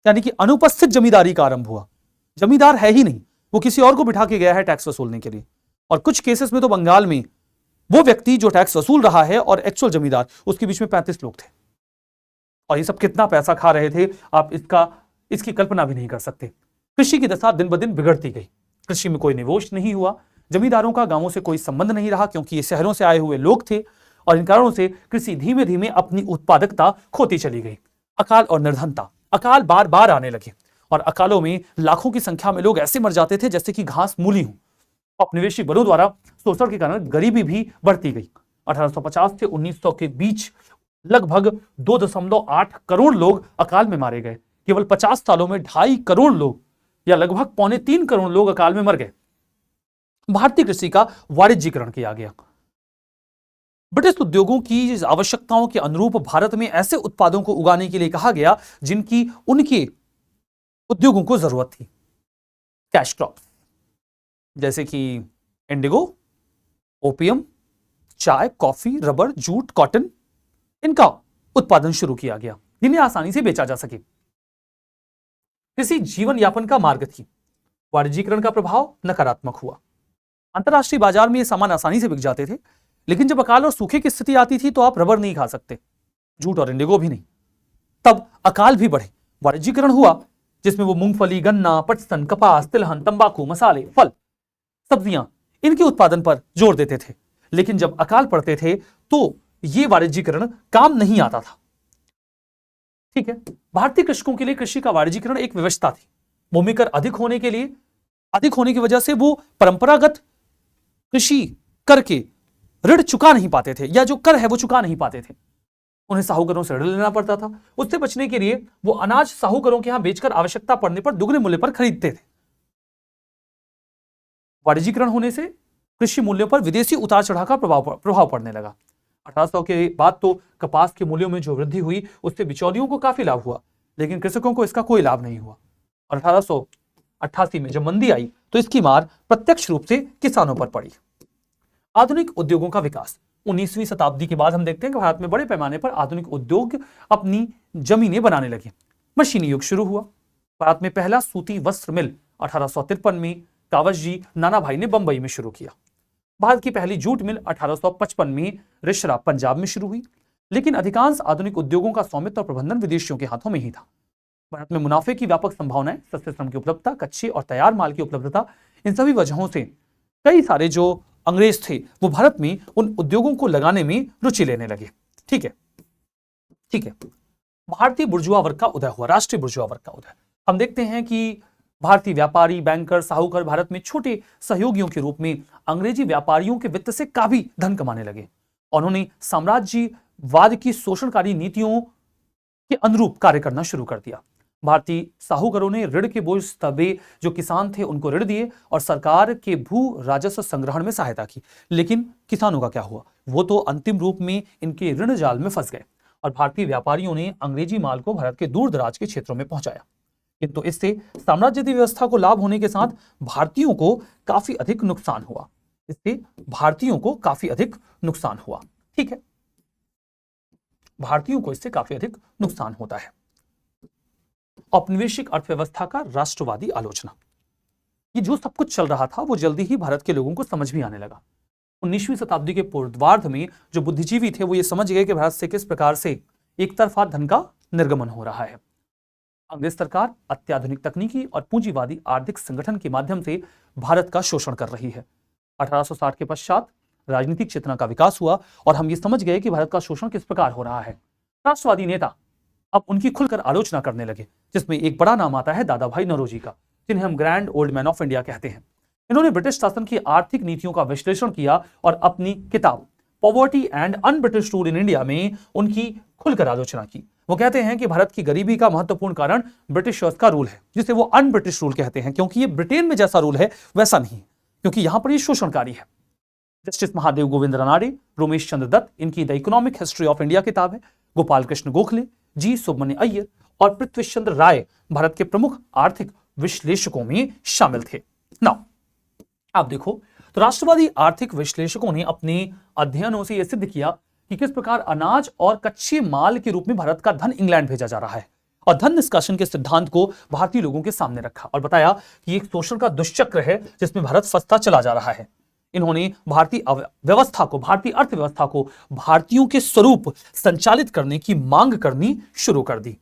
यानी कि अनुपस्थित जमींदारी का आरंभ हुआ। जमींदार है ही नहीं, वो किसी और को बिठा के गया है टैक्स वसूलने के लिए। और कुछ केसेस में तो बंगाल में वो व्यक्ति जो टैक्स वसूल रहा है और एक्चुअल जमींदार, उसके बीच में 35 लोग थे, और ये सब कितना पैसा खा रहे थे आप इसकी कल्पना भी नहीं कर सकते। कृषि की दशा दिन ब दिन बिगड़ती गई। कृषि में कोई निवेश नहीं हुआ, जमींदारों का गांवों से कोई संबंध नहीं रहा, क्योंकि ये शहरों से आए हुए लोग थे, और इन कारणों से कृषि धीमे धीमे अपनी उत्पादकता खोती चली गई। अकाल और निर्धनता, अकाल बार बार आने लगे, और अकालों में लाखों की संख्या में लोग ऐसे मर जाते थे जैसे कि घास मूली हो। औपनिवेशिक बलों द्वारा शोषण के कारण गरीबी भी बढ़ती गई। 1850 से 1900 के बीच लगभग 2.8 करोड़ लोग अकाल में मारे गए। केवल 50 सालों में 2.5 करोड़ लोग या लगभग 3.25 करोड़ लोग अकाल में मर गए। भारतीय कृषि का वाणिज्यीकरण किया गया। ब्रिटिश उद्योगों की आवश्यकताओं के अनुरूप भारत में ऐसे उत्पादों को उगाने के लिए कहा गया जिनकी उनके उद्योगों को जरूरत थी। कैश क्रॉप्स जैसे कि इंडिगो, ओपियम, चाय, कॉफी, रबर, जूट, कॉटन, इनका उत्पादन शुरू किया गया जिन्हें आसानी से बेचा जा सके। कृषि जीवन यापन का मार्ग थी। वाणिज्यीकरण का प्रभाव नकारात्मक हुआ। अंतरराष्ट्रीय बाजार में ये सामान आसानी से बिक जाते थे, लेकिन जब अकाल और सूखे की स्थिति आती थी तो आप रबर नहीं खा सकते, जूट और इंडिगो भी नहीं। तब अकाल भी बढ़े। वाणिज्यीकरण हुआ जिसमें वो मूंगफली, गन्ना, पटसन, कपास, तिलहन, तंबाकू, मसाले, फल, सब्जियां, इनके उत्पादन पर जोर देते थे। लेकिन जब अकाल पड़ते थे तो ये वाणिज्यीकरण काम नहीं आता था। ठीक है, भारतीय कृषकों के लिए कृषि का वाणिज्यीकरण एक व्यवस्था थी। भूमि कर अधिक होने की वजह से वो परंपरागत कृषि करके ऋण चुका नहीं पाते थे, या जो कर है वो चुका नहीं पाते थे। उन्हें साहूकारों से ऋण लेना पड़ता था। उससे बचने के लिए वो अनाज साहूकारों के यहां बेचकर आवश्यकता पड़ने पर दुगने मूल्य पर खरीदते थे। वाणिज्यीकरण होने से कृषि मूल्यों पर विदेशी उतार चढ़ाव का प्रभाव पड़ने लगा। 1800 के बाद तो कपास के मूल्यों में जो वृद्धि हुई उससे बिचौलियों को काफी लाभ हुआ, लेकिन कृषकों को इसका कोई लाभ नहीं हुआ। और 1888 में जब मंदी आई तो इसकी मार प्रत्यक्ष रूप से किसानों पर पड़ी। आधुनिक उद्योगों का विकास। 19वीं शताब्दी के बाद हम देखते हैं कि भारत में बड़े पैमाने पर आधुनिक उद्योग अपनी जमीनें बनाने लगे। मशीनी युग शुरू हुआ। भारत में पहला सूती वस्त्र मिल 1853 में कावसजी नानाभाई ने बंबई में शुरू किया। भारत की पहली जूट मिल 1855 में रिसरा पंजाब में शुरू हुई। लेकिन अधिकांश आधुनिक उद्योगों का स्वामित्व और प्रबंधन विदेशियों के हाथों में ही था। भारत में मुनाफे की व्यापक संभावनाएं, सस्ते श्रम की उपलब्धता, कच्चे और तैयार माल की उपलब्धता, इन सभी वजहों से कई सारे जो अंग्रेज थे वो भारत में उन उद्योगों को लगाने में रुचि लेने लगे। ठीक है, भारतीय बुर्जुआ वर्ग का उदय हुआ, राष्ट्रीय बुर्जुआ वर्ग का उदय। हम देखते हैं कि भारतीय व्यापारी, बैंकर, साहूकार भारत में छोटे सहयोगियों के रूप में अंग्रेजी व्यापारियों के वित्त से काफी धन कमाने लगे। उन्होंने साम्राज्यवाद की शोषणकारी नीतियों के अनुरूप कार्य करना शुरू कर दिया। भारतीय साहूकारों ने ऋण के बोझ दबे जो किसान थे उनको ऋण दिए और सरकार के भू राजस्व संग्रहण में सहायता की। लेकिन किसानों का क्या हुआ? वो तो अंतिम रूप में इनके ऋण जाल में फंस गए और भारतीय व्यापारियों ने अंग्रेजी माल को भारत के दूर दराज के क्षेत्रों में पहुंचाया। किंतु इससे साम्राज्यवादी व्यवस्था को लाभ होने के साथ भारतीयों को काफी अधिक नुकसान हुआ। ठीक है, भारतीयों को इससे काफी अधिक नुकसान होता है। औपनिवेशिक अर्थव्यवस्था का राष्ट्रवादी आलोचना। ये जो सब कुछ चल रहा था वो जल्दी ही भारत के लोगों को समझ भी आने लगा। 19वीं शताब्दी के पूर्वार्ध में जो बुद्धिजीवी थे वो ये समझ गए कि भारत से किस प्रकार से एक तरफा धन का निर्गमन हो रहा है। अंग्रेज सरकार अत्याधुनिक तकनीकी और पूंजीवादी आर्थिक संगठन के माध्यम से भारत का शोषण कर रही है। 1860 के पश्चात राजनीतिक चेतना का विकास हुआ और हम ये समझ गए कि भारत का शोषण किस प्रकार हो रहा है। राष्ट्रवादी नेता अब उनकी खुलकर आलोचना करने लगे, जिसमें एक बड़ा नाम आता है दादा भाई नौरोजी का, जिन्हें हम grand old man of India कहते हैं। इन्होंने ब्रिटिश शासन की आर्थिक नीतियों का विश्लेषण किया और अपनी किताब poverty and un British rule in India में उनकी खुलकर आलोचना की। वो कहते हैं कि भारत की गरीबी का महत्वपूर्ण कारण ब्रिटिशर्स का रूल है, जिसे वो अन ब्रिटिश रूल कहते हैं, क्योंकि ये ब्रिटेन में जैसा रूल है वैसा नहीं, क्योंकि यहां पर ये शोषणकारी है। जस्टिस महादेव गोविंद रानाडे, रोमेश चंद्र दत्त, इनकी the economic history of India किताब है। गोपाल कृष्ण गोखले, जी सुब्रमण्य अय्यर और पृथ्वीश चंद्र राय भारत के प्रमुख आर्थिक विश्लेषकों में शामिल थे। नाउ आप देखो तो राष्ट्रवादी आर्थिक विश्लेषकों ने अपने अध्ययनों से यह सिद्ध किया कि किस प्रकार अनाज और कच्चे माल के रूप में भारत का धन इंग्लैंड भेजा जा रहा है, और धन निष्कासन के सिद्धांत को भारतीय लोगों के सामने रखा और बताया कि एक शोषण का दुष्चक्र है जिसमें भारत फंसता चला जा रहा है। इन्होंने भारतीय व्यवस्था को, भारतीय अर्थव्यवस्था को भारतीयों के स्वरूप संचालित करने की मांग करनी शुरू कर दी।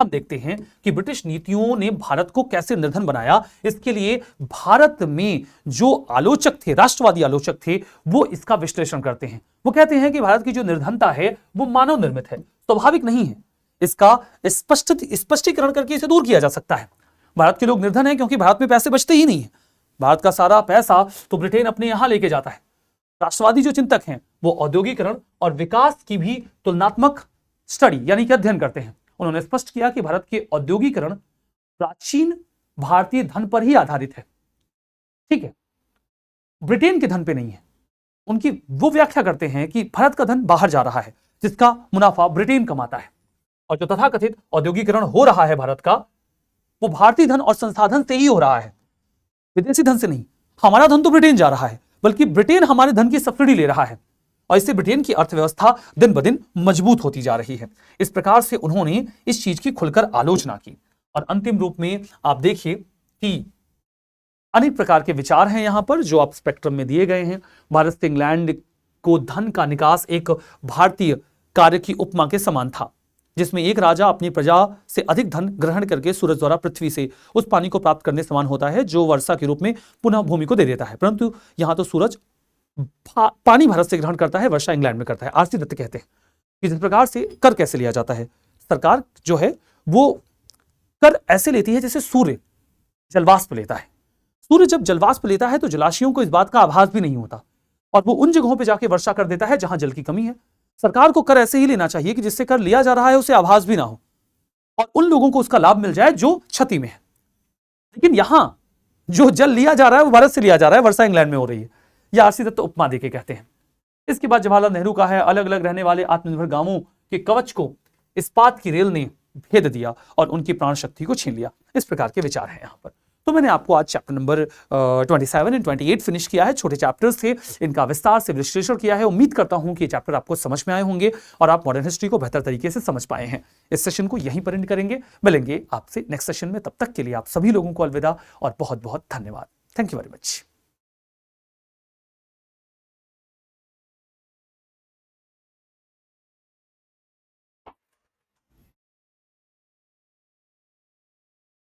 हम देखते हैं कि ब्रिटिश नीतियों ने भारत को कैसे निर्धन बनाया। इसके लिए भारत में जो आलोचक थे, राष्ट्रवादी आलोचक थे, वो इसका विश्लेषण करते हैं। वो कहते हैं कि भारत की जो निर्धनता है वो मानव निर्मित है, स्वाभाविक नहीं है। इसका स्पष्टीकरण करके इसे दूर किया जा सकता है। भारत के लोग निर्धन हैं क्योंकि भारत में पैसे बचते ही नहीं है। भारत का सारा पैसा तो ब्रिटेन अपने यहां लेके जाता है। राष्ट्रवादी जो चिंतक हैं वो औद्योगिकरण और विकास की भी तुलनात्मक स्टडी यानी कि अध्ययन करते हैं। उन्होंने स्पष्ट किया कि भारत के औद्योगिकरण प्राचीन भारतीय धन पर ही आधारित है, ठीक है, ब्रिटेन के धन पे नहीं है। उनकी वो व्याख्या करते हैं कि भारत का धन बाहर जा रहा है जिसका मुनाफा ब्रिटेन कमाता है, और जो तथाकथित औद्योगिकरण हो रहा है भारत का, वो भारतीय धन और संसाधन से ही हो रहा है, विदेशी धन से नहीं। हमारा धन तो ब्रिटेन जा रहा है, बल्कि ब्रिटेन हमारे धन की सब्सिडी ले रहा है, और इससे ब्रिटेन की अर्थव्यवस्था दिन ब दिन मजबूत होती जा रही है। इस प्रकार से उन्होंने इस चीज की खुलकर आलोचना की। और अंतिम रूप में आप देखिए कि अनेक प्रकार के विचार हैं यहां पर जो आप स्पेक्ट्रम में दिए गए हैं। भारत से इंग्लैंड को धन का निकास एक भारतीय कार्य की उपमा के समान था, जिसमें एक राजा अपनी प्रजा से अधिक धन ग्रहण करके सूरज द्वारा पृथ्वी से उस पानी को प्राप्त करने समान होता है जो वर्षा के रूप में पुनः भूमि को दे देता है। परंतु यहां तो सूरज पानी भारत से ग्रहण करता है, वर्षा इंग्लैंड में करता है। आरसी दत्त कहते हैं कि जिस प्रकार से कर कैसे लिया जाता है, सरकार जो है वो कर ऐसे लेती है जैसे सूर्य जलवाष्प लेता है। सूर्य जब जलवाष्प लेता है तो जलाशयों को इस बात का आभास भी नहीं होता, और वो उन जगहों पर जाके वर्षा कर देता है जहां जल की कमी है। सरकार को कर ऐसे ही लेना चाहिए कि जिससे कर लिया जा रहा है उसे आभास भी ना हो, और उन लोगों को उसका लाभ मिल जाए जो क्षति में है। लेकिन यहां जो जल लिया जा रहा है वो भारत से लिया जा रहा है, वर्षा इंग्लैंड में हो रही है। यह आरसी दत्त उपमा देके कहते हैं। इसके बाद जवाहरलाल नेहरू का है, अलग अलग रहने वाले आत्मनिर्भर गांवों के कवच को इस्पात की रेल ने भेद दिया और उनकी प्राण शक्ति को छीन लिया। इस प्रकार के विचार हैं यहां पर। तो मैंने आपको आज चैप्टर नंबर 27 और 28 फिनिश किया है। छोटे चैप्टर्स थे, इनका विस्तार से विश्लेषण किया है। उम्मीद करता हूं कि ये चैप्टर आपको समझ में आए होंगे और आप मॉडर्न हिस्ट्री को बेहतर तरीके से समझ पाए हैं। इस सेशन को यहीं पर एंड करेंगे, मिलेंगे आपसे नेक्स्ट सेशन में। तब तक के लिए आप सभी लोगों को अलविदा और बहुत बहुत धन्यवाद। Thank you very much.